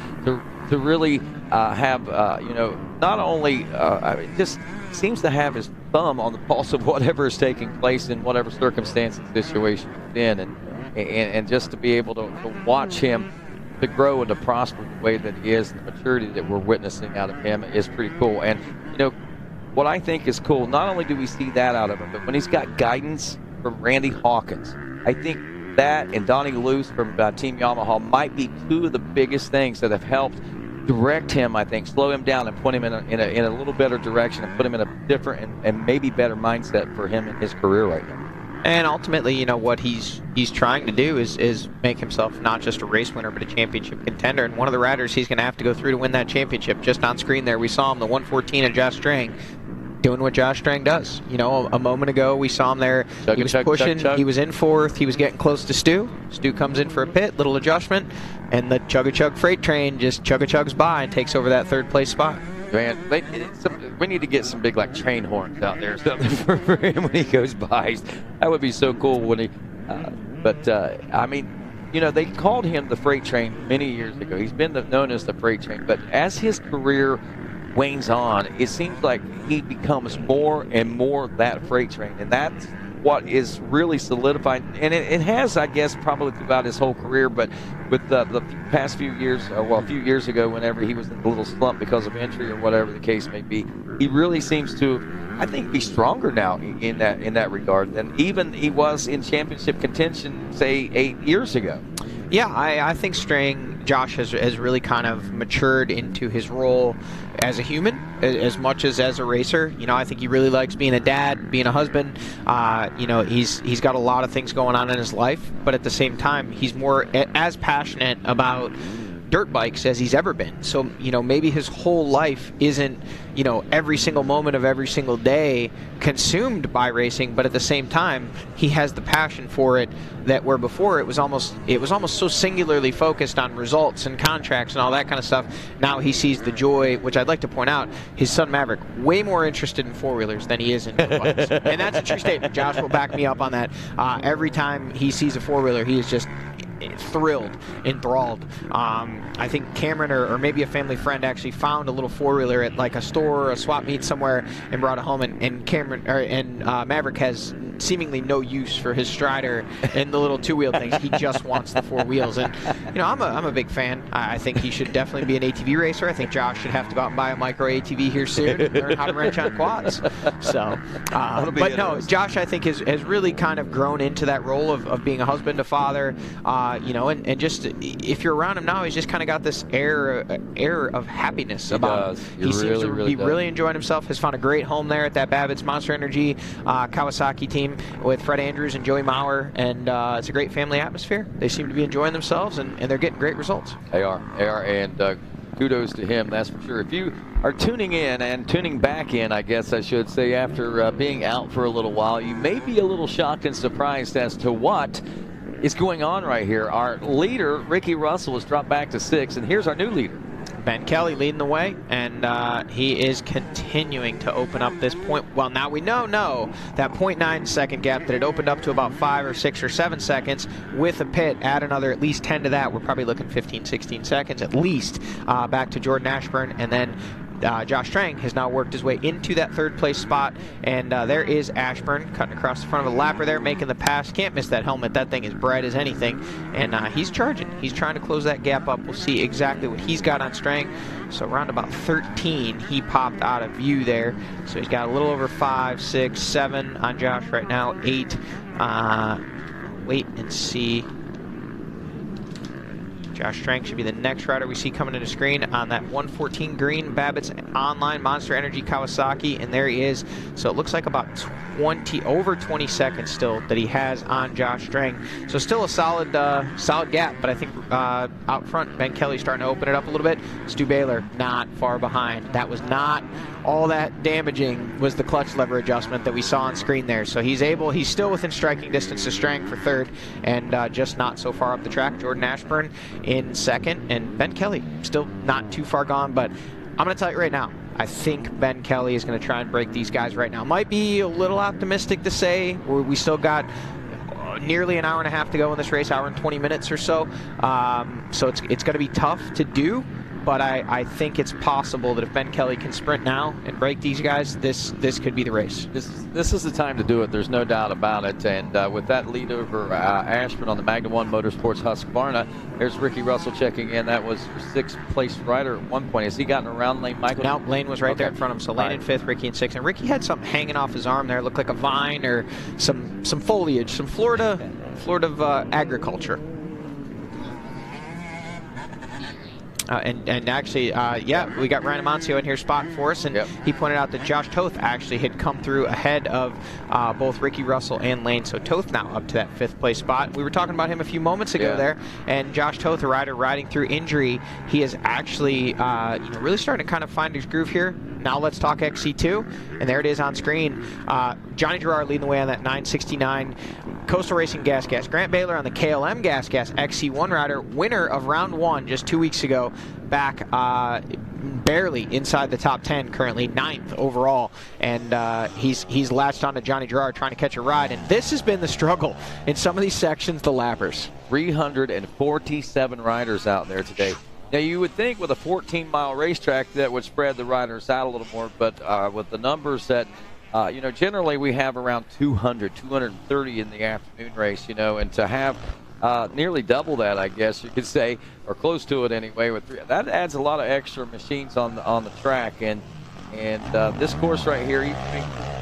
S: really have, not only just seems to have his thumb on the pulse of whatever is taking place in whatever circumstance and situation he's in, and just to be able to watch him to grow and to prosper the way that he is, and the maturity that we're witnessing out of him is pretty cool. And what I think is cool, not only do we see that out of him, but when he's got guidance from Randy Hawkins, I think that and Donnie Luce from Team Yamaha might be 2 of the biggest things that have helped direct him, I think, slow him down and put him in a little better direction and put him in a different and maybe better mindset for him in his career right now.
G: And ultimately, what he's trying to do is make himself not just a race winner, but a championship contender. And one of the riders he's going to have to go through to win that championship, just on screen there, we saw him, the 114 of Josh Strang, doing what Josh Strang does. A moment ago we saw him there. He was pushing. He was in 4th. He was getting close to Stu. Stu comes in for a pit, little adjustment, and the Chug-a-Chug freight train just chug-a-chugs by and takes over that 3rd place spot.
S: Man, we need to get some big train horns out there or something for him when he goes by. That would be so cool when he. I mean, they called him the freight train many years ago. He's been known as the freight train, but as his career wanes on, it seems like he becomes more and more that freight train, and that's what is really solidified. And it has, I guess, probably throughout his whole career, but with the past few years, a few years ago, whenever he was in a little slump because of injury or whatever the case may be, he really seems to, I think, be stronger now in that regard than even he was in championship contention, say, 8 years ago.
G: Yeah, I think Josh has really kind of matured into his role as a human as much as a racer. I think he really likes being a dad, being a husband. He's got a lot of things going on in his life, but at the same time, he's more as passionate about dirt bikes as he's ever been. So, maybe his whole life isn't, every single moment of every single day consumed by racing, but at the same time, he has the passion for it that where before it was almost so singularly focused on results and contracts and all that kind of stuff. Now he sees the joy, which I'd like to point out, his son Maverick, way more interested in 4-wheelers than he is in dirt bikes. And that's a true statement. Josh will back me up on that. Every time he sees a 4-wheeler, he is just thrilled, enthralled. I think Cameron or maybe a family friend actually found a little 4-wheeler at like a store or a swap meet somewhere and brought it home, and Maverick has seemingly no use for his Strider and the little 2-wheel things. He just wants the 4 wheels. And I'm a big fan. I think he should definitely be an ATV racer. I think Josh should have to go out and buy a micro ATV here soon and learn how to wrench on quads. So, but no, Josh, I think has really kind of grown into that role of being a husband, a father. And just if you're around him now, he's just kind of got this air of happiness about him. He seems to be really enjoying himself. Has found a great home there at that Babbitt's Monster Energy Kawasaki team with Fred Andrews and Joey Maurer, and it's a great family atmosphere. They seem to be enjoying themselves, and they're getting great results.
S: They are, and kudos to him, that's for sure. If you are tuning in and tuning back in, I guess I should say, after being out for a little while, you may be a little shocked and surprised as to what is going on right here. Our leader, Ricky Russell, has dropped back to 6th, and here's our new leader.
G: Ben Kelly leading the way, and he is continuing to open up this point. Well, now we know that 0.9 second gap that had opened up to about 5 or 6 or 7 seconds with a pit. Add another at least 10 to that. We're probably looking 15, 16 seconds at least back to Jordan Ashburn, and then Josh Strang has now worked his way into that 3rd place spot, and there is Ashburn cutting across the front of a lapper there, making the pass. Can't miss that helmet. That thing is bright as anything, and he's charging. He's trying to close that gap up. We'll see exactly what he's got on Strang. So around about 13, he popped out of view there. So he's got a little over 5, 6, 7 on Josh right now, 8. Wait and see. Josh Strang should be the next rider we see coming into screen on that 114 green Babbitt's Online Monster Energy Kawasaki, and there he is. So it looks like about over 20 seconds still that he has on Josh Strang. So still a solid gap, but I think out front, Ben Kelly starting to open it up a little bit. Stu Baylor not far behind. That was not all that damaging, was the clutch lever adjustment that we saw on screen there. So he's still within striking distance of Strang for third, and just not so far up the track. Jordan Ashburn in second, and Ben Kelly still not too far gone, but I'm going to tell you right now, I think Ben Kelly is going to try and break these guys right now. Might be a little optimistic to say. We still got nearly an hour and a half to go in this race, hour and 20 minutes or so. So it's going to be tough to do, but I think it's possible that if Ben Kelly can sprint now and break these guys, this could be the race.
S: This is the time to do it. There's no doubt about it. And with that lead over Ashburn on the Magna 1 Motorsports Husqvarna, there's Ricky Russell checking in. That was sixth place rider at one point. Has he gotten around Lane Michael?
G: No, Lane was right there in front of him. So Lane in fifth, Ricky in sixth. And Ricky had something hanging off his arm there. It looked like a vine or some foliage, some Florida agriculture. And actually, yeah, we got Ryan Amancio in here spotting for us, and he pointed out that Josh Toth actually had come through ahead of both Ricky Russell and Lane. So Toth now up to that fifth place spot. We were talking about him a few moments ago there, and Josh Toth, a rider riding through injury, he is actually really starting to kind of find his groove here. Now let's talk XC2, and there it is on screen. Johnny Gerard leading the way on that 969 Coastal Racing Gas. Grant Baylor on the KLM Gas XC1 rider, winner of round 1 just 2 weeks ago, back barely inside the top 10, currently 9th overall, and he's latched on to Johnny Gerard trying to catch a ride, and this has been the struggle in some of these sections, the lappers.
S: 347 riders out there today. Now, you would think with a 14-mile racetrack that would spread the riders out a little more, but with the numbers that, generally we have around 230 in the afternoon race, and to have nearly double that, I guess you could say, or close to it anyway, with that adds a lot of extra machines on the track, and this course right here,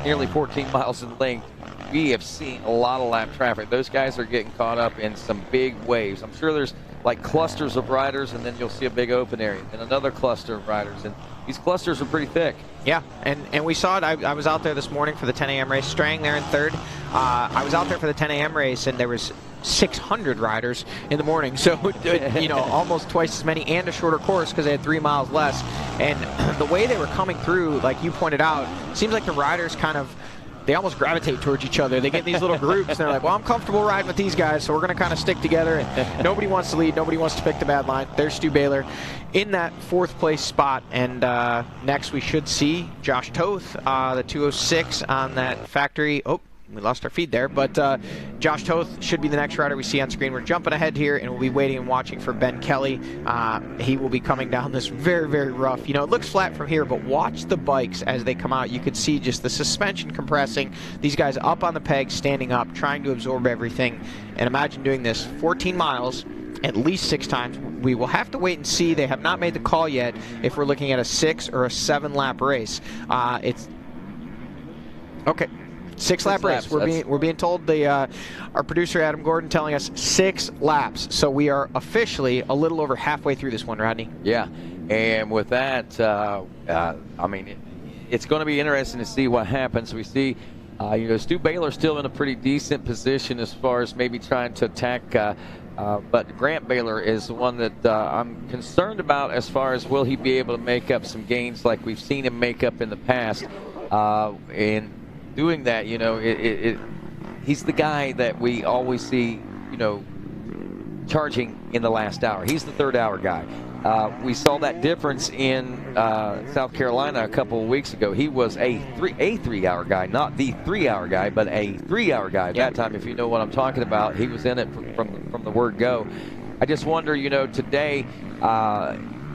S: nearly 14 miles in length, we have seen a lot of lap traffic. Those guys are getting caught up in some big waves. I'm sure there's like clusters of riders, and then you'll see a big open area, and another cluster of riders, and these clusters are pretty thick.
G: Yeah, and we saw it. I was out there this morning for the 10 a.m. race, Strang there in third. I was out there for the 10 a.m. race, and there was 600 riders in the morning, so almost twice as many, and a shorter course because they had 3 miles less. And the way they were coming through, like you pointed out, seems like the riders they almost gravitate towards each other. They get in these little groups, and they're like, well, I'm comfortable riding with these guys, so we're going to kind of stick together, and nobody wants to lead, nobody wants to pick the bad line. There's Stu Baylor in that fourth place spot, and next we should see Josh Toth, the 206 on that factory. Oh, we lost our feed there, but Josh Toth should be the next rider we see on screen. We're jumping ahead here, and we'll be waiting and watching for Ben Kelly. He will be coming down this very, very rough. It looks flat from here, but watch the bikes as they come out. You could see just the suspension compressing. These guys up on the pegs, standing up, trying to absorb everything. And imagine doing this 14 miles at least 6 times. We will have to wait and see. They have not made the call yet if we're looking at a 6 or a 7 lap race. It's okay. 6 lap race. We're being told our producer Adam Gordon telling us 6 laps. So we are officially a little over halfway through this one, Rodney.
S: Yeah, and with that, it's going to be interesting to see what happens. We see, Stu Baylor still in a pretty decent position as far as maybe trying to attack. But Grant Baylor is the one that I'm concerned about as far as will he be able to make up some gains like we've seen him make up in the past. And doing that, he's the guy that we always see, charging in the last hour. He's the third hour guy. We saw that difference in South Carolina a couple of weeks ago. He was a 3-hour guy, not the 3-hour guy, but a 3-hour guy at that time. If you know what I'm talking about, he was in it from the word go. I just wonder, today,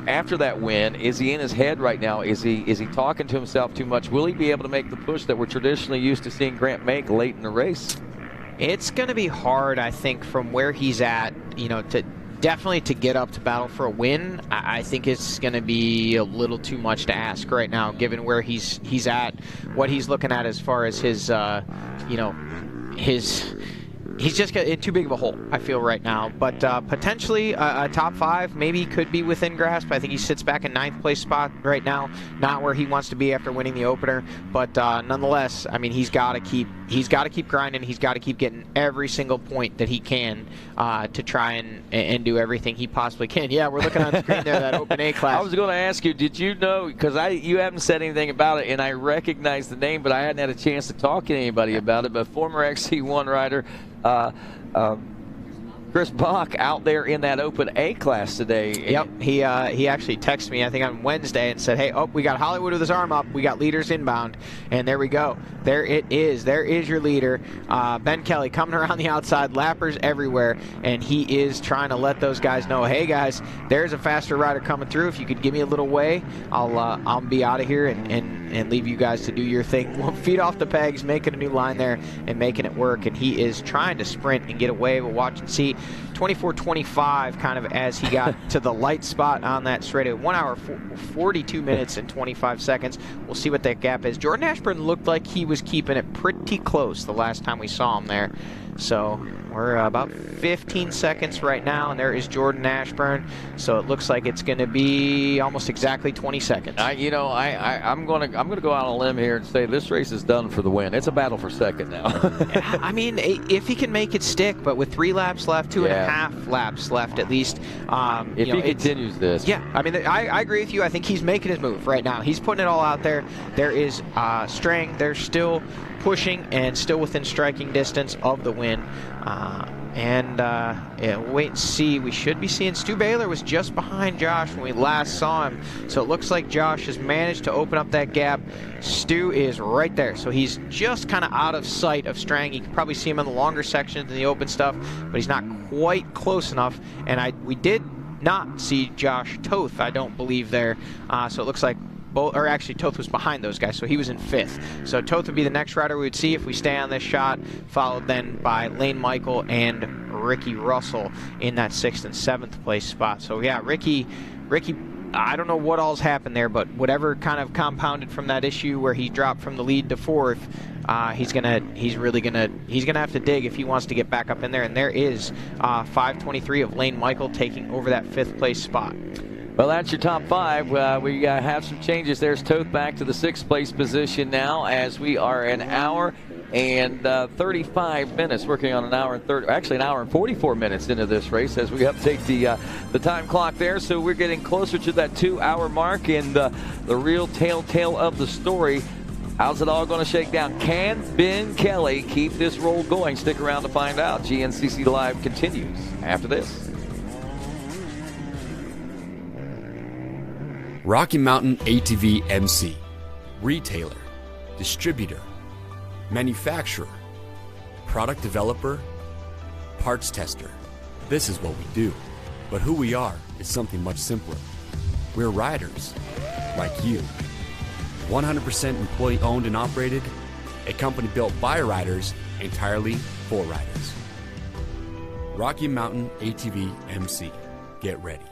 S: after that win, is he in his head right now? Is he talking to himself too much? Will he be able to make the push that we're traditionally used to seeing Grant make late in the race?
G: It's going to be hard, I think, from where he's at, to get up to battle for a win. I think it's going to be a little too much to ask right now, given where he's at, what he's looking at as far as his he's just got too big of a hole, I feel, right now. But potentially a top 5 maybe could be within grasp. I think he sits back in 9th place spot right now, not where he wants to be after winning the opener. But nonetheless, I mean, he's got to keep grinding. He's got to keep getting every single point that he can to try and do everything he possibly can. Yeah, we're looking on the screen there, that Open A class.
E: I was going to ask you, did you know, because you haven't said anything about it, and I recognize the name, but I hadn't had a chance to talk to anybody about it, but former XC1 rider Chris Bach out there in that Open A class today.
G: Yep, he actually texted me, I think on Wednesday, and said, hey, we got Hollywood with his arm up, we got leaders inbound, and there we go. There it is. There is your leader. Ben Kelly coming around the outside, lappers everywhere, and he is trying to let those guys know, hey guys, there's a faster rider coming through. If you could give me a little way, I'll be out of here and leave you guys to do your thing. Feet off the pegs, making a new line there and making it work, and he is trying to sprint and get away. We'll watch and see. 24:25 kind of as he got to the light spot on that straightaway. 1 hour, 42 minutes and 25 seconds. We'll see what that gap is. Jordan Ashburn looked like he was keeping it pretty close the last time we saw him there. So we're about 15 seconds right now, and there is Jordan Ashburn. So it looks like it's going to be almost exactly 20 seconds.
E: I'm going to go out on a limb here and say this race is done for the win. It's a battle for second now.
G: I mean, if he can make it stick, but with 3 laps left, 2.5 laps left at least.
E: If he continues this.
G: Yeah, I mean, I agree with you. I think he's making his move right now. He's putting it all out there. There is Strang. They're still pushing and still within striking distance of the win. We'll wait and see. We should be seeing Stu Baylor was just behind Josh when we last saw him. So it looks like Josh has managed to open up that gap. Stu is right there. So he's just kind of out of sight of Strang. You can probably see him in the longer sections in the open stuff, but he's not quite close enough. And we did not see Josh Toth, I don't believe, there. So it looks like actually Toth was behind those guys, so he was in 5th. So Toth would be the next rider we would see if we stay on this shot, followed then by Lane Michael and Ricky Russell in that 6th and 7th place spot. So yeah, Ricky, I don't know what all's happened there, but whatever kind of compounded from that issue where he dropped from the lead to 4th, he's gonna have to dig if he wants to get back up in there. And there is 5:23 of Lane Michael taking over that 5th place spot.
E: Well, that's your top 5. We have some changes. There's Toth back to the 6th place position now, as we are an hour and 35 minutes, working on an hour and 44 minutes into this race as we update the time clock there. So we're getting closer to that 2-hour mark, and the real telltale of the story. How's it all going to shake down? Can Ben Kelly keep this roll going? Stick around to find out. GNCC Live continues after this.
F: Rocky Mountain ATV MC, retailer, distributor, manufacturer, product developer, parts tester. This is what we do, but who we are is something much simpler. We're riders, like you. 100% employee owned and operated, a company built by riders, entirely for riders. Rocky Mountain ATV MC, get ready.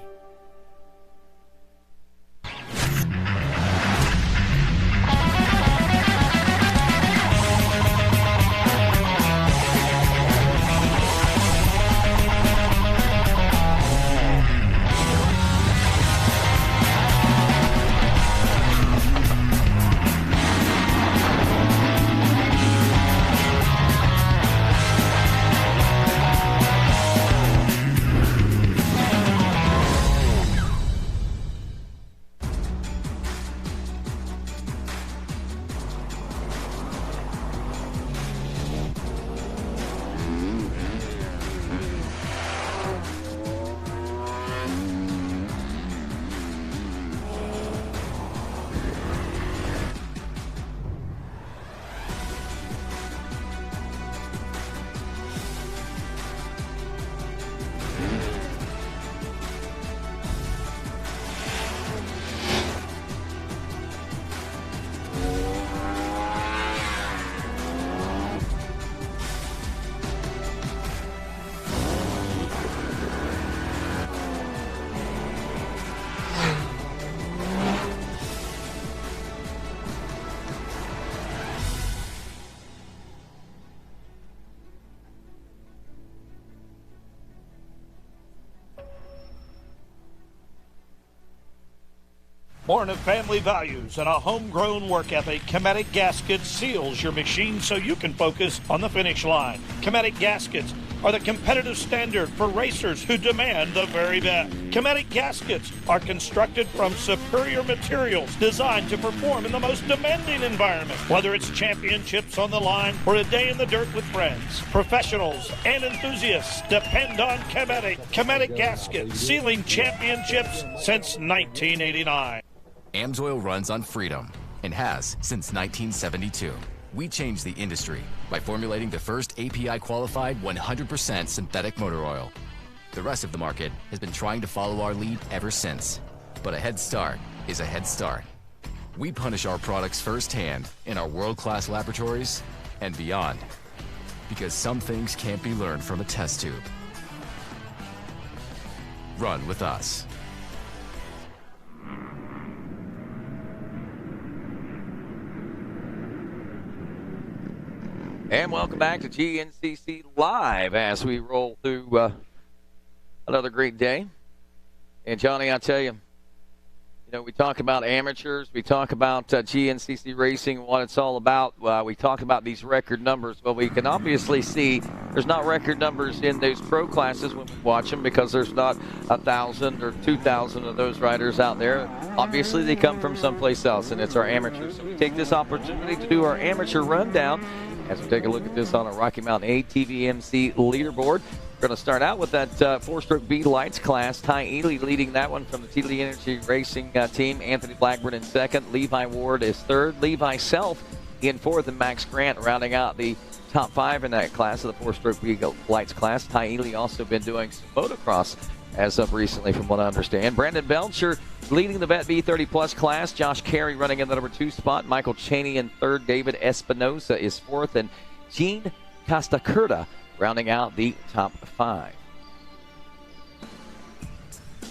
M: Born of family values and a homegrown work ethic, Cometic Gaskets seals your machine so you can focus on the finish line. Cometic Gaskets are the competitive standard for racers who demand the very best. Cometic Gaskets are constructed from superior materials designed to perform in the most demanding environment. Whether it's championships on the line or a day in the dirt with friends, professionals and enthusiasts depend on Cometic. Cometic Gaskets, sealing championships since 1989.
U: AMSOIL runs on freedom and has since 1972. We changed the industry by formulating the first API-qualified 100% synthetic motor oil. The rest of the market has been trying to follow our lead ever since. But a head start is a head start. We punish our products firsthand in our world-class laboratories and beyond. Because some things can't be learned from a test tube. Run with us.
E: And welcome back to GNCC Live as we roll through another great day. And Johnny, I tell you, we talk about amateurs, we talk about GNCC racing, what it's all about. We talk about these record numbers. Well, we can obviously see there's not record numbers in those pro classes when we watch them because there's not 1,000 or 2,000 of those riders out there. Obviously, they come from someplace else, and it's our amateurs. So we take this opportunity to do our amateur rundown as we take a look at this on a Rocky Mountain ATVMC leaderboard. We're going to start out with that four-stroke B lights class. Ty Ely leading that one from the TD Energy Racing team. Anthony Blackburn in second. Levi Ward is third. Levi Self in fourth, and Max Grant rounding out the top five in that class of the four-stroke B lights class. Ty Ely also been doing some motocross as of recently, from what I understand. Brandon Belcher leading the Vet B30 Plus class. Josh Carey running in the number 2 spot. Michael Cheney in third. David Espinosa is fourth, and Gene Costacurta rounding out the top 5.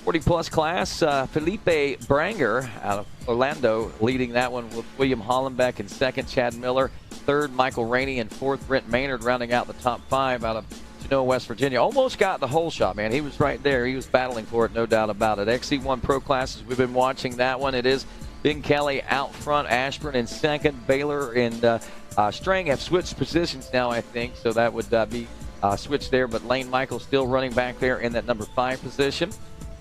E: 40 plus class, Felipe Branger out of Orlando leading that one with William Hollenbeck in second. Chad Miller third. Michael Rainey in fourth. Brent Maynard rounding out the top 5 out of Genoa, West Virginia. Almost got the whole shot, man. He was right there. He was battling for it, no doubt about it. XC1 Pro classes, we've been watching that one. It is Ben Kelly out front, Ashburn in second. Baylor and Strang have switched positions now, I think, so that would be switched there. But Lane Michael still running back there in that number 5 position.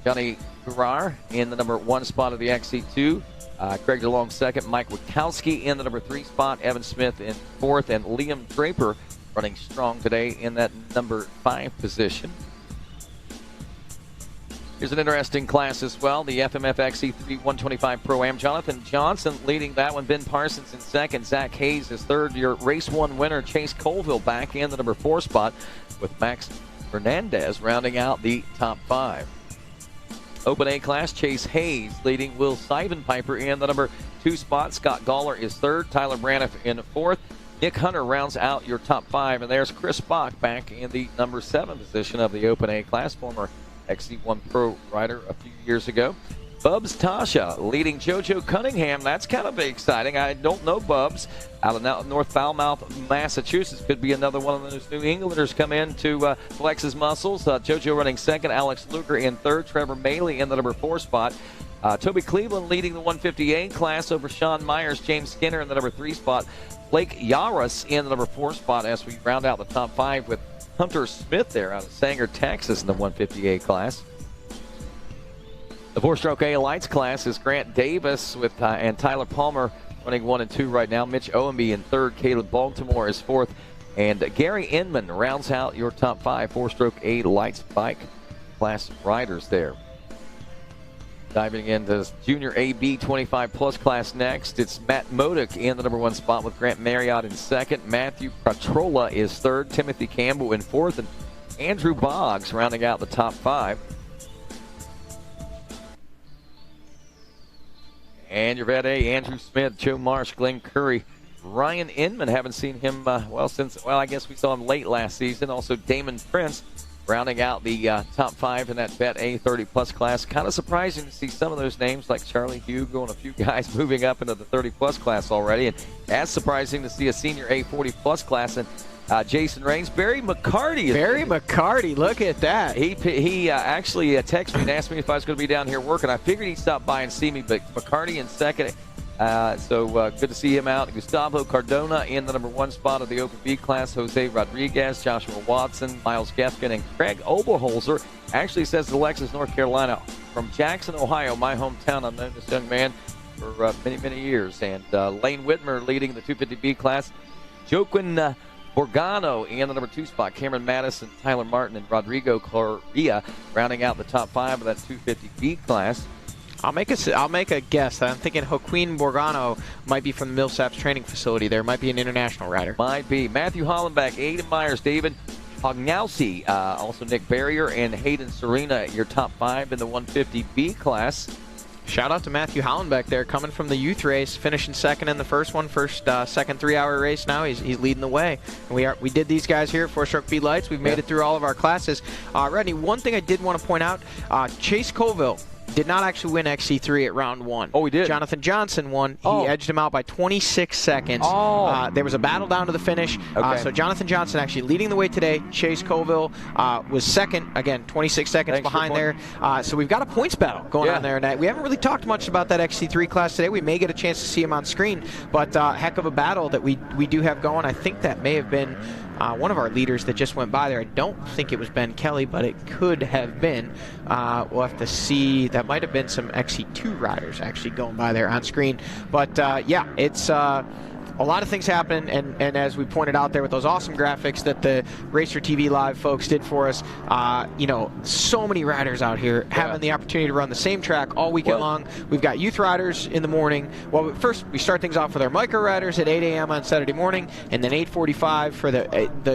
E: Johnny Gurar in the number 1 spot of the XC2. Craig DeLong second. Mike Wachowski in the number 3 spot. Evan Smith in fourth. And Liam Draper running strong today in that number 5 position. Here's an interesting class as well. The FMF XC3 125 Pro-Am. Jonathan Johnson leading that one. Ben Parsons in second. Zach Hayes is third. Your race 1 winner, Chase Colville, back in the number 4 spot with Max Fernandez rounding out the top 5. Open A class, Chase Hayes leading Will Seidenpiper in the number 2 spot. Scott Gawler is third. Tyler Braniff in fourth. Nick Hunter rounds out your top 5. And there's Chris Bach back in the number 7 position of the Open A class. Former XC1 Pro rider a few years ago. Bubs Tasha leading JoJo Cunningham. That's kind of exciting. I don't know Bubs. Out of North Falmouth, Massachusetts. Could be another one of those New Englanders come in to flex his muscles. JoJo running second. Alex Luger in third. Trevor Maley in the number 4 spot. Toby Cleveland leading the 150A class over Sean Myers. James Skinner in the number 3 spot. Blake Yaris in the number 4 spot as we round out the top 5 with Hunter Smith there out of Sanger, Texas in the 150A class. The 4-stroke A lights class is Grant Davis with and Tyler Palmer running 1 and 2 right now. Mitch Owenby in third. Caleb Baltimore is fourth. And Gary Inman rounds out your top 5 4-stroke A lights bike class riders there. Diving into Junior AB 25 plus class next, it's Matt Modick in the number 1 spot with Grant Marriott in second. Matthew Patrola is third. Timothy Campbell in fourth. And Andrew Boggs rounding out the top 5. And your Vet A, Andrew Smith, Joe Marsh, Glenn Curry, Ryan Inman. Haven't seen him, I guess we saw him late last season. Also Damon Prince rounding out the top 5 in that Bet A30 Plus class. Kind of surprising to see some of those names like Charlie Hugo and a few guys moving up into the 30 Plus class already. And as surprising to see a senior A40 Plus class and Jason Raines. Barry McCarty,
G: look at that.
E: He actually texted me and asked me if I was going to be down here working. I figured he'd stop by and see me, but McCarty in second. So good to see him out. Gustavo Cardona in the number 1 spot of the Open B class. Jose Rodriguez, Joshua Watson, Miles Gefkin, and Craig Oberholzer. Actually says to Lexus, North Carolina, from Jackson, Ohio, my hometown. I've known this young man for many, many years. And Lane Whitmer leading the 250B class. Joaquin Borgano in the number 2 spot. Cameron Madison, Tyler Martin, and Rodrigo Correa rounding out the top 5 of that 250B class.
G: I'll make a guess. I'm thinking Joaquin Borgano might be from the Millsaps training facility there. Might be an international rider.
E: Might be. Matthew Hollenbeck, Aiden Myers, David Hognowski, also Nick Barrier, and Hayden Serena, your top 5 in the 150B class.
G: Shout out to Matthew Hollenbeck there, coming from the youth race, finishing second in the first second 3-hour race now. He's leading the way. And we did these guys here at 4-stroke Speed Lights. We've made it through all of our classes. Rodney, one thing I did want to point out, Chase Colville did not actually win XC3 at round 1.
E: Oh, he did?
G: Jonathan Johnson won. He edged him out by 26 seconds. There was a battle down to the finish.
E: Okay.
G: So Jonathan Johnson actually leading the way today. Chase Colville was second, again, 26 seconds behind there. So we've got a points battle going on there tonight. We haven't really talked much about that XC3 class today. We may get a chance to see him on screen, but heck of a battle that we do have going. I think that may have been one of our leaders that just went by there. I don't think it was Ben Kelly, but it could have been. We'll have to see. That might have been some XC2 riders actually going by there on screen. But yeah, it's a lot of things happen, and as we pointed out there with those awesome graphics that the RacerTV Live folks did for us, you know, so many riders out here having the opportunity to run the same track all weekend long. We've got youth riders in the morning. Well, first we start things off with our micro riders at 8 a.m. on Saturday morning, and then 8:45 for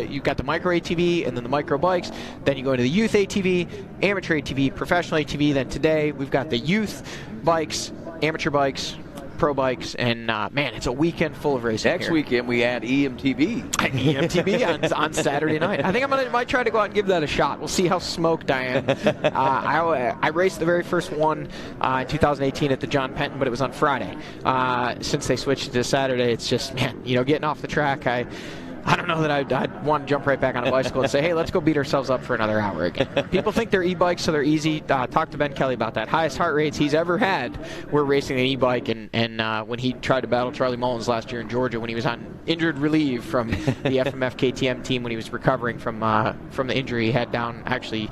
G: you've got the micro ATV and then the micro bikes. Then you go into the youth ATV, amateur ATV, professional ATV. Then today we've got the youth bikes, amateur bikes, pro bikes, and man, it's a weekend full of racing.
E: Next weekend we add EMTB.
G: EMTB on Saturday night. I think I might try to go out and give that a shot. We'll see how smoked I am. I raced the very first one in 2018 at the John Penton, but it was on Friday. Since they switched to Saturday, it's just, man, you know, getting off the track, I don't know that I'd want to jump right back on a bicycle and say, hey, let's go beat ourselves up for another hour again. People think they're e-bikes, so they're easy. Talk to Ben Kelly about that. Highest heart rates he's ever had were racing an e-bike, and when he tried to battle Charlie Mullins last year in Georgia when he was on injured relief from the FMF KTM team when he was recovering from the injury he had down actually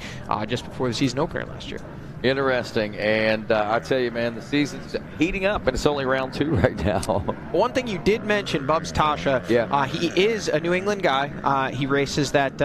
G: just before the season opener last year.
E: Interesting, and I tell you, man, the season's heating up, and it's only round 2 right now.
G: One thing you did mention, Bubs Tasha, he is a New England guy. He races that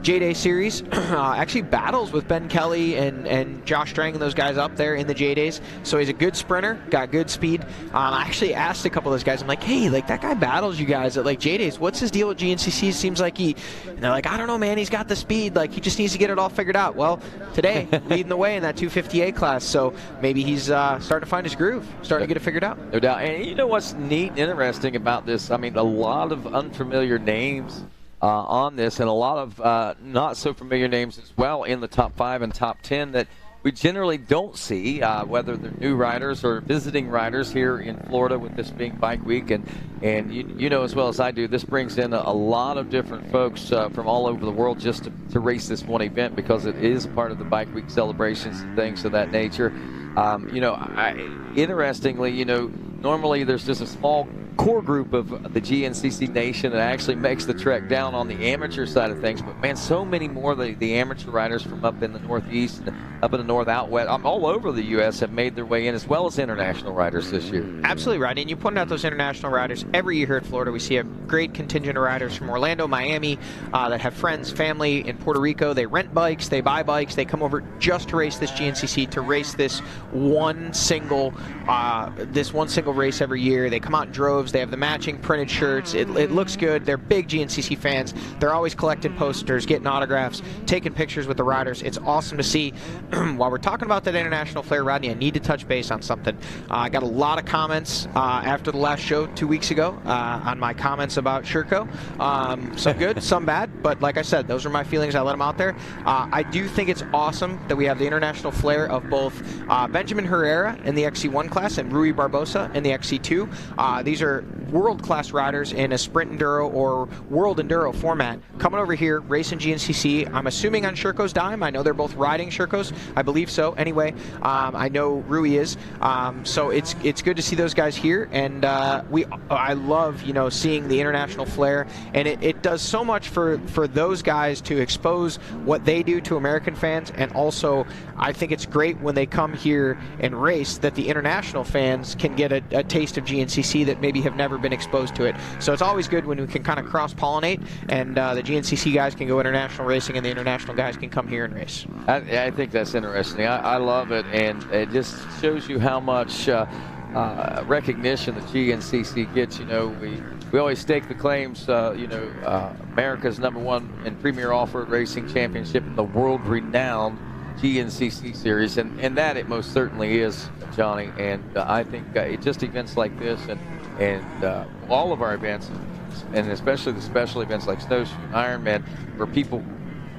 G: J-Day series, actually battles with Ben Kelly and Josh Strang and those guys up there in the J-Days, so he's a good sprinter, got good speed. I actually asked a couple of those guys, I'm like, hey, like that guy battles you guys at like J-Days, what's his deal at GNCC? Seems like and they're like, I don't know, man, he's got the speed, like he just needs to get it all figured out. Well, today, leading the way in that 250A class, so maybe he's starting to find his groove, starting to get it figured out.
E: No doubt. And you know what's neat and interesting about this? I mean, a lot of unfamiliar names on this, and a lot of not so familiar names as well in the top 5 and top 10 that we generally don't see, whether they're new riders or visiting riders here in Florida with this being Bike Week. And you know as well as I do, this brings in a lot of different folks from all over the world just to race this one event because it is part of the Bike Week celebrations and things of that nature. You know, interestingly, you know, normally there's just a small core group of the GNCC Nation that actually makes the trek down on the amateur side of things. But, man, so many more of the amateur riders from up in the Northeast and up in the North out West, all over the U.S. have made their way in, as well as international riders this year.
G: Absolutely, Rodney. And you pointed out those international riders. Every year here at Florida, we see a great contingent of riders from Orlando, Miami, that have friends, family in Puerto Rico. They rent bikes, they buy bikes, they come over just to race this GNCC, to race this one single race every year. They come out in droves. They have the matching printed shirts. It looks good. They're big GNCC fans. They're always collecting posters, getting autographs, taking pictures with the riders. It's awesome to see. While we're talking about that international flair, Rodney, I need to touch base on something. I got a lot of comments after the last show 2 weeks ago on my comments about Sherco. Some good, some bad. but like I said, those are my feelings. I let them out there. I do think it's awesome that we have the international flair of both Benjamin Herrera in the XC1 class and Rui Barbosa in the XC2. These are world-class riders in a sprint enduro or world enduro format coming over here racing GNCC. I'm assuming on Sherco's dime. I know they're both riding Sherco's. I believe so. Anyway, I know Rui is. So it's good to see those guys here, and I love seeing the international flair, and it does so much for those guys to expose what they do to American fans, and also I think it's great when they come here and race that the international fans can get a taste of GNCC that maybe have never been exposed to it. So it's always good when we can kind of cross-pollinate, and the GNCC guys can go international racing and the international guys can come here and race.
S: I think that's interesting. I love it, and it just shows you how much recognition the GNCC gets. We always stake the claims, America's #1 and premier off-road racing championship in the world-renowned GNCC series, and that it most certainly is, Johnny. And I think just events like this and all of our events, and especially the special events like Snowshoe and Ironman, where people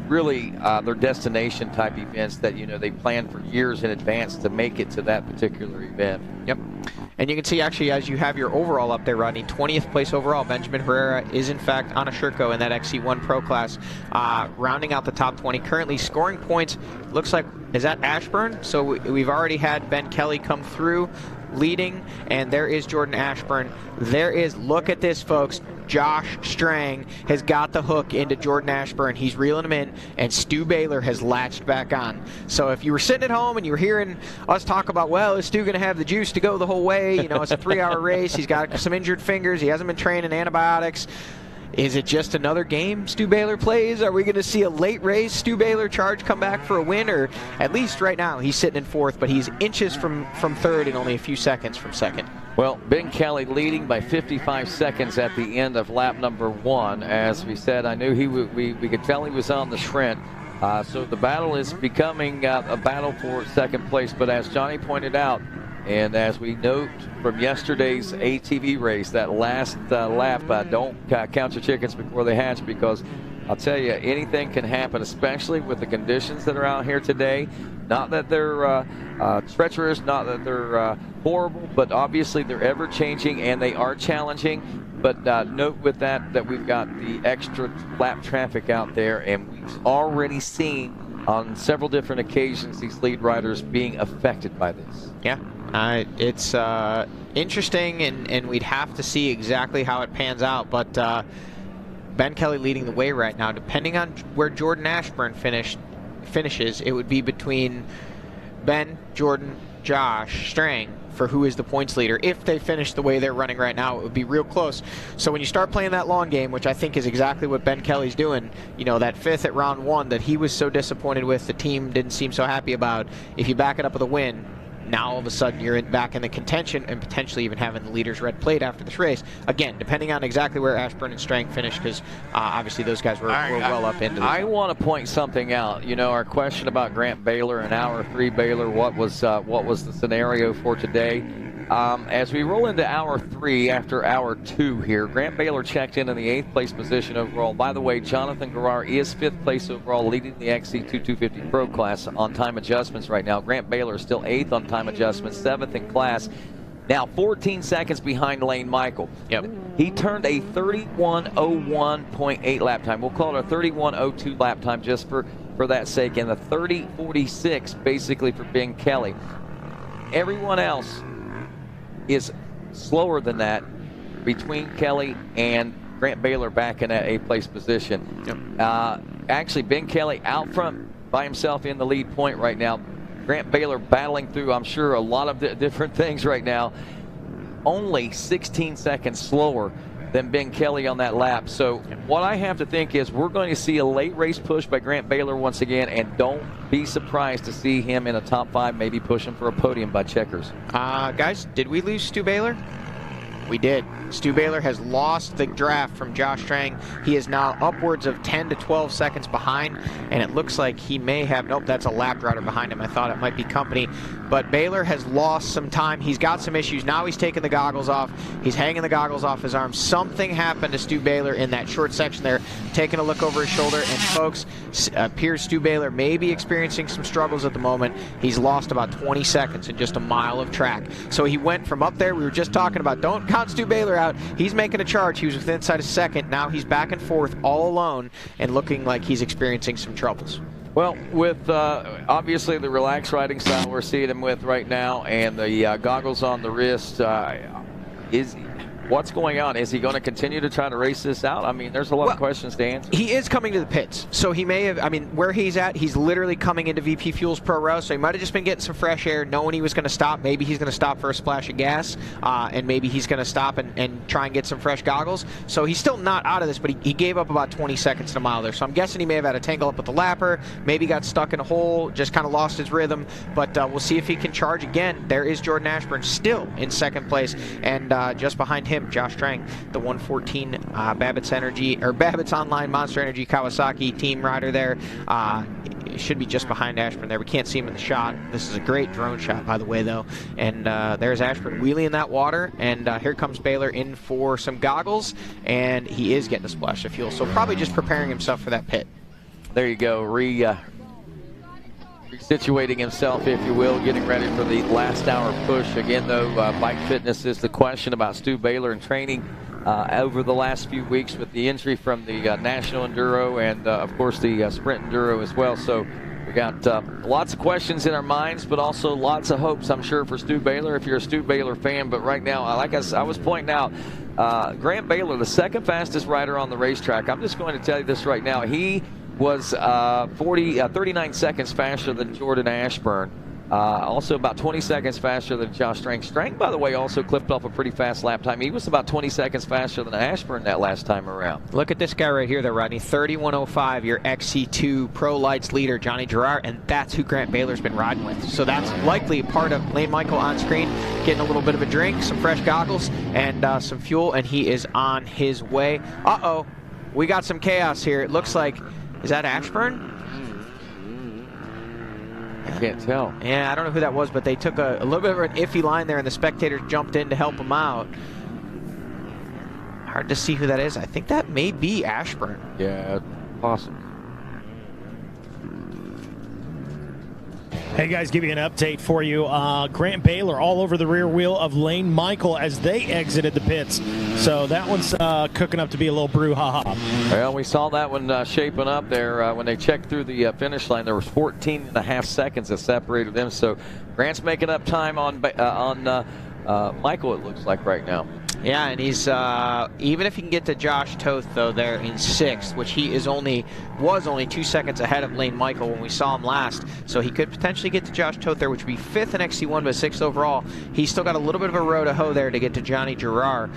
S: really they're destination type events that they plan for years in advance to make it to that particular event.
G: Yep. And you can see actually as you have your overall up there, Rodney, 20th place overall. Benjamin Herrera is in fact on a Sherco in that XC1 Pro class, rounding out the top 20. Currently scoring points, looks like, is that Ashburn? So we've already had Ben Kelly come through leading, and there is Jordan Ashburn. There is, look at this, folks. Josh Strang has got the hook into Jordan Ashburn. He's reeling him in, and Stu Baylor has latched back on. So if you were sitting at home and you were hearing us talk about, well, is Stu going to have the juice to go the whole way? It's a 3-hour race. He's got some injured fingers. He hasn't been training antibiotics. Is it just another game Stu Baylor plays? Are we going to see a late race Stu Baylor charge come back for a win? Or at least right now he's sitting in 4th, but he's inches from 3rd and only a few seconds from 2nd.
S: Well, Ben Kelly leading by 55 seconds at the end of lap number 1. As we said, I knew we could tell he was on the sprint. So the battle is becoming a battle for 2nd place. But as Johnny pointed out, and as we note from yesterday's ATV race, that last lap, don't count your chickens before they hatch, because I'll tell you, anything can happen, especially with the conditions that are out here today. Not that they're treacherous, not that they're horrible, but obviously they're ever-changing and they are challenging. But note with that we've got the extra lap traffic out there, and we've already seen on several different occasions these lead riders being affected by this.
G: Yeah. It's interesting, and we'd have to see exactly how it pans out, but Ben Kelly leading the way right now. Depending on where Jordan Ashburn finishes, it would be between Ben, Jordan, Josh, Strang for who is the points leader. If they finish the way they're running right now, it would be real close. So when you start playing that long game, which I think is exactly what Ben Kelly's doing, that 5th at round 1 that he was so disappointed with, the team didn't seem so happy about, if you back it up with a win, now all of a sudden you're back in the contention and potentially even having the leader's red plate after this race. Again, depending on exactly where Ashburn and Strang finish, because obviously those guys were well up into the
S: I want to point something out. Our question about Grant Baylor and hour 3 Baylor, what was the scenario for today? As we roll into hour 3 after hour 2 here, Grant Baylor checked in the 8th place position overall. By the way, Jonathan Garrar is 5th place overall, leading the XC2 250 Pro class on time adjustments right now. Grant Baylor is still 8th on time adjustments, 7th in class. Now 14 seconds behind Lane Michael.
G: Yep.
S: He turned a 31:01.8 lap time. We'll call it a 31:02 lap time just for that sake, and a 30:46 basically for Ben Kelly. Everyone else is slower than that between Kelly and Grant Baylor back in that 8th place position.
G: Yep.
S: Actually, Ben Kelly out front by himself in the lead point right now. Grant Baylor battling through, I'm sure, a lot of different things right now. Only 16 seconds slower than Ben Kelly on that lap. So what I have to think is we're going to see a late race push by Grant Baylor once again, and don't be surprised to see him in a top 5, maybe pushing for a podium by Checkers.
G: Guys, did we lose Stu Baylor? We did. Stu Baylor has lost the draft from Josh Strang. He is now upwards of 10 to 12 seconds behind, and it looks like he may have, nope, that's a lap rider behind him. I thought it might be company, but Baylor has lost some time. He's got some issues. Now he's taking the goggles off. He's hanging the goggles off his arm. Something happened to Stu Baylor in that short section there. Taking a look over his shoulder, and folks, appears Stu Baylor may be experiencing some struggles at the moment. He's lost about 20 seconds in just a mile of track. So he went from up there, we were just talking about, don't count Stu Baylor out. He's making a charge. He was within inside a second. Now he's back and forth all alone and looking like he's experiencing some troubles.
E: Well, with obviously the relaxed riding style we're seeing him with right now, and the goggles on the wrist, what's going on? Is he going to continue to try to race this out? I mean, there's a lot of questions to answer.
G: He is coming to the pits, so he may have, I mean, where he's at, he's literally coming into VP Fuels Pro Row, so he might have just been getting some fresh air, knowing he was going to stop. Maybe he's going to stop for a splash of gas, and maybe he's going to stop and try and get some fresh goggles. So he's still not out of this, but he gave up about 20 seconds to a mile there. So I'm guessing he may have had a tangle up with the lapper, maybe got stuck in a hole, just kind of lost his rhythm, but we'll see if he can charge again. There is Jordan Ashburn still in second place, and just behind him, Josh Strang, the 114 Babbitt's Online Monster Energy Kawasaki team rider there. Should be just behind Ashburn there. We can't see him in the shot. This is a great drone shot, by the way, though. And there's Ashburn wheeling in that water, and here comes Baylor in for some goggles, and he is getting a splash of fuel. So probably just preparing himself for that pit.
E: There you go. Situating himself, if you will, getting ready for the last hour push. Again, though, bike fitness is the question about Stu Baylor and training over the last few weeks with the injury from the National Enduro and, of course, the Sprint Enduro as well. So we got lots of questions in our minds, but also lots of hopes, I'm sure, for Stu Baylor if you're a Stu Baylor fan. But right now, like I was pointing out, Grant Baylor, the second fastest rider on the racetrack. I'm just going to tell you this right now. He was 39 seconds faster than Jordan Ashburn. Also about 20 seconds faster than Josh Strang. Strang, by the way, also clipped off a pretty fast lap time. He was about 20 seconds faster than Ashburn that last time around.
G: Look at this guy right here, though, Rodney. 31:05, your XC2 Pro Lights leader, Johnny Gerard, and that's who Grant Baylor's been riding with. So that's likely part of Lane Michael on screen, getting a little bit of a drink, some fresh goggles, and some fuel, and he is on his way. Uh-oh, we got some chaos here. It looks like, is that Ashburn?
E: I can't tell.
G: Yeah, I don't know who that was, but they took a little bit of an iffy line there, and the spectators jumped in to help him out. Hard to see who that is. I think that may be Ashburn.
E: Yeah, possible.
R: Hey guys, give you an update for you. Grant Baylor all over the rear wheel of Lane Michael as they exited the pits. So that one's cooking up to be a little brouhaha.
E: Well, we saw that one shaping up there. When they checked through the finish line, there was 14.5 seconds that separated them. So Grant's making up time on Michael, it looks like right now.
G: Yeah, and he's even if he can get to Josh Toth, though, there in 6th, which he was only 2 seconds ahead of Lane Michael when we saw him last. So he could potentially get to Josh Toth there, which would be 5th in XC1, but 6th overall. He's still got a little bit of a row to hoe there to get to Johnny Gerard.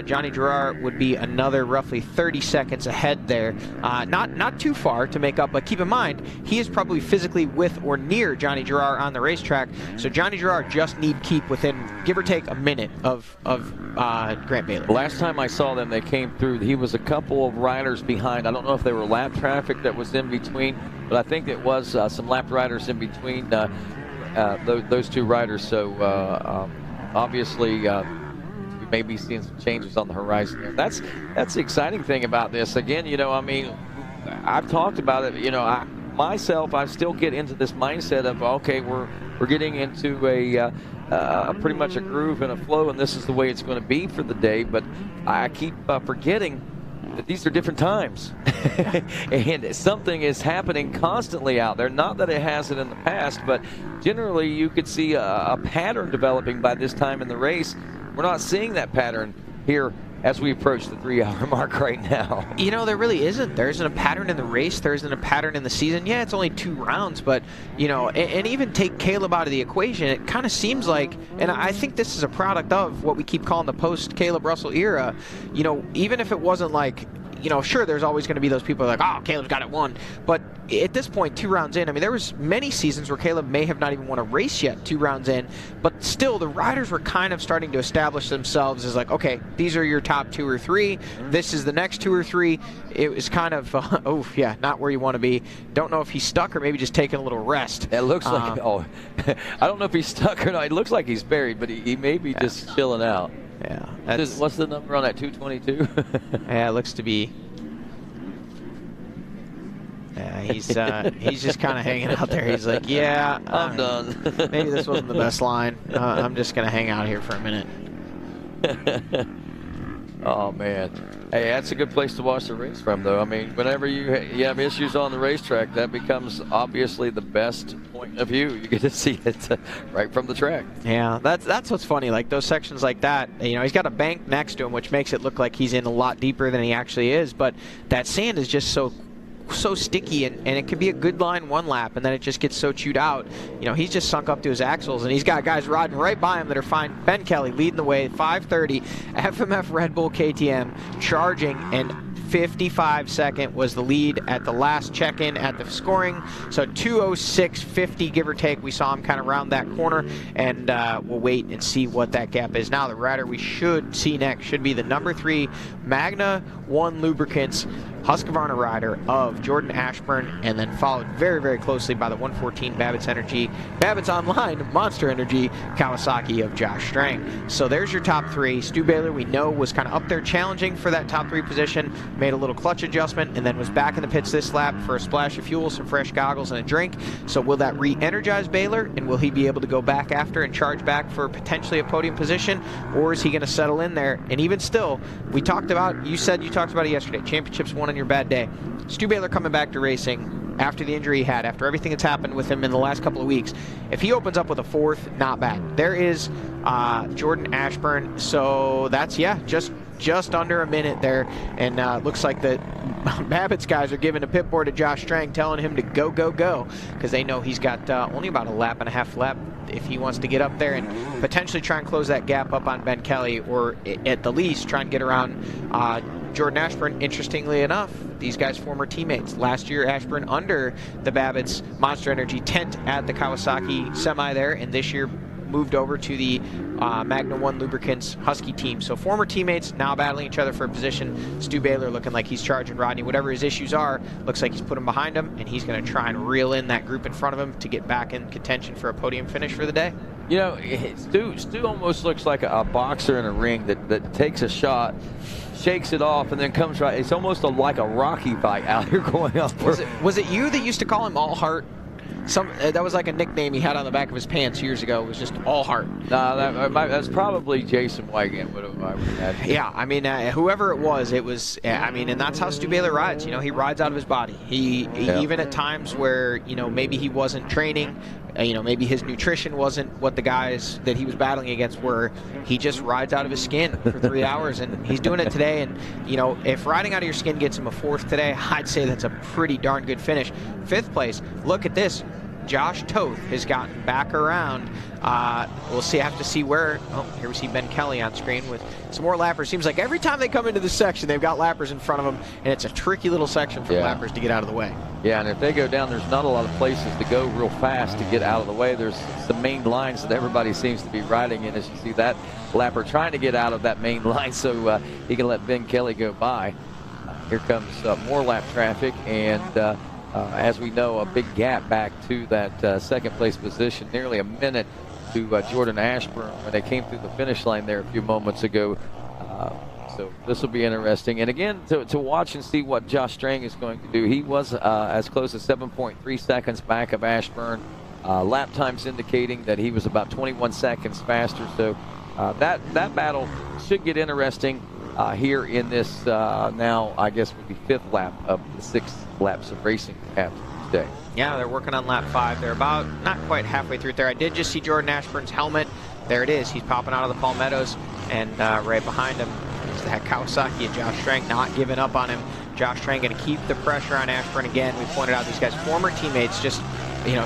G: Johnny Gerard would be another roughly 30 seconds ahead there. Not too far to make up, but keep in mind, he is probably physically with or near Johnny Gerard on the racetrack. So Johnny Gerard just need keep within, give or take, a minute of Grant Baylor.
E: Last time I saw them, they came through. He was a couple of riders behind. I don't know if they were lap traffic that was in between, but I think it was some lap riders in between those two riders. So obviously, we may be seeing some changes on the horizon there. That's the exciting thing about this. Again, you know, I mean, I've talked about it. You know, I still get into this mindset of, okay, we're getting into pretty much a groove and a flow, and this is the way it's going to be for the day. But I keep forgetting that these are different times, and something is happening constantly out there. Not that it hasn't in the past, but generally you could see a pattern developing by this time in the race. We're not seeing that pattern here as we approach the 3-hour mark right now.
G: You know, there really isn't. There isn't a pattern in the race. There isn't a pattern in the season. Yeah, it's only 2 rounds, but, you know, and even take Caleb out of the equation, it kind of seems like, and I think this is a product of what we keep calling the post-Caleb Russell era, you know, even if it wasn't like, sure, there's always going to be those people like, oh, Caleb's got it won. But at this point, 2 rounds in, I mean, there was many seasons where Caleb may have not even won a race yet 2 rounds in, but still the riders were kind of starting to establish themselves as like, okay, these are your top 2 or 3. This is the next 2 or 3. It was kind of, not where you want to be. Don't know if he's stuck or maybe just taking a little rest.
S: It looks like, I don't know if he's stuck or not. It looks like he's buried, but he may be just chilling out.
G: Yeah.
S: What's the number on that, 222?
G: Yeah, it looks to be. Yeah, he's just kind of hanging out there. He's like, yeah,
S: I'm done.
G: Maybe this wasn't the best line. I'm just going to hang out here for a minute.
S: Oh, man. Hey, that's a good place to watch the race from, though. I mean, whenever you have issues on the racetrack, that becomes obviously the best point of view. You get to see it right from the track.
G: Yeah, that's what's funny. Like those sections like that, he's got a bank next to him, which makes it look like he's in a lot deeper than he actually is. But that sand is just so sticky, and it can be a good line 1 lap, and then it just gets so chewed out. He's just sunk up to his axles, and he's got guys riding right by him that are fine. Ben Kelly leading the way, 5:30, FMF Red Bull KTM charging, and 55-second was the lead at the last check-in at the scoring. So 2:06.50, give or take. We saw him kind of round that corner, and we'll wait and see what that gap is. Now the rider we should see next should be the number 3 Magna 1 Lubricants Husqvarna rider of Jordan Ashburn, and then followed very, very closely by the 114 Babbitt's Online Monster Energy Kawasaki of Josh Strang. So there's your top 3. Stu Baylor, we know, was kind of up there challenging for that top 3 position, made a little clutch adjustment, and then was back in the pits this lap for a splash of fuel, some fresh goggles, and a drink. So will that re-energize Baylor, and will he be able to go back after and charge back for potentially a podium position, or is he going to settle in there? And even still, you talked about it yesterday, championships won on your bad day. Stu Baylor coming back to racing after the injury he had, after everything that's happened with him in the last couple of weeks. If he opens up with a 4th, not bad. There is Jordan Ashburn, so that's, just under a minute there, and looks like the Babbitt's guys are giving a pit board to Josh Strang, telling him to go, because they know he's got only about a lap and a half left if he wants to get up there and potentially try and close that gap up on Ben Kelly, or at the least try and get around Jordan Ashburn. Interestingly enough, these guys former teammates. Last year, Ashburn under the Babbitt's Monster Energy tent at the Kawasaki Semi there, and this year moved over to the Magna 1 Lubricants Husky team. So former teammates now battling each other for a position. Stu Baylor looking like he's charging Rodney. Whatever his issues are, looks like he's put him behind him, and he's going to try and reel in that group in front of him to get back in contention for a podium finish for the day.
S: Stu almost looks like a boxer in a ring that takes a shot, shakes it off, and then comes right. It's almost like a Rocky fight out here going on.
G: Was it you that used to call him All Heart? That was like a nickname he had on the back of his pants years ago. It was just All Heart.
S: That's probably Jason Wygant.
G: Yeah, I mean, whoever it was, and that's how Stu Baylor rides. He rides out of his body. He even at times where, maybe he wasn't training, maybe his nutrition wasn't what the guys that he was battling against were, he just rides out of his skin for 3 hours, and he's doing it today. And, if riding out of your skin gets him a 4th today, I'd say that's a pretty darn good finish. 5th place, look at this. Josh Toth has gotten back around. We'll have to see where. Oh, here we see Ben Kelly on screen with some more lappers. Seems like every time they come into this section, they've got lappers in front of them, and it's a tricky little section for lappers to get out of the way.
S: Yeah, and if they go down, there's not a lot of places to go real fast to get out of the way. There's the main lines that everybody seems to be riding in. As you see that lapper trying to get out of that main line so he can let Ben Kelly go by. Here comes more lap traffic, and as we know, a big gap back to that second place position, nearly a minute to Jordan Ashburn when they came through the finish line there a few moments ago. So this will be interesting. And again, to watch and see what Josh Strang is going to do. He was as close as 7.3 seconds back of Ashburn. Lap times indicating that he was about 21 seconds faster. So that battle should get interesting here in this now, I guess, would be 5th lap of the 6 laps of racing after today.
G: Yeah, they're working on lap 5. They're about not quite halfway through there. I did just see Jordan Ashburn's helmet. There it is. He's popping out of the palmettos, and right behind him is that Kawasaki and Josh Strang not giving up on him. Josh Strang going to keep the pressure on Ashburn again. We pointed out these guys, former teammates, just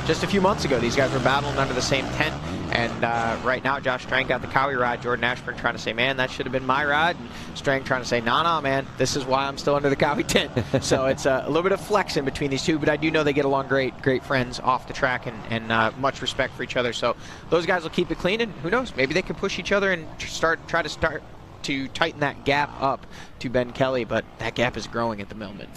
C: just a few months ago, these guys were battling under the same tent. And right now, Josh Strang got the Cowie ride. Jordan Ashburn trying to say, man, that should have been my ride. And Strang trying to say, nah, man, this is why I'm still under the Cowie tent. So it's a little bit of flex in between these two, but I do know they get along great friends off the track, and much respect for each other. So those guys will keep it clean, and who knows, maybe they can push each other and try to tighten that gap up to Ben Kelly, but that gap is growing at the moment.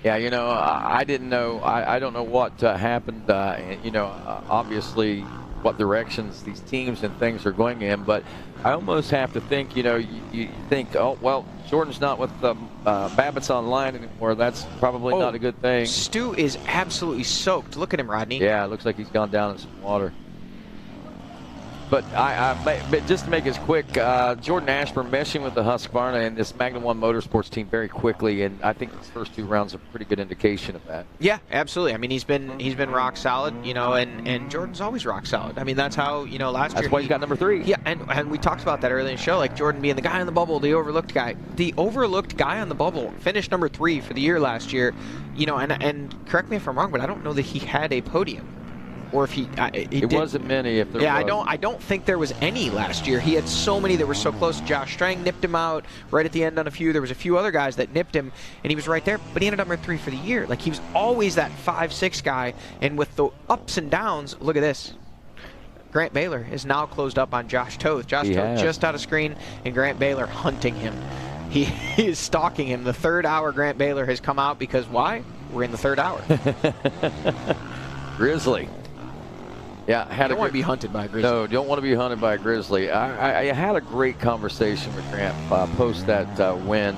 S: Yeah, I didn't know. I don't know what happened. Obviously, what directions these teams and things are going in, but I almost have to think, you think, oh, well, Jordan's not with Babbitt's online anymore. That's probably not a good thing.
C: Stu is absolutely soaked. Look at him, Rodney.
S: Yeah, it looks like he's gone down in some water. But but just to make it quick, Jordan Ashburn meshing with the Husqvarna and this Magnum One Motorsports team very quickly, and I think these first 2 rounds are a pretty good indication of that.
C: Yeah, absolutely. I mean, he's been rock solid, and Jordan's always rock solid. I mean, that's how last year.
S: That's why he's got number 3.
C: Yeah, and we talked about that earlier in the show, like Jordan being the guy on the bubble, the overlooked guy. The overlooked guy on the bubble finished number 3 for the year last year, and correct me if I'm wrong, but I don't know that he had a podium. Or if it
S: wasn't many. If there was.
C: I don't think there was any last year. He had so many that were so close. Josh Strang nipped him out right at the end on a few. There was a few other guys that nipped him, and he was right there. But he ended up number 3 for the year. Like, he was always that 5-6 guy. And with the ups and downs, look at this. Grant Baylor is now closed up on Josh Toth. Josh Toth just out of screen, and Grant Baylor hunting him. He is stalking him. The 3rd hour Grant Baylor has come out because why? We're in the 3rd hour.
S: Grizzly. Yeah,
C: don't want to be hunted by a grizzly.
S: No, don't want to be hunted by a grizzly. I had a great conversation with Grant post that win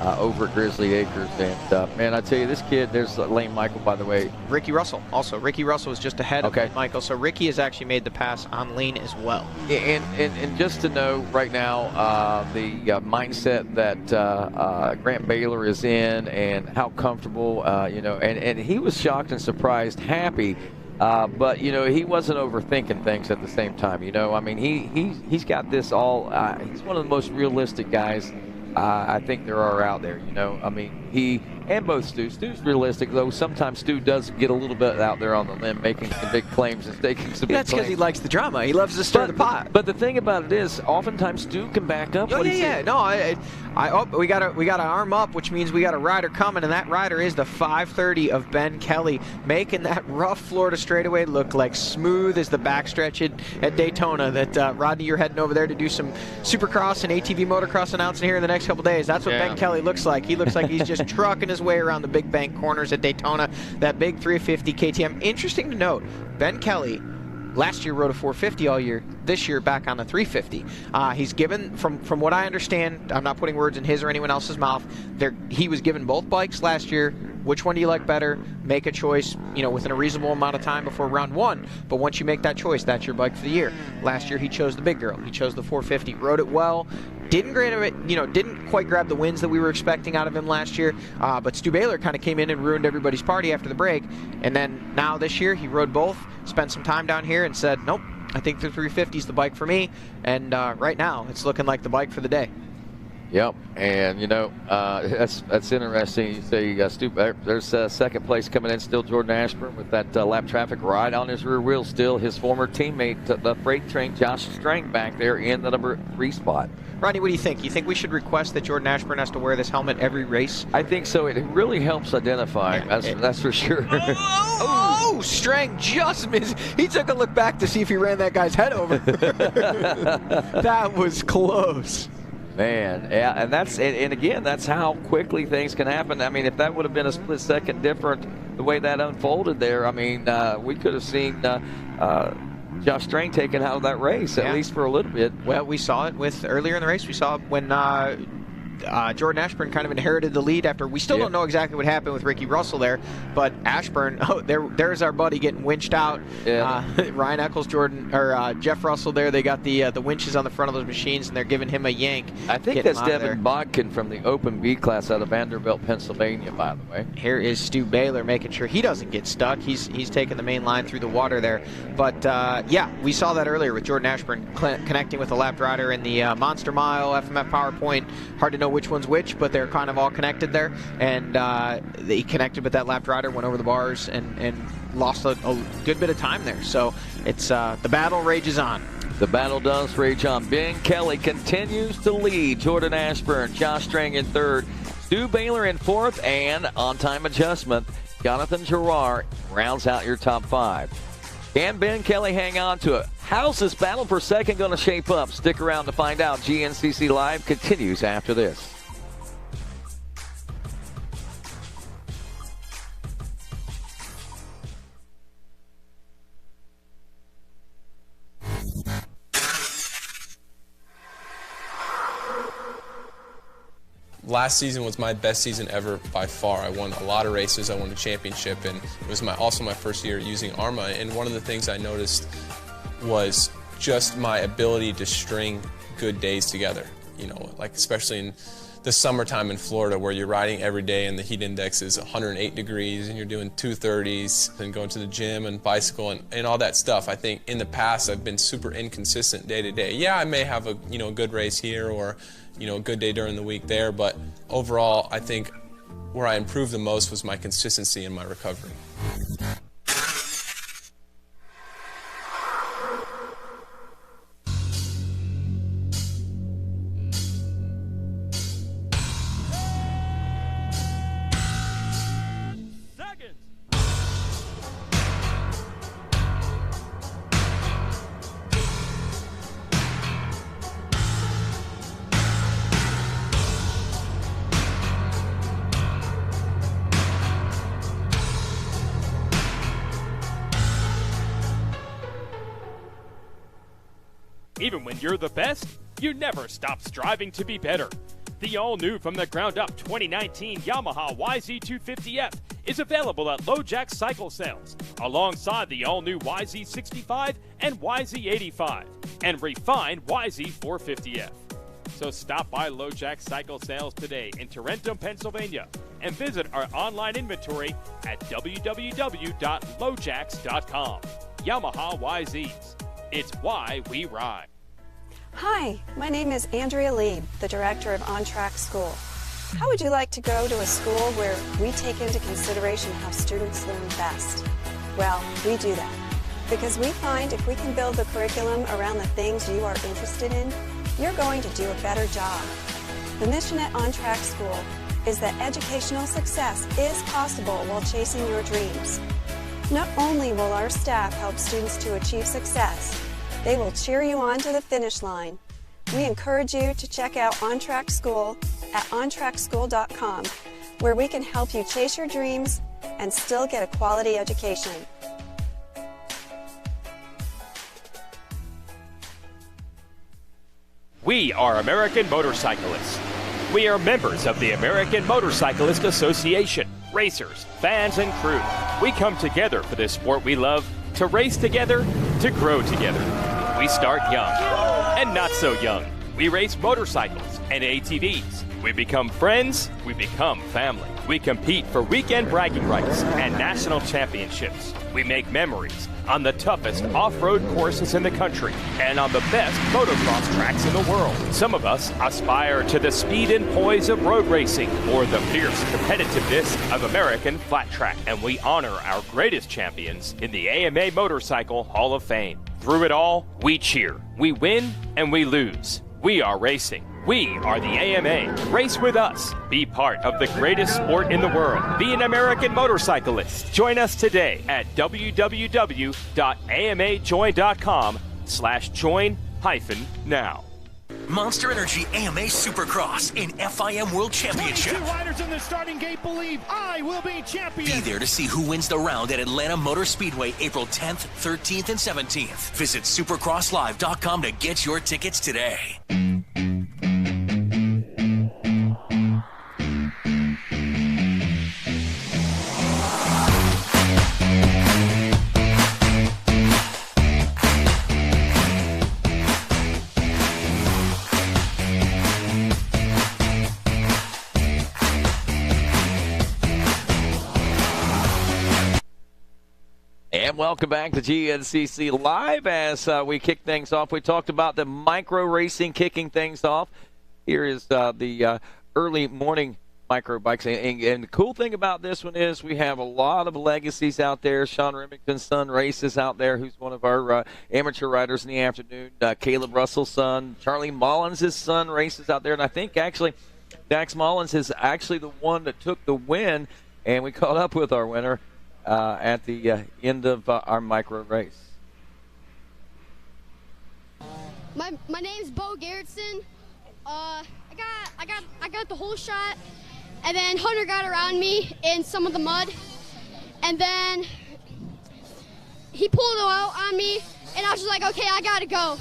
S: over at Grizzly Acres, and man, I tell you, this kid. There's Lane Michael, by the way.
C: Ricky Russell also. Ricky Russell is just ahead of Lane Michael, so Ricky has actually made the pass on Lane as well.
S: And just to know right now the mindset that Grant Baylor is in, and how comfortable, and he was shocked and surprised, happy. But he wasn't overthinking things at the same time. I mean, he's got this all. He's one of the most realistic guys I think there are out there. I mean, he and both Stu's realistic, though sometimes Stu does get a little bit out there on the limb, making some big claims and taking some big claims.
C: That's because he likes the drama. He loves to stir the pot.
S: But the thing about it is, oftentimes Stu can back up what he says.
C: No, we got to arm up, which means we got a rider coming, and that rider is the 530 of Ben Kelly, making that rough Florida straightaway look like smooth as the backstretch at Daytona. That Rodney, you're heading over there to do some Supercross and ATV motocross announcing here in the next couple days. That's what Ben Kelly looks like. He looks like he's just trucking his way around the big bank corners at Daytona. That big 350 KTM. Interesting to note, Ben Kelly last year rode a 450 all year. This year back on the 350. He's given, from what I understand, I'm not putting words in his or anyone else's mouth, he was given both bikes last year. Which one do you like better? Make a choice, within a reasonable amount of time before round 1. But once you make that choice, that's your bike for the year. Last year he chose the big girl. He chose the 450. Rode it well. Didn't quite grab the wins that we were expecting out of him last year. But Stu Baylor kind of came in and ruined everybody's party after the break. And then now this year he rode both, spent some time down here and said, nope, I think the 350 is the bike for me. And right now it's looking like the bike for the day.
S: Yep, and that's interesting. You say Stu, there's second place coming in, still Jordan Ashburn with that lap traffic right on his rear wheel. Still his former teammate, the freight train Josh Strang, back there in the number 3 spot.
C: Rodney, what do you think? You think we should request that Jordan Ashburn has to wear this helmet every race?
S: I think so. It really helps identify. That's for sure.
C: Oh, Strang just missed. He took a look back to see if he ran that guy's head over. That was close.
S: Man, yeah, and again, that's how quickly things can happen. I mean, if that would have been a split second different, the way that unfolded there, I mean, we could have seen Josh Strang taken out of that race, at least for a little bit.
C: Well, we saw it earlier in the race. We saw it when Jordan Ashburn kind of inherited the lead after. We still don't know exactly what happened with Ricky Russell there, but Ashburn, there's our buddy getting winched out. Yeah. Ryan Eccles, Jeff Russell there, they got the winches on the front of those machines, and they're giving him a yank.
S: I think that's Devin Bodkin from the Open B class out of Vanderbilt, Pennsylvania, by the way.
C: Here is Stu Baylor making sure he doesn't get stuck. He's taking the main line through the water there. But, yeah, we saw that earlier with Jordan Ashburn connecting with the lapped rider in the Monster Mile, FMF PowerPoint. Hard to know
G: know which one's which, but they're kind of all connected there. And they connected with that left rider, went over the bars, and lost a good bit of time there. So it's the battle rages on.
E: The battle does rage on. Ben Kelly continues to lead. Jordan Ashburn, Josh Strang in third, Stu Baylor in fourth, and on-time adjustment, Jonathan Gerard rounds out your top 5. Can Ben Kelly hang on to it? How's this battle for second going to shape up? Stick around to find out. GNCC Live continues after this.
N: Last season was my best season ever by far. I won a lot of races. I won a championship, and it was also my first year using ARMA. And one of the things I noticed was just my ability to string good days together. You know, like especially in the summertime in Florida, where you're riding every day and the heat index is 108 degrees, and you're doing 230s and going to the gym and bicycle and all that stuff. I think in the past I've been super inconsistent day to day. Yeah, I may have a good race here or a good day during the week there, but overall I think where I improved the most was my consistency in my recovery.
O: Even when you're the best, you never stop striving to be better. The all-new from the ground-up 2019 Yamaha YZ250F is available at LoJack Cycle Sales, alongside the all-new YZ65 and YZ85, and refined YZ450F. So stop by LoJack Cycle Sales today in Tarentum, Pennsylvania, and visit our online inventory at www.lojacks.com. Yamaha YZs. It's why we ride.
P: Hi, my name is Andrea Lieb, the director of On Track School. How would you like to go to a school where we take into consideration how students learn best? Well, we do that because we find if we can build the curriculum around the things you are interested in, you're going to do a better job. The mission at On Track School is that educational success is possible while chasing your dreams. Not only will our staff help students to achieve success, they will cheer you on to the finish line. We encourage you to check out On Track School at ontrackschool.com, where we can help you chase your dreams and still get a quality education.
O: We are American Motorcyclists. We are members of the American Motorcyclist Association. Racers, fans, and crew. We come together for this sport we love, to race together, to grow together. We start young, and not so young. We race motorcycles and ATVs. We become friends, we become family. We compete for weekend bragging rights and national championships. We make memories on the toughest off-road courses in the country and on the best motocross tracks in the world. Some of us aspire to the speed and poise of road racing or the fierce competitiveness of American flat track, and we honor our greatest champions in the AMA Motorcycle Hall of Fame. Through it all, we cheer, we win, and we lose. We are racing. We are the AMA. Race with us. Be part of the greatest sport in the world. Be an American motorcyclist. Join us today at www.amajoin.com/join-now.
Q: Monster Energy AMA Supercross in FIM World Championship.
A: 22 riders in the starting gate believe I will be champion.
Q: Be there to see who wins the round at Atlanta Motor Speedway April 10th, 13th, and 17th. Visit supercrosslive.com to get your tickets today.
E: And welcome back to GNCC Live. As we kick things off, we talked about the micro racing kicking things off. Here is the early morning micro bikes. And the cool thing about this one is we have a lot of legacies out there. Sean Remington's son races out there, who's one of our amateur riders in the afternoon. Caleb Russell's son. Charlie Mullins' son races out there. And I think actually Dax Mullins is actually the one that took the win. And we caught up with our winner at the end of our micro race.
J: My name's Bo Garrettson. I got the whole shot, and then Hunter got around me in some of the mud, and then he pulled it out on me, and I was just like, okay, I gotta go.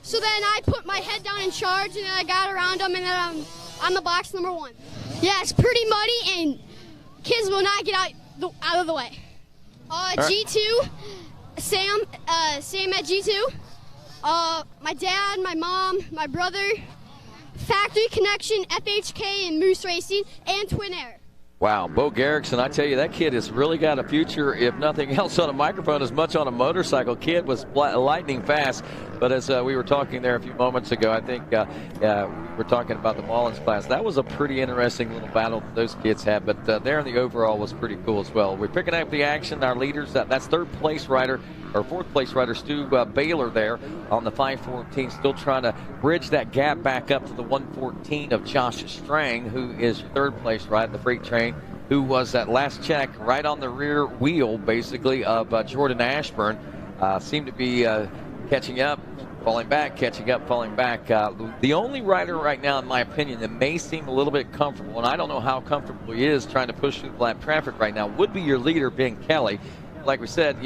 J: So then I put my head down in charge, and then I got around him, and then I'm on the box number 1. Yeah, it's pretty muddy, and kids will not get out of the way. G2, Sam at G2. My dad, my mom, my brother, Factory Connection, FHK, and Moose Racing, and Twin Air.
E: Wow, Bo Garrickson, I tell you, that kid has really got a future, if nothing else, on a microphone as much on a motorcycle. Kid was lightning fast, but as we were talking there a few moments ago, I think we're talking about the Mullins class. That was a pretty interesting little battle that those kids had, but there in the overall was pretty cool as well. We're picking up the action. Our leaders, that's third place rider, or fourth place rider, Stu Baylor there on the 514, still trying to bridge that gap back up to the 114 of Josh Strang, who is third place rider, the freight train, who was at last check right on the rear wheel, basically, of Jordan Ashburn. Seemed to be catching up, falling back, catching up, falling back. The only rider right now, in my opinion, that may seem a little bit comfortable, and I don't know how comfortable he is trying to push through the lap traffic right now, would be your leader, Ben Kelly. Like we said,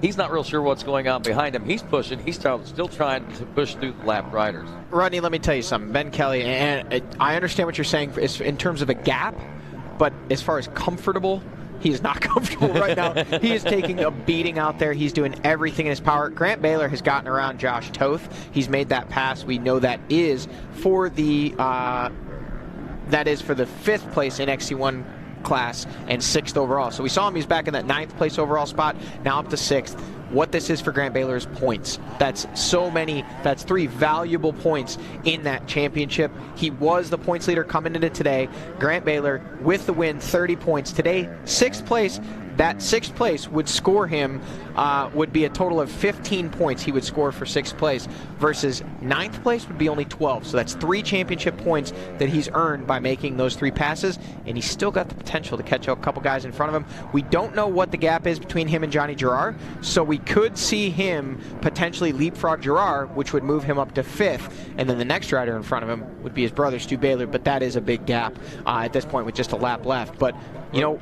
E: he's not real sure what's going on behind him. He's pushing. He's still trying to push through the lap riders.
C: Rodney, let me tell you something. Ben Kelly, and I understand what you're saying in terms of a gap, but as far as comfortable, he is not comfortable right now. He is taking a beating out there. He's doing everything in his power. Grant Baylor has gotten around Josh Toth. He's made that pass. We know that is for the fifth place in XC1 class and 6th overall. So we saw him, he's back in that 9th place overall spot, now up to 6th. What this is for Grant Baylor is points. That's 3 valuable points in that championship. He was the points leader coming into today. Grant Baylor with the win, 30 points. Today, 6th place. That 6th place would score him, would be a total of 15 points he would score for 6th place, versus 9th place would be only 12. So that's 3 championship points that he's earned by making those 3 passes, and he's still got the potential to catch up a couple guys in front of him. We don't know what the gap is between him and Johnny Gerard, so we could see him potentially leapfrog Gerard, which would move him up to 5th, and then the next rider in front of him would be his brother, Stu Baylor, but that is a big gap at this point with just a lap left. But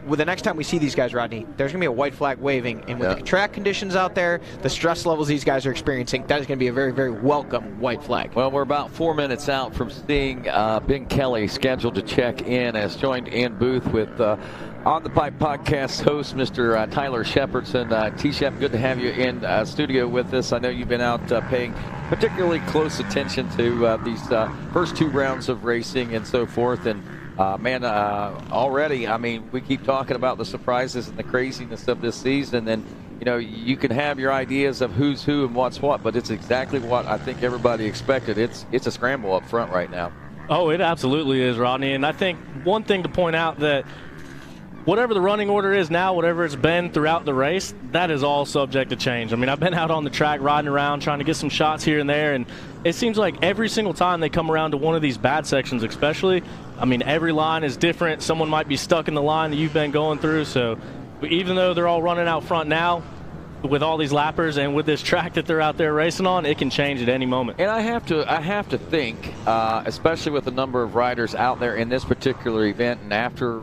C: with the next time we see these guys, Rodney, there's going to be a white flag waving, and with the track conditions out there, the stress levels these guys are experiencing, that is going to be a very, very welcome white flag.
E: Well, we're about 4 minutes out from seeing Ben Kelly scheduled to check in, as joined in booth with On the Pipe podcast host, Mr. Tyler Shepardson. T-Shep, good to have you in studio with us. I know you've been out paying particularly close attention to these first 2 rounds of racing and so forth, and already, we keep talking about the surprises and the craziness of this season, and you can have your ideas of who's who and what's what, but it's exactly what I think everybody expected. It's a scramble up front right now.
R: Oh, it absolutely is, Rodney, and I think one thing to point out, that whatever the running order is now, whatever it's been throughout the race, that is all subject to change. I've been out on the track riding around trying to get some shots here and there, and it seems like every single time they come around to one of these bad sections especially, every line is different. Someone might be stuck in the line that you've been going through, so even though they're all running out front now, with all these lappers and with this track that they're out there racing on, it can change at any moment.
E: And I have to think, especially with the number of riders out there in this particular event, and after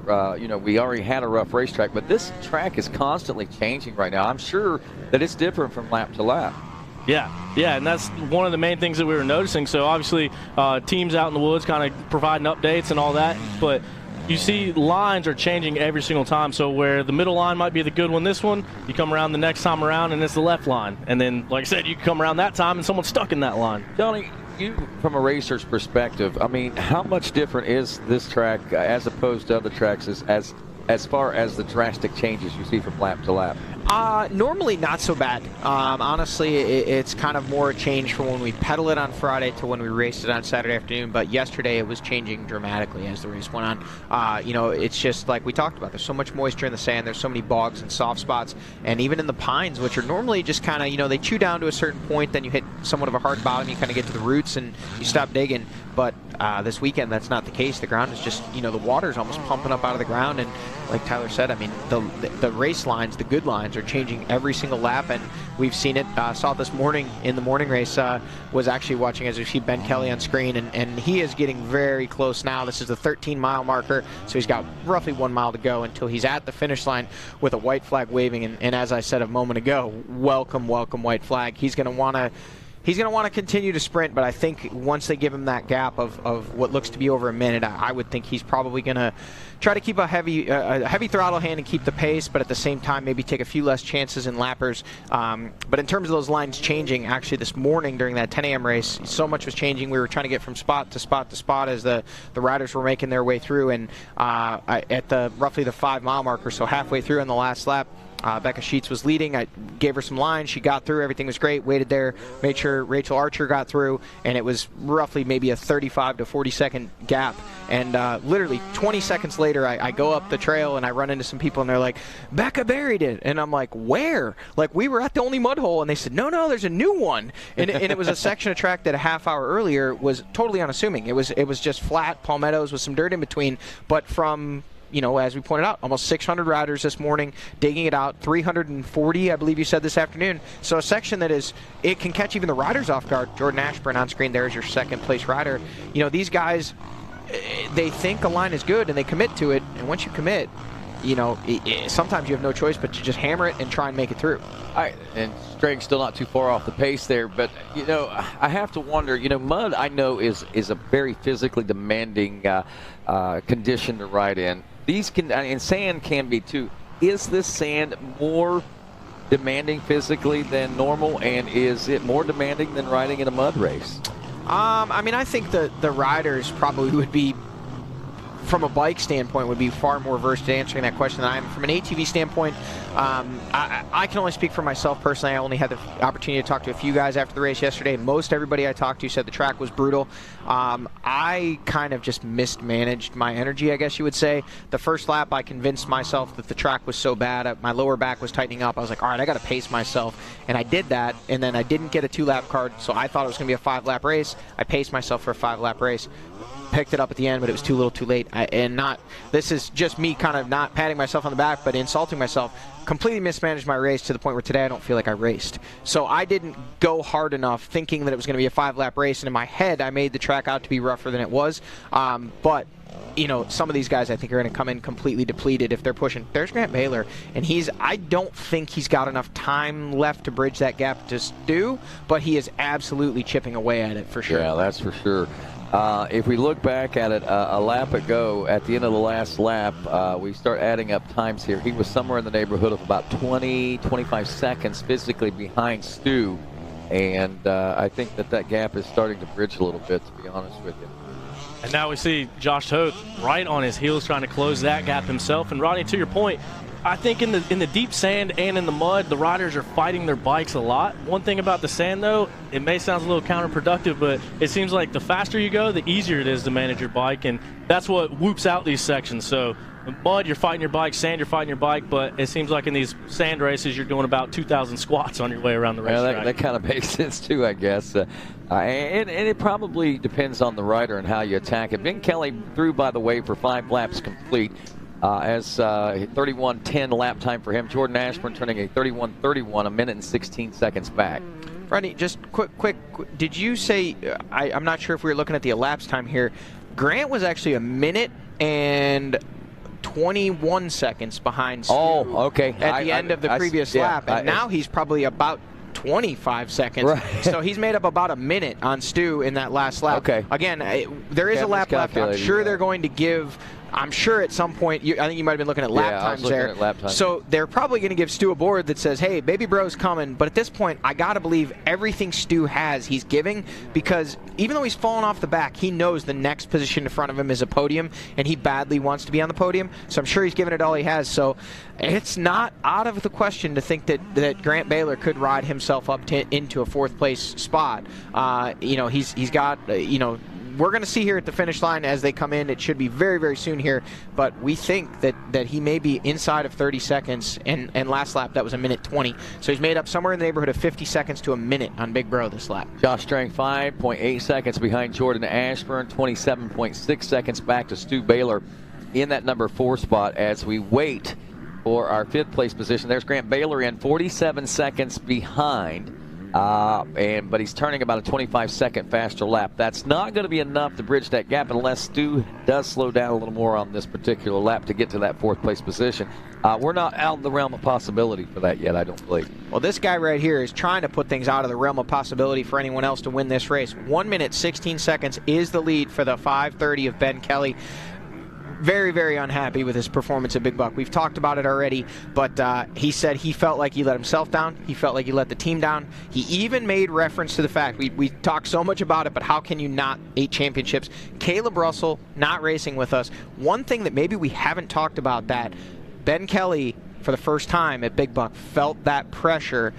E: we already had a rough racetrack, but this track is constantly changing right now. I'm sure that it's different from lap to lap.
R: Yeah, and that's one of the main things that we were noticing. So obviously, teams out in the woods kind of providing updates and all that, but you see lines are changing every single time. So where the middle line might be the good one this one, you come around the next time around and it's the left line. And then, like I said, you come around that time and someone's stuck in that line.
E: Johnny, you, from a racer's perspective, how much different is this track as opposed to other tracks as far as the drastic changes you see from lap to lap?
G: Normally not so bad. Honestly, it's kind of more a change from when we pedal it on Friday to when we raced it on Saturday afternoon, but yesterday it was changing dramatically as the race went on. You know, it's just like we talked about. There's so much moisture in the sand. There's so many bogs and soft spots, and even in the pines, which are normally just kind of, you know, they chew down to a certain point, then you hit somewhat of a hard bottom, you kind of get to the roots and you stop digging. But this weekend, that's not the case. The ground is just, you know, the water's almost pumping up out of the ground, and like Tyler said, I mean, the race lines, the good lines, are changing every single lap, and we've seen it. Saw it this morning in the morning race. Was actually watching as we see Ben Kelly on screen, and he is getting very close now. This is the 13-mile marker, so he's got roughly 1 mile to go until he's at the finish line with a white flag waving. And as I said a moment ago, welcome, welcome, white flag. He's going to want to continue to sprint, but I think once they give him that gap of what looks to be over a minute, I would think he's probably going to try to keep a heavy throttle hand and keep the pace, but at the same time maybe take a few less chances in lappers. But in terms of those lines changing, actually this morning during that 10 a.m. race, so much was changing. We were trying to get from spot to spot to spot as the riders were making their way through, and at the roughly the 5 mile marker, so halfway through in the last lap, Becca Sheets was leading. I gave her some lines. She got through. Everything was great. Waited there. Made sure Rachel Archer got through. And it was roughly maybe a 35 to 40 second gap. And literally 20 seconds later, I go up the trail and I run into some people and they're like, Becca buried it. And I'm like, where? Like, we were at the only mud hole. And they said, no, there's a new one. And it was a section of track that a half hour earlier was totally unassuming. It was just flat palmettos with some dirt in between. But from, you know, as we pointed out, almost 600 riders this morning digging it out, 340, I believe you said this afternoon. So a section that it can catch even the riders off guard. Jordan Ashburn on screen there is your second place rider. You know, these guys, they think a line is good and they commit to it. And once you commit, you know, sometimes you have no choice but to just hammer it and try and make it through.
S: And Straig's still not too far off the pace there, but, you know, I have to wonder, you know, mud I know is a very physically demanding condition to ride in. These can, and sand can be too. Is this sand more demanding physically than normal, and is it more demanding than riding in a mud race?
G: I mean, I think the riders probably would be, from a bike standpoint, would be far more versed at answering that question than I am. From an ATV standpoint, I can only speak for myself personally. I only had the opportunity to talk to a few guys after the race yesterday. Most everybody I talked to said the track was brutal. I kind of just mismanaged my energy, I guess you would say. The first lap, I convinced myself that the track was so bad, my lower back was tightening up. I was like, all right, I got to pace myself. And I did that, and then I didn't get a 2-lap card, so I thought it was going to be a 5-lap race. I paced myself for a 5-lap race. Picked it up at the end, but it was too little too late. This is just me kind of not patting myself on the back, but insulting myself. Completely mismanaged my race to the point where today I don't feel like I raced. So I didn't go hard enough thinking that it was going to be a 5-lap race, and in my head I made the track out to be rougher than it was. But you know, some of these guys I think are going to come in completely depleted if they're pushing. There's Grant Baylor, and I don't think he's got enough time left to bridge that gap to Stu, but he is absolutely chipping away at it for sure.
S: Yeah, that's for sure. If we look back at it a lap ago, at the end of the last lap, we start adding up times here. He was somewhere in the neighborhood of about 25 seconds physically behind Stu. And I think that gap is starting to bridge a little bit, to be honest with you.
R: And now we see Josh Toth right on his heels trying to close that gap himself. And Rodney, to your point, I think in the deep sand and in the mud, the riders are fighting their bikes a lot. One thing about the sand, though, it may sound a little counterproductive, but it seems like the faster you go, the easier it is to manage your bike, and that's what whoops out these sections. So mud, you're fighting your bike. Sand, you're fighting your bike. But it seems like in these sand races, you're doing about 2,000 squats on your way around the racetrack.
S: That kind of makes sense, too, I guess. And it probably depends on the rider and how you attack it. Ben Kelly threw, by the way, for 5 laps complete. As 31:10 lap time for him. Jordan Ashburn turning a 31:31, a minute and 16 seconds back.
G: Rodney, just quick, did you say, I'm not sure if we were looking at the elapsed time here, Grant was actually a minute and 21 seconds behind Stu
S: okay.
G: At the end of the previous lap, and now he's probably about 25 seconds.
S: Right.
G: So he's made up about a minute on Stu in that last lap.
S: Okay.
G: Again, there is a lap left. I'm sure they're going to give I'm sure at some point, I think you might have been looking at lap times there.
S: At lap times.
G: So they're probably going to give Stu a board that says, hey, baby bro's coming. But at this point, I got to believe everything Stu has, he's giving, because even though he's fallen off the back, he knows the next position in front of him is a podium, and he badly wants to be on the podium. So I'm sure he's giving it all he has. So it's not out of the question to think that Grant Baylor could ride himself up into a 4th place spot. He's got, we're going to see here at the finish line as they come in. It should be very, very soon here. But we think that he may be inside of 30 seconds. And last lap, that was a minute 20. So he's made up somewhere in the neighborhood of 50 seconds to a minute on Big Bro this lap.
S: Josh Strang 5.8 seconds behind Jordan Ashburn. 27.6 seconds back to Stu Baylor in that number 4 spot as we wait for our 5th place position. There's Grant Baylor in 47 seconds behind. But he's turning about a 25-second faster lap. That's not going to be enough to bridge that gap unless Stu does slow down a little more on this particular lap to get to that 4th place position. We're not out of the realm of possibility for that yet, I don't believe.
G: Well, this guy right here is trying to put things out of the realm of possibility for anyone else to win this race. 1 minute, 16 seconds is the lead for the 530 of Ben Kelly. Very, very unhappy with his performance at Big Buck. We've talked about it already, but he said he felt like he let himself down. He felt like he let the team down. He even made reference to the fact, we talked so much about it, but how can you not 8 championships? Caleb Russell not racing with us. One thing that maybe we haven't talked about, that Ben Kelly, for the first time at Big Buck, felt that pressure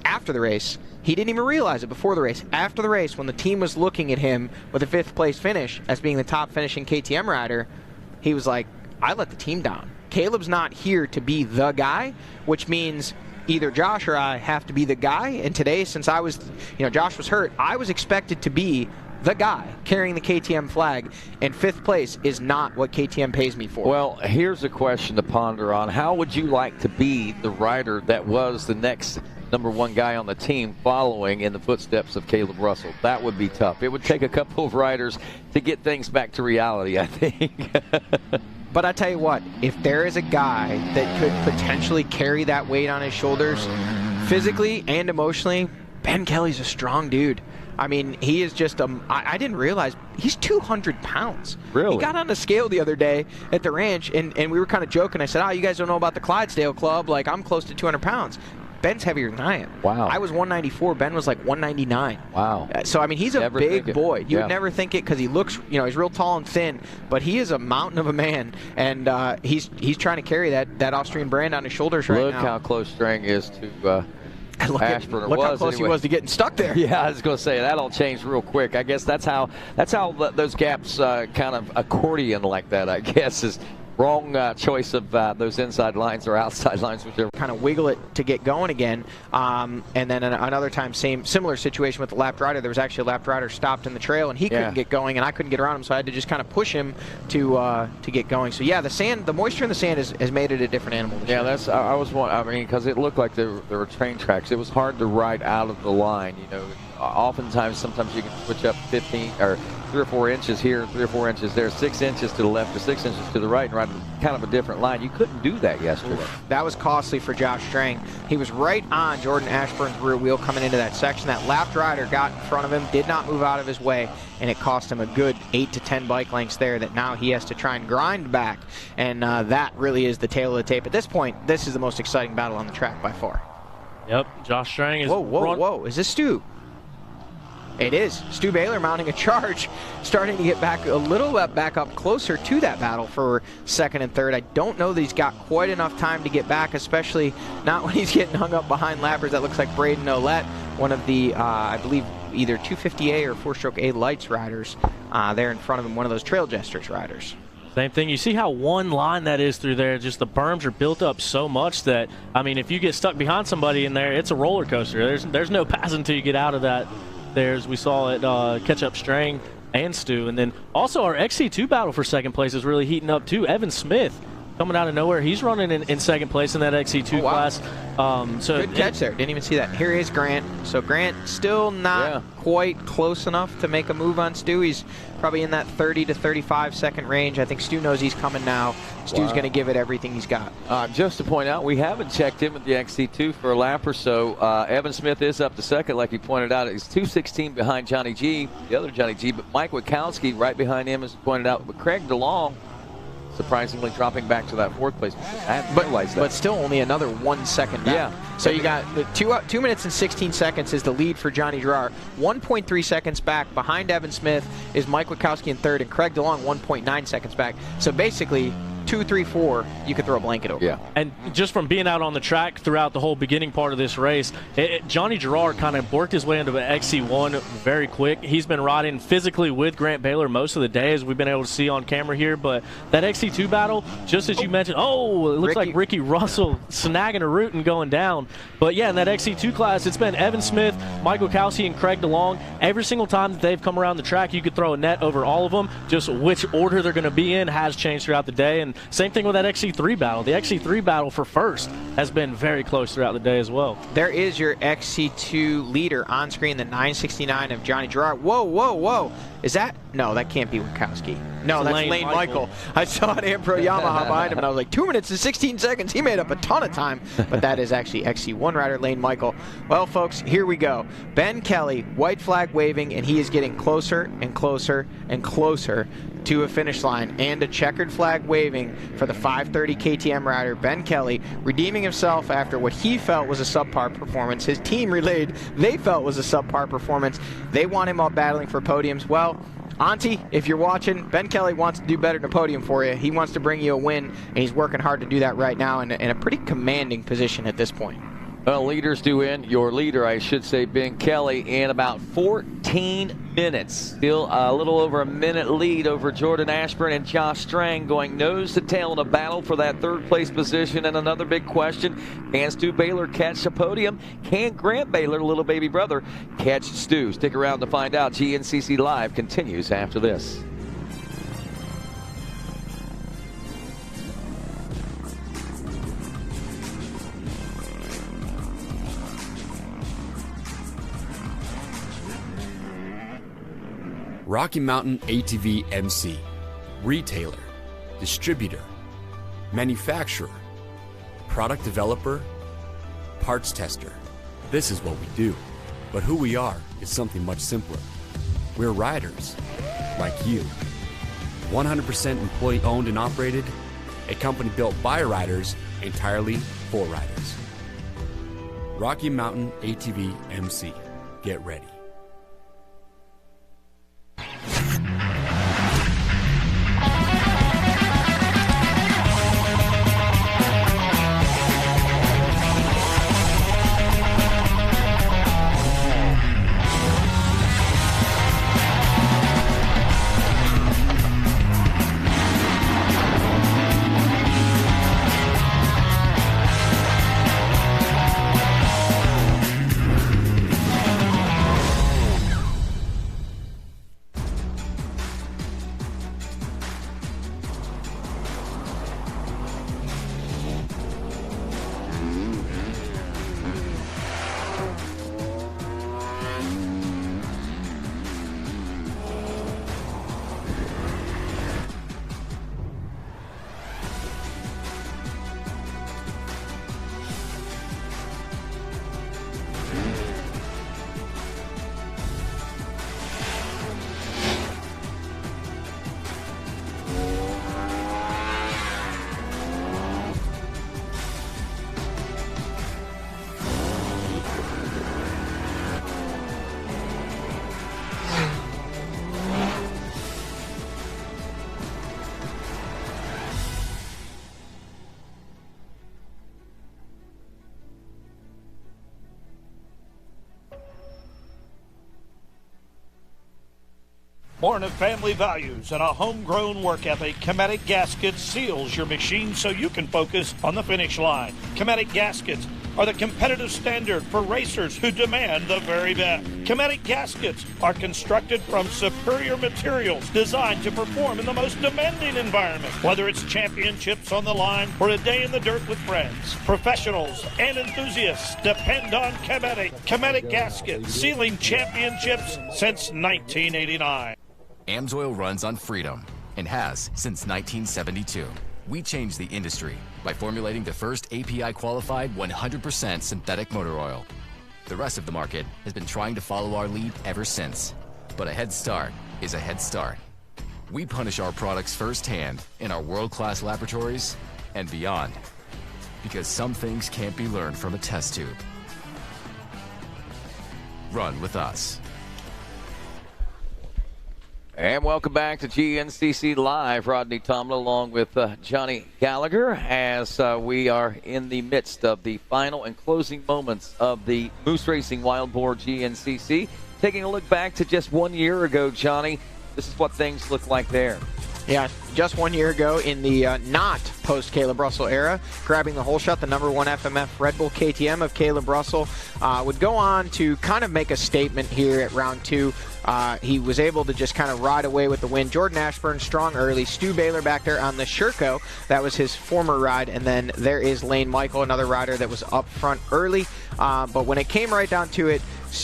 G: after the race. He didn't even realize it before the race. After the race, when the team was looking at him with a 5th place finish as being the top finishing KTM rider, he was like, I let the team down. Caleb's not here to be the guy, which means either Josh or I have to be the guy. And today, since Josh was hurt, I was expected to be the guy carrying the KTM flag, and 5th place is not what KTM pays me for.
S: Well, here's a question to ponder on. How would you like to be the rider that was the next number 1 guy on the team following in the footsteps of Caleb Russell? That would be tough. It would take a couple of riders to get things back to reality, I think.
G: But I tell you what, if there is a guy that could potentially carry that weight on his shoulders, physically and emotionally, Ben Kelly's a strong dude. I mean, he is just I didn't realize he's 200 pounds.
S: Really?
G: He got on the scale the other day at the ranch, and we were kind of joking. I said, you guys don't know about the Clydesdale Club. Like, I'm close to 200 pounds. Ben's heavier than I am.
S: Wow.
G: I was 194. Ben was like 199.
S: Wow.
G: So, I mean, he's a big boy. You would never think it because he looks, he's real tall and thin, but he is a mountain of a man, and he's trying to carry that Austrian brand on his shoulders right now.
S: Look how close Strang is to Ashburn.
G: Look how close he was to getting stuck there.
S: Yeah, I was going to say, that'll change real quick. I guess that's how those gaps kind of accordion like that, I guess, is wrong choice of those inside lines or outside lines, whichever.
G: Kind of wiggle it to get going again. And then another time, similar situation with the lapped rider. There was actually a lapped rider stopped in the trail, and he couldn't get going, and I couldn't get around him, so I had to just kind of push him to get going. So yeah, the moisture in the sand has made it a different animal this year.
S: That's because it looked like there were train tracks. It was hard to ride out of the line. Sometimes you can switch up 15 or 3 or 4 inches here, 3 or 4 inches there, 6 inches to the left or 6 inches to the right, and ride kind of a different line. You couldn't do that yesterday.
G: That was costly for Josh Strang. He was right on Jordan Ashburn's rear wheel coming into that section. That lapped rider got in front of him, did not move out of his way, and it cost him a good 8 to 10 bike lengths there that now he has to try and grind back, and that really is the tail of the tape. At this point, this is the most exciting battle on the track by far.
R: Yep, Josh Strang is...
G: Whoa, is this Stu? It is. Stu Baylor mounting a charge, starting to get back a little bit back up closer to that battle for 2nd and 3rd. I don't know that he's got quite enough time to get back, especially not when he's getting hung up behind lappers. That looks like Braden Ouellette, one of the, I believe, either 250A or 4-stroke A lights riders there in front of him, one of those Trail Jesters riders.
R: Same thing. You see how one line that is through there, just the berms are built up so much that, I mean, if you get stuck behind somebody in there, it's a roller coaster. There's no passing until you get out of that. As we saw it catch up Strang and Stu. And then also our XC2 battle for 2nd place is really heating up too. Evan Smith coming out of nowhere. He's running in 2nd place in that XC2 class.
G: Good catch there. Didn't even see that. Here is Grant. So Grant still not quite close enough to make a move on Stu. He's probably in that 30 to 35 second range. I think Stu knows he's coming now. Stu's going to give it everything he's got.
S: Just to point out, we haven't checked in with the XC2 for a lap or so. Evan Smith is up to 2nd, like he pointed out. He's 2:16 behind Johnny G, the other Johnny G. But Mike Wachowski right behind him, as pointed out. But Craig DeLong surprisingly dropping back to that 4th place. I hadn't realized that.
G: But still only another 1 second back.
S: Yeah.
G: So you got 2 minutes and 16 seconds is the lead for Johnny Gerard. 1.3 seconds back behind Evan Smith is Mike Wachowski in 3rd, and Craig DeLong 1.9 seconds back. So basically, 2, 3, 4, you could throw a blanket over.
S: Yeah.
R: And just from being out on the track throughout the whole beginning part of this race, Johnny Gerard kind of worked his way into an XC1 very quick. He's been riding physically with Grant Baylor most of the day, as we've been able to see on camera here. But that XC2 battle, just as you mentioned, it looks like Ricky Russell snagging a root and going down. But yeah, in that XC2 class, it's been Evan Smith, Mike Wachowski, and Craig DeLong. Every single time that they've come around the track, you could throw a net over all of them. Just which order they're going to be in has changed throughout the day. And same thing with that XC3 battle. The XC3 battle for first has been very close throughout the day as well.
G: There is your XC2 leader on screen, the 969 of Johnny Gerard. Whoa, whoa, whoa. Is that? No, that can't be Wachowski. No, that's Lane Michael. I saw an Ampro Yamaha behind him, and I was like, 2 minutes and 16 seconds. He made up a ton of time. But that is actually XC1 rider Lane Michael. Well, folks, here we go. Ben Kelly, white flag waving, and he is getting closer and closer and closer to a finish line, and a checkered flag waving for the 530 KTM rider Ben Kelly, redeeming himself after what he felt was a subpar performance. His team relayed they felt was a subpar performance. They want him up battling for podiums. Well, Auntie, if you're watching, Ben Kelly wants to do better than a podium for you. He wants to bring you a win, and he's working hard to do that right now in a pretty commanding position at this point.
S: Well, leaders do in. Your leader, I should say, Ben Kelly, in about 14 minutes. Still a little over a minute lead over Jordan Ashburn and Josh Strang, going nose to tail in a battle for that 3rd place position. And another big question, can Stu Baylor catch a podium? Can Grant Baylor, little baby brother, catch Stu? Stick around to find out. GNCC Live continues after this.
F: Rocky Mountain ATV MC, retailer, distributor, manufacturer, product developer, parts tester. This is what we do. But who we are is something much simpler. We're riders, like you. 100% employee owned and operated, a company built by riders, entirely for riders. Rocky Mountain ATV MC. Get ready.
M: Born of family values and a homegrown work ethic, Cometic Gaskets seals your machine so you can focus on the finish line. Cometic Gaskets are the competitive standard for racers who demand the very best. Cometic Gaskets are constructed from superior materials designed to perform in the most demanding environment, whether it's championships on the line or a day in the dirt with friends. Professionals and enthusiasts depend on Cometic. Cometic Gaskets, sealing championships since 1989.
U: AMSOIL runs on freedom and has since 1972. We changed the industry by formulating the first API-qualified 100% synthetic motor oil. The rest of the market has been trying to follow our lead ever since. But a head start is a head start. We punish our products firsthand in our world-class laboratories and beyond. Because some things can't be learned from a test tube. Run with us.
E: And welcome back to GNCC Live. Rodney Tomlin along with Johnny Gallagher as we are in the midst of the final and closing moments of the Moose Racing Wild Boar GNCC. Taking a look back to just 1 year ago, Johnny, this is what things look like there.
C: Yeah, just 1 year ago in the not post-Caleb Russell era, grabbing the whole shot, the #1 FMF Red Bull KTM of Caleb Russell would go on to kind of make a statement here at round 2. He was able to just kind of ride away with the win. Jordan Ashburn, strong early. Stu Baylor back there on the Sherco. That was his former ride. And then there is Lane Michael, another rider that was up front early. But when it came right down to it,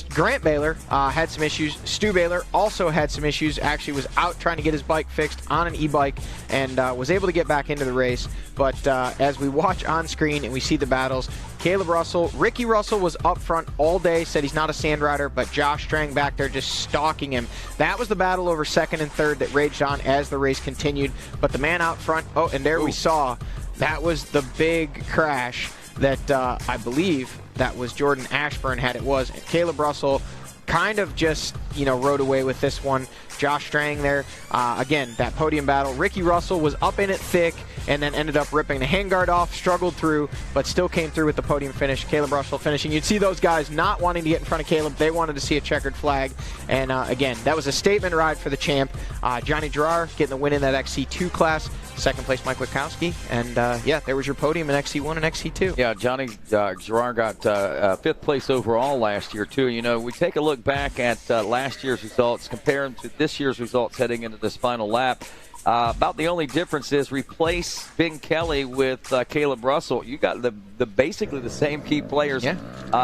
C: Grant Baylor had some issues. Stu Baylor also had some issues. Actually was out trying to get his bike fixed on an e-bike and was able to get back into the race. But as we watch on screen and we see the battles, Caleb Russell, Ricky Russell was up front all day, said he's not a sand rider, but Josh Strang back there just stalking him. That was the battle over second and third that raged on as the race continued. But the man out front, oh, and there we saw, that was the big crash that I believe that was Jordan Ashburn had it was. And Caleb Russell kind of just, rode away with this one. Josh Strang there, again, that podium battle. Ricky Russell was up in it thick and then ended up ripping the handguard off, struggled through, but still came through with the podium finish. Caleb Russell finishing. You'd see those guys not wanting to get in front of Caleb. They wanted to see a checkered flag. And again, that was a statement ride for the champ. Johnny Gerard getting the win in that XC2 class. Second place, Mike Witkowski. And yeah, there was your podium in XC1 and XC2.
E: Yeah, Johnny Gerard got fifth place overall last year, too. We take a look back at last year's results, compare them to this year's results heading into this final lap. About the only difference is replace Ben Kelly with Caleb Russell. You got the basically the same key players. Yeah.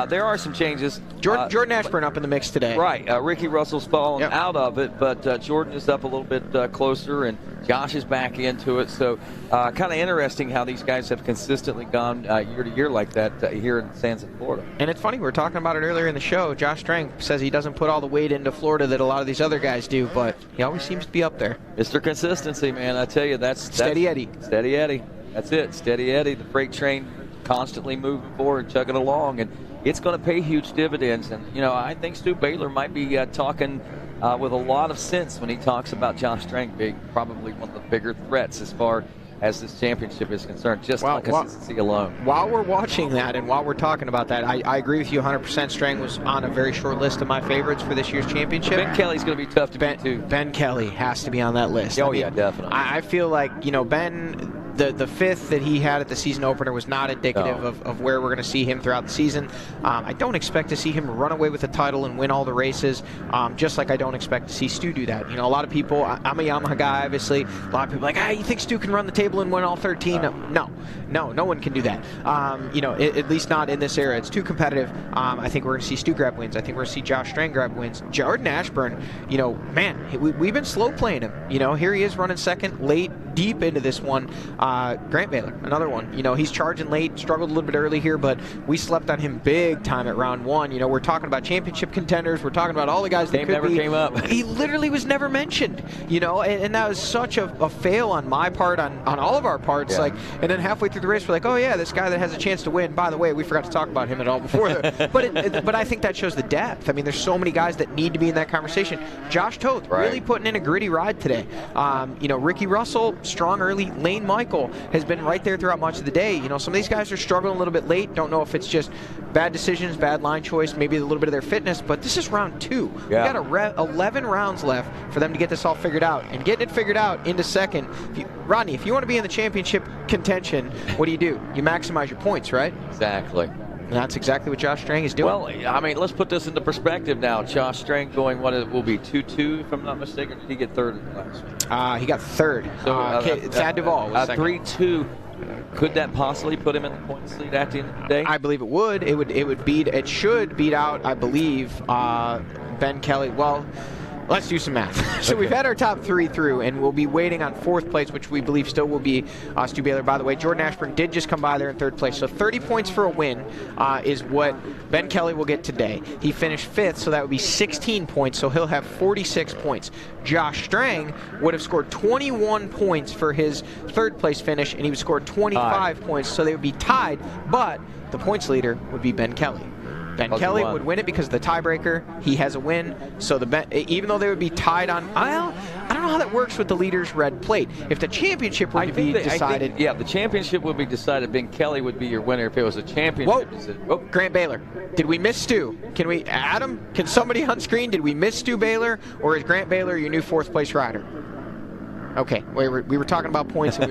E: There are some changes.
C: Jordan Ashburn up in the mix today.
E: Right. Ricky Russell's fallen out of it, but Jordan is up a little bit closer, and Josh is back into it. So kind of interesting how these guys have consistently gone year to year like that here in Sands, Florida.
C: And it's funny, we were talking about it earlier in the show. Josh Strang says he doesn't put all the weight into Florida that a lot of these other guys do, but he always seems to be up there.
E: Mr. Consistency, man. I tell you, that's
C: Steady Eddie.
E: Steady Eddie. That's it. Steady Eddie. The freight train constantly moving forward, chugging along, and it's going to pay huge dividends. And, I think Stu Baylor might be talking with a lot of sense when he talks about Josh Strang being probably one of the bigger threats as far as this championship is concerned, just on consistency alone.
C: While we're watching that and while we're talking about that, I agree with you 100%. Strang was on a very short list of my favorites for this year's championship.
E: Ben Kelly's going to be tough to beat, too.
C: Ben Kelly has to be on that list.
E: Oh, yeah, definitely.
C: I feel like, Ben... The fifth that he had at the season opener was not indicative of where we're going to see him throughout the season. I don't expect to see him run away with the title and win all the races, just like I don't expect to see Stu do that. A lot of people, I'm a Yamaha guy, obviously. A lot of people are like, you think Stu can run the table and win all 13? No one can do that. At least not in this era. It's too competitive. I think we're going to see Stu grab wins. I think we're going to see Josh Strang grab wins. Jordan Ashburn, man, we've been slow playing him. Here he is running second, late, deep into this one. Grant Baylor, another one. He's charging late, struggled a little bit early here, but we slept on him big time at round 1. We're talking about championship contenders. We're talking about all the guys that could
E: never came up.
C: He literally was never mentioned, and that was such a fail on my part, on all of our parts.
E: Yeah.
C: And then halfway through the race, we're like, oh yeah, this guy that has a chance to win. By the way, we forgot to talk about him at all before. But I think that shows the depth. I mean, there's so many guys that need to be in that conversation. Josh Toth really putting in a gritty ride today. Ricky Russell, strong early. Lane Michael has been right there throughout much of the day. Some of these guys are struggling a little bit late. Don't know if it's just bad decisions, bad line choice, maybe a little bit of their fitness, but this is round 2. Yeah. We got 11 rounds left for them to get this all figured out. And getting it figured out into second, Rodney, if you want to be in the championship contention, what do? You maximize your points, right?
E: Exactly.
C: And that's exactly what Josh Strang is doing.
E: Well, I mean, let's put this into perspective now. Josh Strang going, what it will be, 2-2, if I'm not mistaken. Did he get third in the last one?
C: He got third. So, Thad Duvall was
E: 3-2. Could that possibly put him in the points lead at the end of the day?
C: I believe it would. It should beat out, I believe, Ben Kelly. Well, let's do some math. So we've had our top 3 through, and we'll be waiting on 4th place, which we believe still will be Stu Baylor. By the way, Jordan Ashburn did just come by there in 3rd place. So 30 points for a win is what Ben Kelly will get today. He finished 5th, so that would be 16 points, so he'll have 46 points. Josh Strang would have scored 21 points for his 3rd place finish, and he would score 25 points, so they would be tied, but the points leader would be Ben Kelly. Ben Kelly would win it because of the tiebreaker. He has a win. So even though they would be tied on, well, I don't know how that works with the leader's red plate. If the championship were to be decided.
S: Yeah, the championship would be decided. Ben Kelly would be your winner if it was a championship.
C: Whoa, Grant Baylor. Did we miss Stu? Can we, Adam, can somebody on screen, did we miss Stu Baylor, or is Grant Baylor your new 4th place rider? Okay, we were talking about points and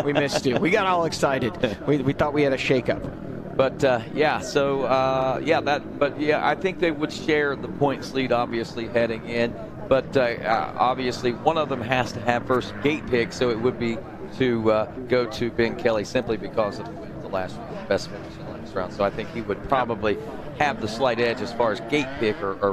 C: we missed Stu. We got all excited. We thought we had a shakeup.
S: But yeah, so I think they would share the points lead, obviously heading in. But obviously, one of them has to have first gate pick, so it would be to go to Ben Kelly simply because of the last best finish in the last round. So I think he would probably have the slight edge as far as gate pick or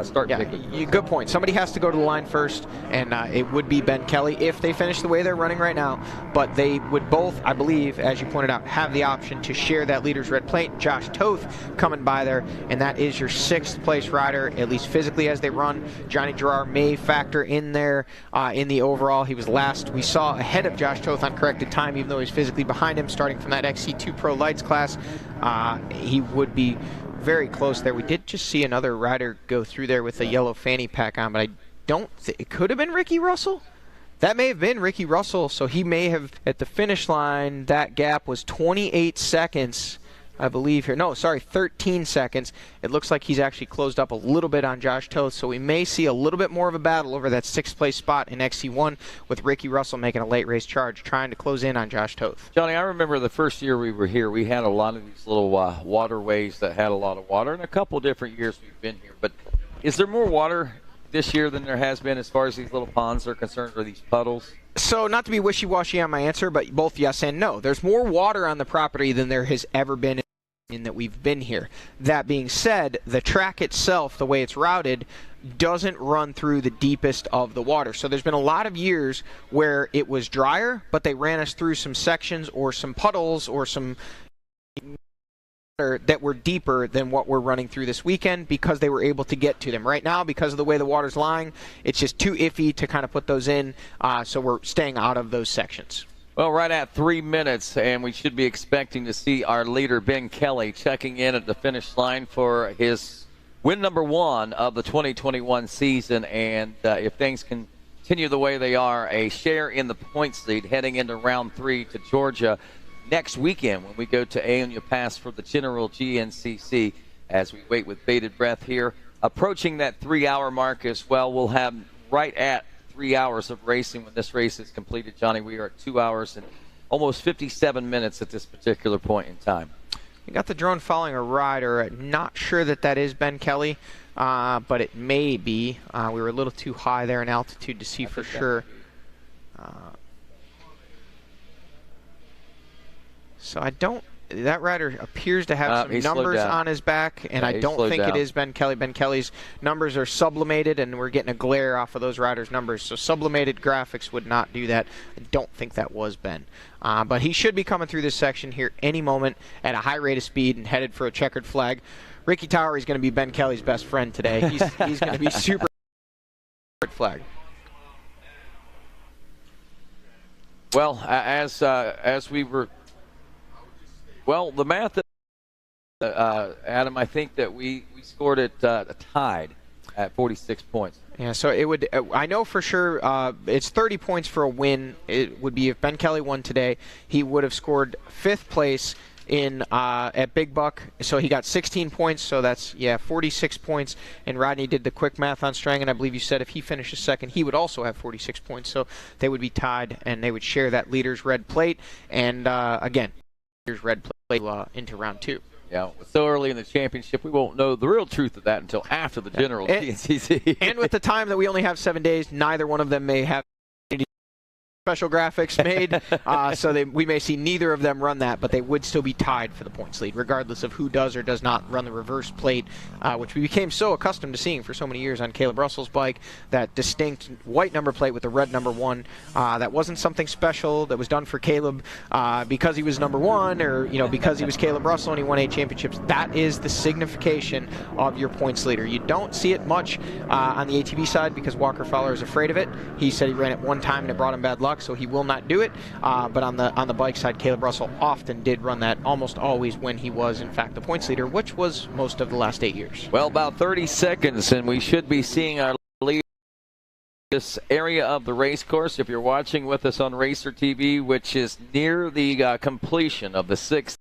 S: start picking.
C: Good point. Somebody has to go to the line first, and it would be Ben Kelly if they finish the way they're running right now. But they would both, I believe, as you pointed out, have the option to share that leader's red plate. Josh Toth coming by there, and that is your 6th place rider, at least physically as they run. Johnny Gerard may factor in there in the overall. He was last we saw ahead of Josh Toth on corrected time, even though he's physically behind him, starting from that XC2 Pro Lights class. He would be very close there. We did just see another rider go through there with a yellow fanny pack on, but I don't think it could have been Ricky Russell. That may have been Ricky Russell, so he may have, at the finish line, that gap was 28 seconds, I believe here. No, sorry, 13 seconds. It looks like he's actually closed up a little bit on Josh Toth, so we may see a little bit more of a battle over that 6th place spot in XC1 with Ricky Russell making a late race charge, trying to close in on Josh Toth.
S: Johnny, I remember the first year we were here, we had a lot of these little waterways that had a lot of water, and a couple different years we've been here. But is there more water this year than there has been as far as these little ponds are concerned, or these puddles?
C: So, not to be wishy-washy on my answer, but both yes and no. There's more water on the property than there has ever been in that we've been here. That being said, the track itself, the way it's routed, doesn't run through the deepest of the water. So there's been a lot of years where it was drier, but they ran us through some sections or some puddles or some that were deeper than what we're running through this weekend because they were able to get to them. Right now, because of the way the water's lying, it's just too iffy to kind of put those in, so we're staying out of those sections.
S: Well, right at 3 minutes, and we should be expecting to see our leader, Ben Kelly, checking in at the finish line for his win number 1 of the 2021 season. And if things continue the way they are, a share in the points lead heading into round 3 to Georgia next weekend when we go to Aonia Pass for the General GNCC. As we wait with bated breath here, approaching that 3-hour mark as well, we'll have right at 3 hours of racing when this race is completed. Johnny, we are at 2 hours and almost 57 minutes at this particular point in time.
C: We got the drone following a rider. Not sure that is Ben Kelly, but it may be. We were a little too high there in altitude to see for sure. So I don't. That rider appears to have some numbers on his back, and I don't think it is Ben Kelly. Ben Kelly's numbers are sublimated, and we're getting a glare off of those riders' numbers. So sublimated graphics would not do that. I don't think that was Ben. But he should be coming through this section here any moment at a high rate of speed and headed for a checkered flag. Ricky Tower is going to be Ben Kelly's best friend today. He's going to be super flag.
S: Well, as we were... Well, the math, Adam, I think that we scored it tied at 46 points.
C: Yeah, so it would. I know for sure it's 30 points for a win. It would be if Ben Kelly won today, he would have scored 5th place in at Big Buck. So he got 16 points. So that's 46 points. And Rodney did the quick math on Strang, and I believe you said if he finishes second, he would also have 46 points. So they would be tied, and they would share that leader's red plate. And again, leader's red plate into round 2.
S: Yeah, so early in the championship, we won't know the real truth of that until after the general GNCC.
C: And with the time that we only have 7 days, neither one of them may have special graphics made, so we may see neither of them run that, but they would still be tied for the points lead, regardless of who does or does not run the reverse plate, which we became so accustomed to seeing for so many years on Caleb Russell's bike, that distinct white number plate with the red number 1. That wasn't something special that was done for Caleb because he was number 1 or because he was Caleb Russell and he won 8 championships. That is the signification of your points leader. You don't see it much on the ATV side because Walker Fowler is afraid of it. He said he ran it one time and it brought him bad luck, so he will not do it. But on the bike side, Caleb Russell often did run that, almost always when he was in fact the points leader, which was most of the last 8 years.
E: Well, about 30 seconds, and we should be seeing our lead this area of the race course. If you're watching with us on Racer TV, which is near the completion of the 6th.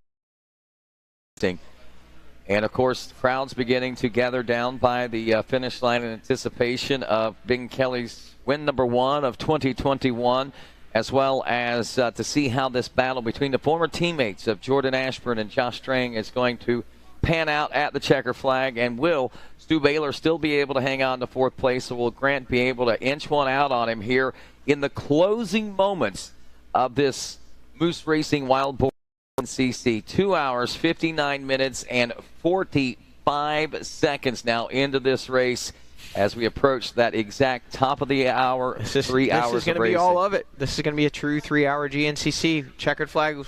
E: And of course, crowds beginning to gather down by the finish line in anticipation of Ben Kelly's win number 1 of 2021, as well as to see how this battle between the former teammates of Jordan Ashburn and Josh Strang is going to pan out at the checker flag. And will Stu Baylor still be able to hang on to 4th place, or will Grant be able to inch one out on him here in the closing moments of this Moose Racing Wild Boar GNCC? 2 hours, 59 minutes, and 45 seconds now into this race as we approach that exact top of the hour, 3 hours of racing.
C: This is going to be all of it. This is going to be a true 3-hour GNCC. Checkered flag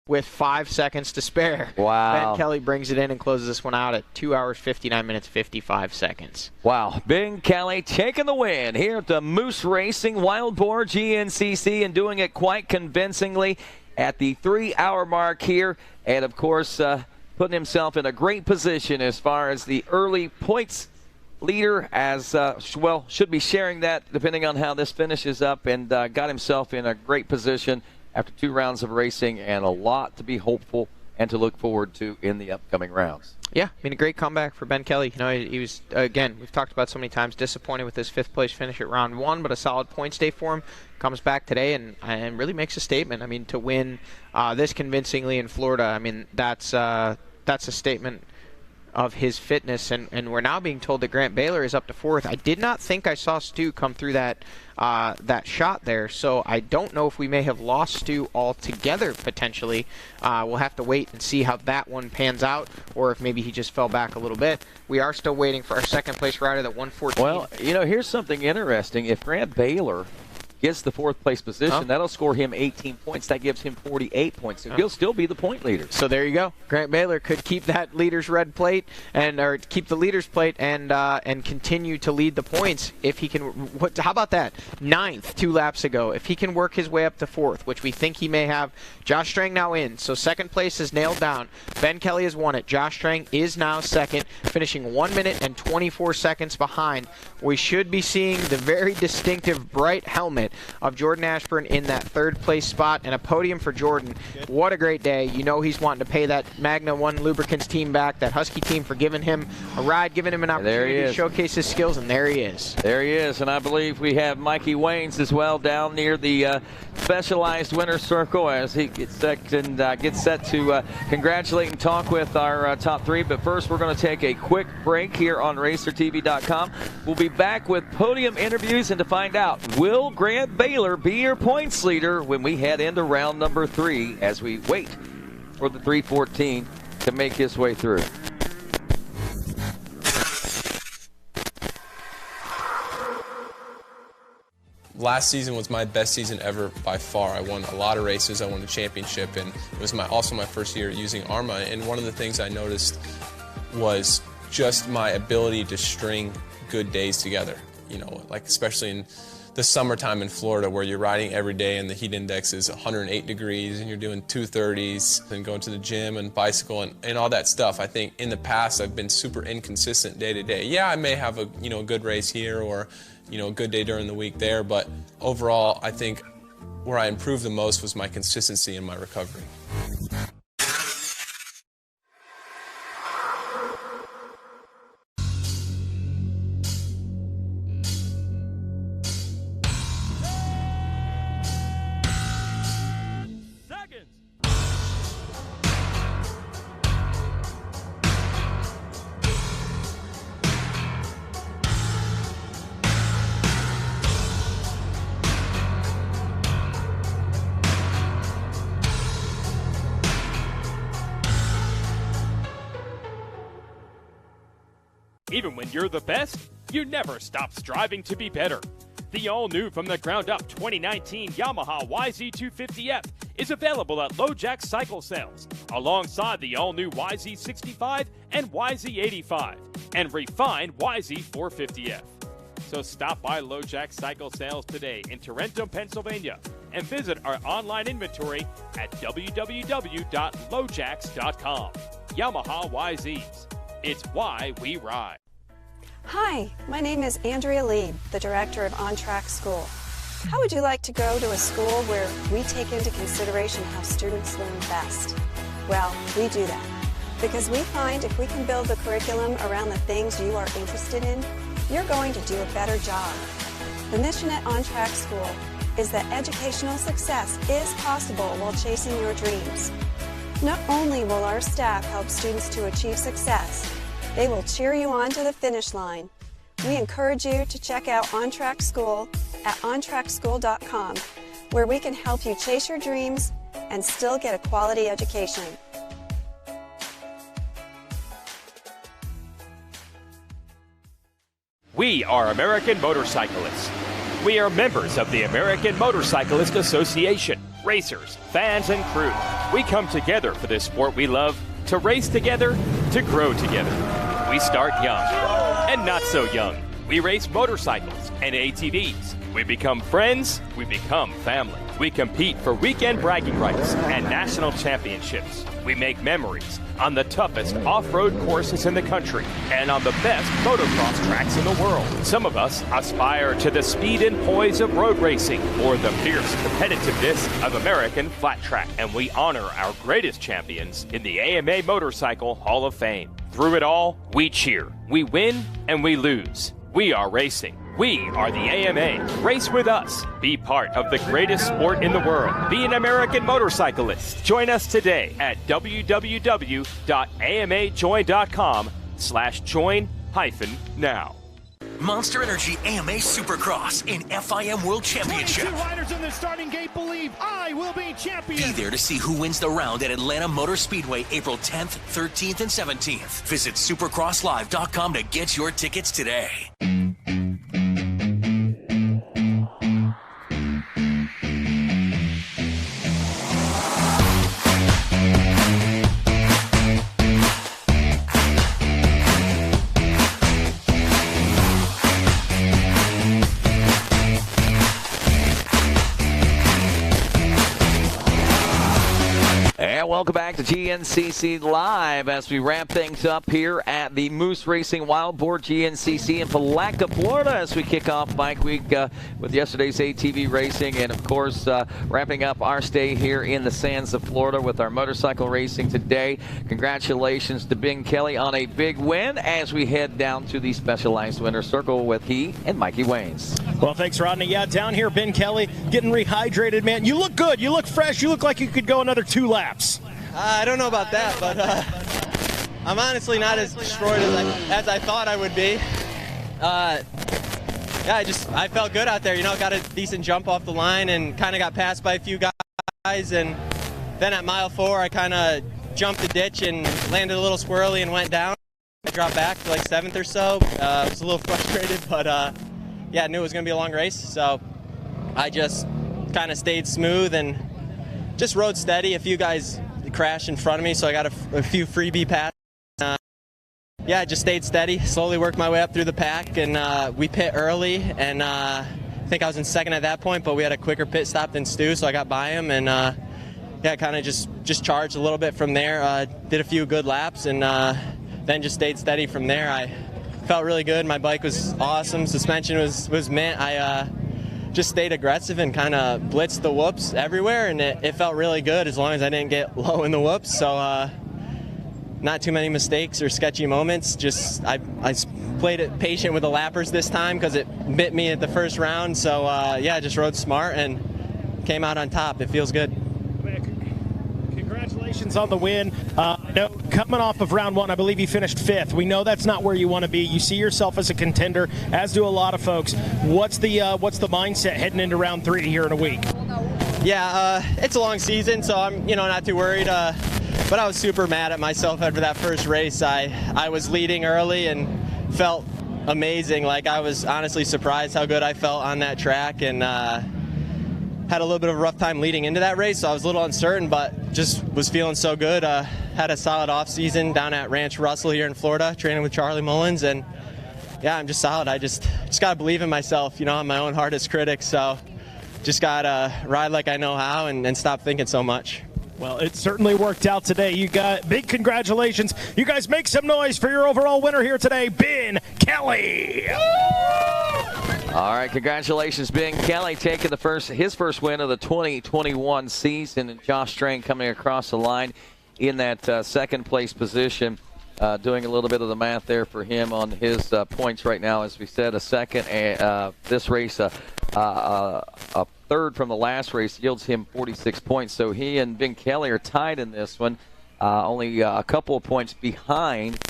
C: with 5 seconds to spare.
E: Wow.
C: Ben Kelly brings it in and closes this one out at 2 hours, 59 minutes, 55 seconds.
E: Wow. Ben Kelly taking the win here at the Moose Racing Wild Boar GNCC, and doing it quite convincingly at the 3-hour mark here. And, of course, putting himself in a great position as far as the early points leader, as well, should be sharing that depending on how this finishes up, and got himself in a great position after 2 rounds of racing, and a lot to be hopeful and to look forward to in the upcoming rounds.
C: Yeah, I mean, a great comeback for Ben Kelly. He was, again, we've talked about so many times, disappointed with his 5th place finish at round 1, but a solid points day for him. Comes back today and really makes a statement. I mean, to win this convincingly in Florida, I mean, that's a statement of his fitness, and we're now being told that Grant Baylor is up to 4th. I did not think I saw Stu come through that shot there, so I don't know if we may have lost Stu altogether potentially. We'll have to wait and see how that one pans out, or if maybe he just fell back a little bit. We are still waiting for our 2nd place rider, that 114.
E: Well, here's something interesting. If Grant Baylor gets the 4th place position, that'll score him 18 points. That gives him 48 points. So he'll still be the point leader.
C: So there you go. Grant Baylor could keep that leader's red plate or keep the leader's plate and continue to lead the points if he can. How about that? 9th 2 laps ago. If he can work his way up to 4th, which we think he may have. Josh Strang now in. So 2nd place is nailed down. Ben Kelly has won it. Josh Strang is now 2nd, finishing 1 minute and 24 seconds behind. We should be seeing the very distinctive bright helmet of Jordan Ashburn in that 3rd place spot, and a podium for Jordan. What a great day. He's wanting to pay that Magna One Lubricants team back, that Husky team, for giving him a ride, giving him an opportunity to showcase his skills, and there he is.
E: There he is, and I believe we have Mikey Waynes as well down near the Specialized Winner's Circle as he gets set to congratulate and talk with our top 3. But first, we're going to take a quick break here on RacerTV.com. We'll be back with podium interviews and to find out, will Grant Baylor be your points leader when we head into round number 3 as we wait for the 314 to make his way through.
N: Last season was my best season ever by far. I won a lot of races. I won a championship, and it was also my first year using ARMA. And one of the things I noticed was just my ability to string good days together. Like especially in the summertime in Florida, where you're riding every day and the heat index is 108 degrees and you're doing 230s and going to the gym and bicycle and all that stuff. I think in the past I've been super inconsistent day to day. Yeah, I may have a good race here or a good day during the week there, but overall I think where I improved the most was my consistency in my recovery.
O: Even when you're the best, you never stop striving to be better. The all-new from the ground up 2019 Yamaha YZ250F is available at LoJack Cycle Sales, alongside the all-new YZ65 and YZ85, and refined YZ450F. So stop by LoJack Cycle Sales today in Tarentum, Pennsylvania, and visit our online inventory at www.lojacks.com. Yamaha YZs. It's why we ride.
P: Hi, my name is Andrea Lieb, the director of On Track School. How would you like to go to a school where we take into consideration how students learn best? Well, we do that because we find if we can build the curriculum around the things you are interested in, you're going to do a better job. The mission at On Track School is that educational success is possible while chasing your dreams. Not only will our staff help students to achieve success, they will cheer you on to the finish line. We encourage you to check out On Track School at ontrackschool.com, where we can help you chase your dreams and still get a quality education.
O: We are American motorcyclists. We are members of the American Motorcyclist Association, racers, fans, and crew. We come together for this sport we love, to race together, to grow together. We start young and not so young. We race motorcycles and ATVs. We become friends, we become family. We compete for weekend bragging rights and national championships. We make memories on the toughest off-road courses in the country and on the best motocross tracks in the world. Some of us aspire to the speed and poise of road racing or the fierce competitiveness of American flat track. And we honor our greatest champions in the AMA Motorcycle Hall of Fame. Through it all, we cheer, we win, and we lose. We are racing. We are the AMA. Race with us. Be part of the greatest sport in the world. Be an American motorcyclist. Join us today at www.amajoin.com/join-now.
Q: Monster Energy AMA Supercross in FIM World Championship.
A: 22 riders in the starting gate believe I will be champion.
Q: Be there to see who wins the round at Atlanta Motor Speedway April 10th, 13th, and 17th. Visit supercrosslive.com to get your tickets today.
E: Welcome back to GNCC Live as we wrap things up here at the Moose Racing Wild Boar GNCC in Palatka, Florida, as we kick off Bike Week with yesterday's ATV racing, and of course wrapping up our stay here in the sands of Florida with our motorcycle racing today. Congratulations to Ben Kelly on a big win as we head down to the Specialized Winner Circle with he and Mikey Waynes.
R: Well, thanks, Rodney. Yeah, down here, Ben Kelly getting rehydrated, man. You look good. You look fresh. You look like you could go another 2 laps.
K: I don't know about that, but I'm honestly not as destroyed as I thought I would be. Yeah, I felt good out there. You know, got a decent jump off the line and kind of got passed by a few guys. And then at mile 4, I kind of jumped the ditch and landed a little squirrely and went down. I dropped back to like 7th or so. I was a little frustrated, but yeah, I knew it was going to be a long race. So I just kind of stayed smooth and just rode steady. A few guys crashed in front of me, so I got a few freebie passes. Yeah, I just stayed steady, slowly worked my way up through the pack, and we pit early, and I think I was in second at that point, but we had a quicker pit stop than Stu, so I got by him, and yeah, kind of just charged a little bit from there, did a few good laps, and then just stayed steady from there. I felt really good. My bike was awesome. Suspension was mint. I just stayed aggressive and kind of blitzed the whoops everywhere, and it felt really good as long as I didn't get low in the whoops. So not too many mistakes or sketchy moments. Just I played it patient with the lappers this time because it bit me at the first round. So yeah, I just rode smart and came out on top. It feels good.
R: Congratulations on the win. Coming off of round 1, I believe you finished 5th. We know that's not where you want to be. You see yourself as a contender, as do a lot of folks. What's the mindset heading into round 3 here in a week?
K: Yeah, it's a long season, so I'm not too worried. But I was super mad at myself after that first race. I was leading early and felt amazing. Like, I was honestly surprised how good I felt on that track, and had a little bit of a rough time leading into that race, so I was a little uncertain, but just was feeling so good. Had a solid off season down at Ranch Russell here in Florida, training with Charlie Mullins, and yeah, I'm just solid. I just gotta believe in myself. You know, I'm my own hardest critic, so just gotta ride like I know how and stop thinking so much.
R: Well, it certainly worked out today. You got big congratulations. You guys make some noise for your overall winner here today, Ben Kelly.
E: All right, congratulations, Ben Kelly, taking his first win of the 2021 season, and Josh Strang coming across the line in that second place position. Doing a little bit of the math there for him on his points right now. As we said, a second, this race, a third from the last race yields him 46 points. So he and Ben Kelly are tied in this one, only a couple of points behind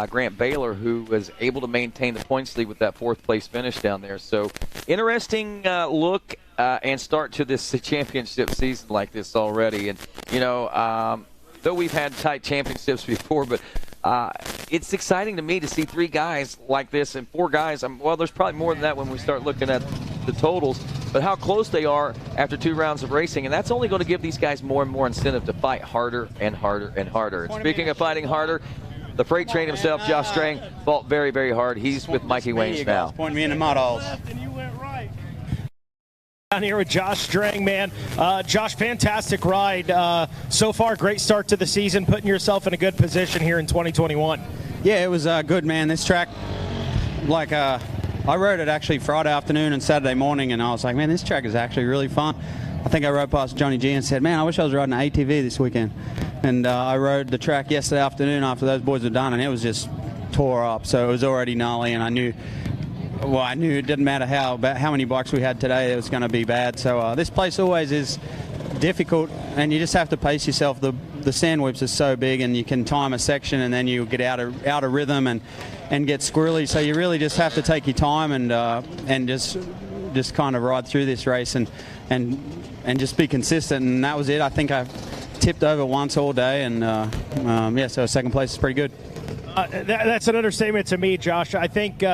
E: Grant Baylor, who was able to maintain the points lead with that fourth place finish down there. So interesting look and start to this championship season like this already. And, you know, though we've had tight championships before, but it's exciting to me to see 3 guys like this and 4 guys. Well, there's probably more than that when we start looking at the totals, but how close they are after 2 rounds of racing, and that's only going to give these guys more and more incentive to fight harder and harder and harder. And speaking of fighting harder, the freight train himself, Josh Strang, fought very, very hard. He's with Mikey Waynes now.
B: Pointing me in the mud holes.
R: Down here with Josh Strang, man. Josh, fantastic ride. So far, great start to the season, putting yourself in a good position here in 2021.
B: Yeah, it was good, man. This track, like, I rode it actually Friday afternoon and Saturday morning, and I was like, man, this track is actually really fun. I think I rode past Johnny G and said, man, I wish I was riding an ATV this weekend. And I rode the track yesterday afternoon after those boys were done, and it was just tore up. So it was already gnarly, and I knew it didn't matter how many bikes we had today, it was going to be bad. So this place always is difficult, and you just have to pace yourself. The sand whips are so big, and you can time a section, and then you get out of rhythm and get squirrely. So you really just have to take your time and just kind of ride through this race and just be consistent. And that was it. I think I tipped over once all day, and yeah, so second place is pretty good.
R: That's an understatement to me, Josh. I think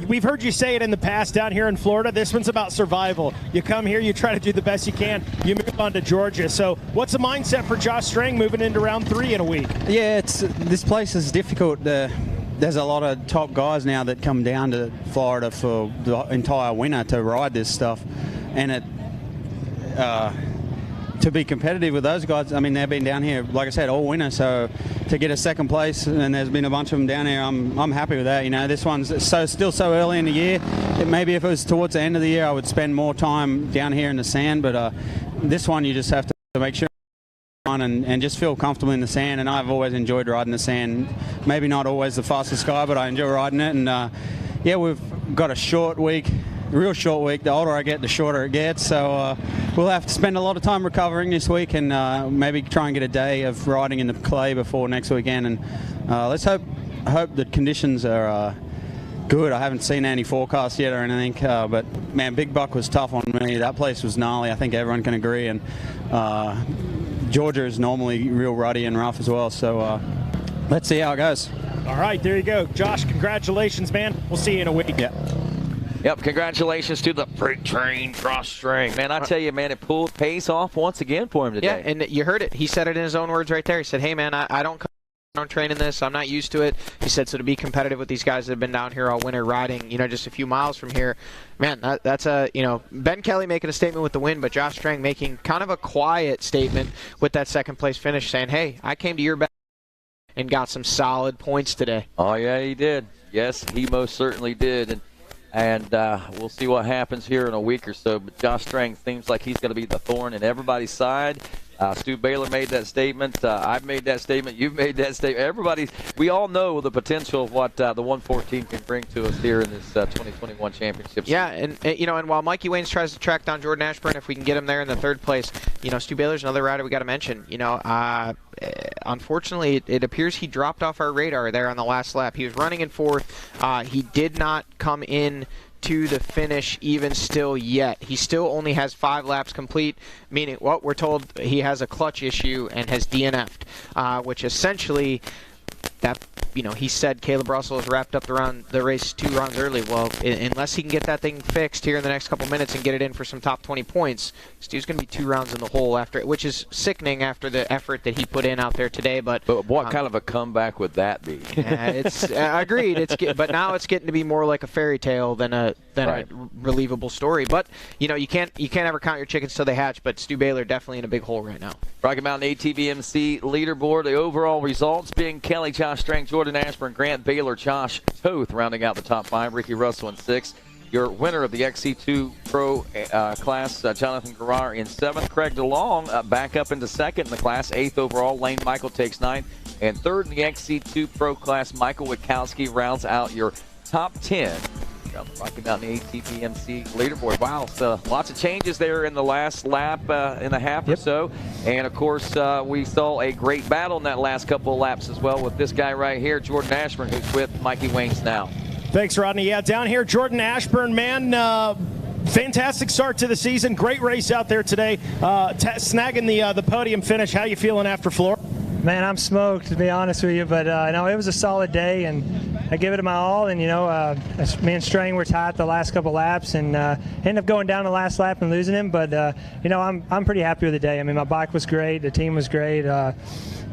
R: we've heard you say it in the past down here in Florida. This one's about survival. You come here, you try to do the best you can, you move on to Georgia. So what's the mindset for Josh Strang moving into round 3 in a week?
B: Yeah, this place is difficult. There's a lot of top guys now that come down to Florida for the entire winter to ride this stuff. And to be competitive with those guys, I mean, they've been down here, like I said, all winter. So to get a second place, and there's been a bunch of them down here, I'm happy with that. You know, this one's still so early in the year. Maybe if it was towards the end of the year, I would spend more time down here in the sand. But this one, you just have to make sure and just feel comfortable in the sand. And I've always enjoyed riding the sand. Maybe not always the fastest guy, but I enjoy riding it. And yeah, we've got a short week. Real short week. The older I get, the shorter it gets. So we'll have to spend a lot of time recovering this week, and maybe try and get a day of riding in the clay before next weekend. And let's hope the conditions are good. I haven't seen any forecasts yet or anything, but man, Big Buck was tough on me. That place was gnarly. I think everyone can agree. And Georgia is normally real ruddy and rough as well. So let's see how it goes.
R: All right, there you go, Josh. Congratulations, man. We'll see you in a week.
B: Yeah.
E: Yep, congratulations to the freight train, Josh Strang. Man, I tell you, man, it pays off once again for him today.
C: Yeah, and you heard it. He said it in his own words right there. He said, hey, man, I don't train in this. I'm not used to it. He said, so to be competitive with these guys that have been down here all winter riding, you know, just a few miles from here, man, that's Ben Kelly making a statement with the win, but Josh Strang making kind of a quiet statement with that second place finish, saying, hey, I came to your back and got some solid points today.
E: Oh, yeah, he did. Yes, he most certainly did. And we'll see what happens here in a week or so. But Josh Strang seems like he's going to be the thorn in everybody's side. Stu Baylor made that statement. I've made that statement. You've made that statement. We all know the potential of what the 114 can bring to us here in this 2021 championship.
C: Yeah, and while Mikey Waynes tries to track down Jordan Ashburn, if we can get him there in the third place, Stu Baylor's another rider we got to mention. Unfortunately, it appears he dropped off our radar there on the last lap. He was running in fourth. He did not come in to the finish even still yet. He still only has 5 laps complete, meaning we're told he has a clutch issue and has DNF'd, which essentially that
G: he said Caleb Russell has wrapped up the race 2 rounds early. Well, unless he can get that thing fixed here in the next couple minutes and get it in for some top 20 points, Stu's going to be 2 rounds in the hole after, which is sickening after the effort that he put in out there today. But
S: what kind of a comeback would that be?
G: It's agreed. But now it's getting to be more like a fairy tale than a relievable story. But you can't ever count your chickens till they hatch. But Stu Baylor definitely in a big hole right now.
E: Rocky Mountain ATVMC leaderboard. The overall results being Kelly, Josh Strang, Jordan Ashburn, Grant Baylor, Josh Toth rounding out the top 5. Ricky Russell in 6th. Your winner of the XC2 Pro class, Jonathan Garrar in 7th. Craig DeLong back up into 2nd in the class, 8th overall. Lane Michael takes 9th. And 3rd in the XC2 Pro class, Michael Witkowski rounds out your top 10. Rocky Mountain ATVMC leaderboard. Wow, so lots of changes there in the last lap and a half or so. And, of course, we saw a great battle in that last couple of laps as well with this guy right here, Jordan Ashburn, who's with Mikey Waynes now.
R: Thanks, Rodney. Yeah, down here, Jordan Ashburn, man, fantastic start to the season. Great race out there today. Snagging the podium finish. How you feeling after Florida?
L: Man, I'm smoked, to be honest with you. But, no, it was a solid day, and I give it my all. And, me and Strang were tight the last couple laps, and ended up going down the last lap and losing him. But, I'm pretty happy with the day. I mean, my bike was great. The team was great.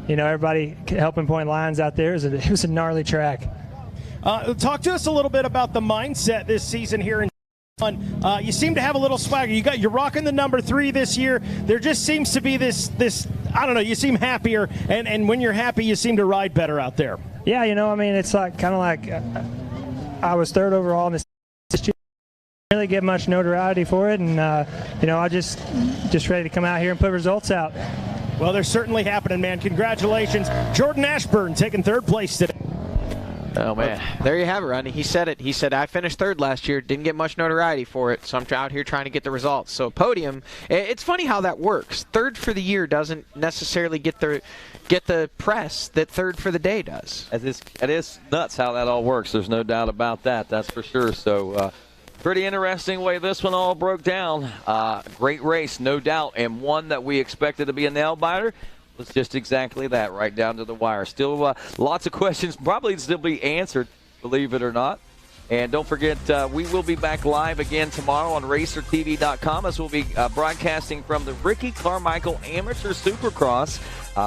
L: Everybody helping point lines out there. It was a gnarly track.
R: Talk to us a little bit about the mindset this season here in you seem to have a little swagger. You're rocking the number 3 this year. There just seems to be this I don't know, you seem happier, and when you're happy, you seem to ride better out there.
L: Yeah, it's like kind of like I was 3rd overall in this year. Didn't really get much notoriety for it, and I just ready to come out here and put results out.
R: Well, they're certainly happening, man. Congratulations, Jordan Ashburn taking 3rd place today.
G: Oh, man. There you have it, Rodney. He said it. He said, I finished 3rd last year, didn't get much notoriety for it, so I'm out here trying to get the results. So podium, it's funny how that works. 3rd for the year doesn't necessarily get the press that 3rd for the day does.
E: It is nuts how that all works. There's no doubt about that. That's for sure. So pretty interesting way this one all broke down. Great race, no doubt, and one that we expected to be a nail-biter. It's just exactly that, right down to the wire. Still lots of questions probably still be answered, believe it or not. And don't forget, we will be back live again tomorrow on RacerTV.com as we'll be broadcasting from the Ricky Carmichael Amateur Supercross.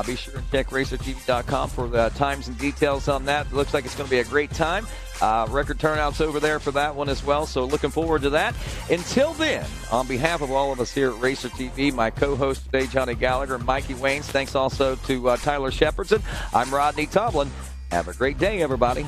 E: Be sure to check RacerTV.com for the times and details on that. It looks like it's going to be a great time. Record turnouts over there for that one as well, so looking forward to that. Until then, on behalf of all of us here at Racer TV, my co-host today, Johnny Gallagher, and Mikey Waynes, thanks also to Tyler Shepardson. I'm Rodney Tomlin. Have a great day, everybody.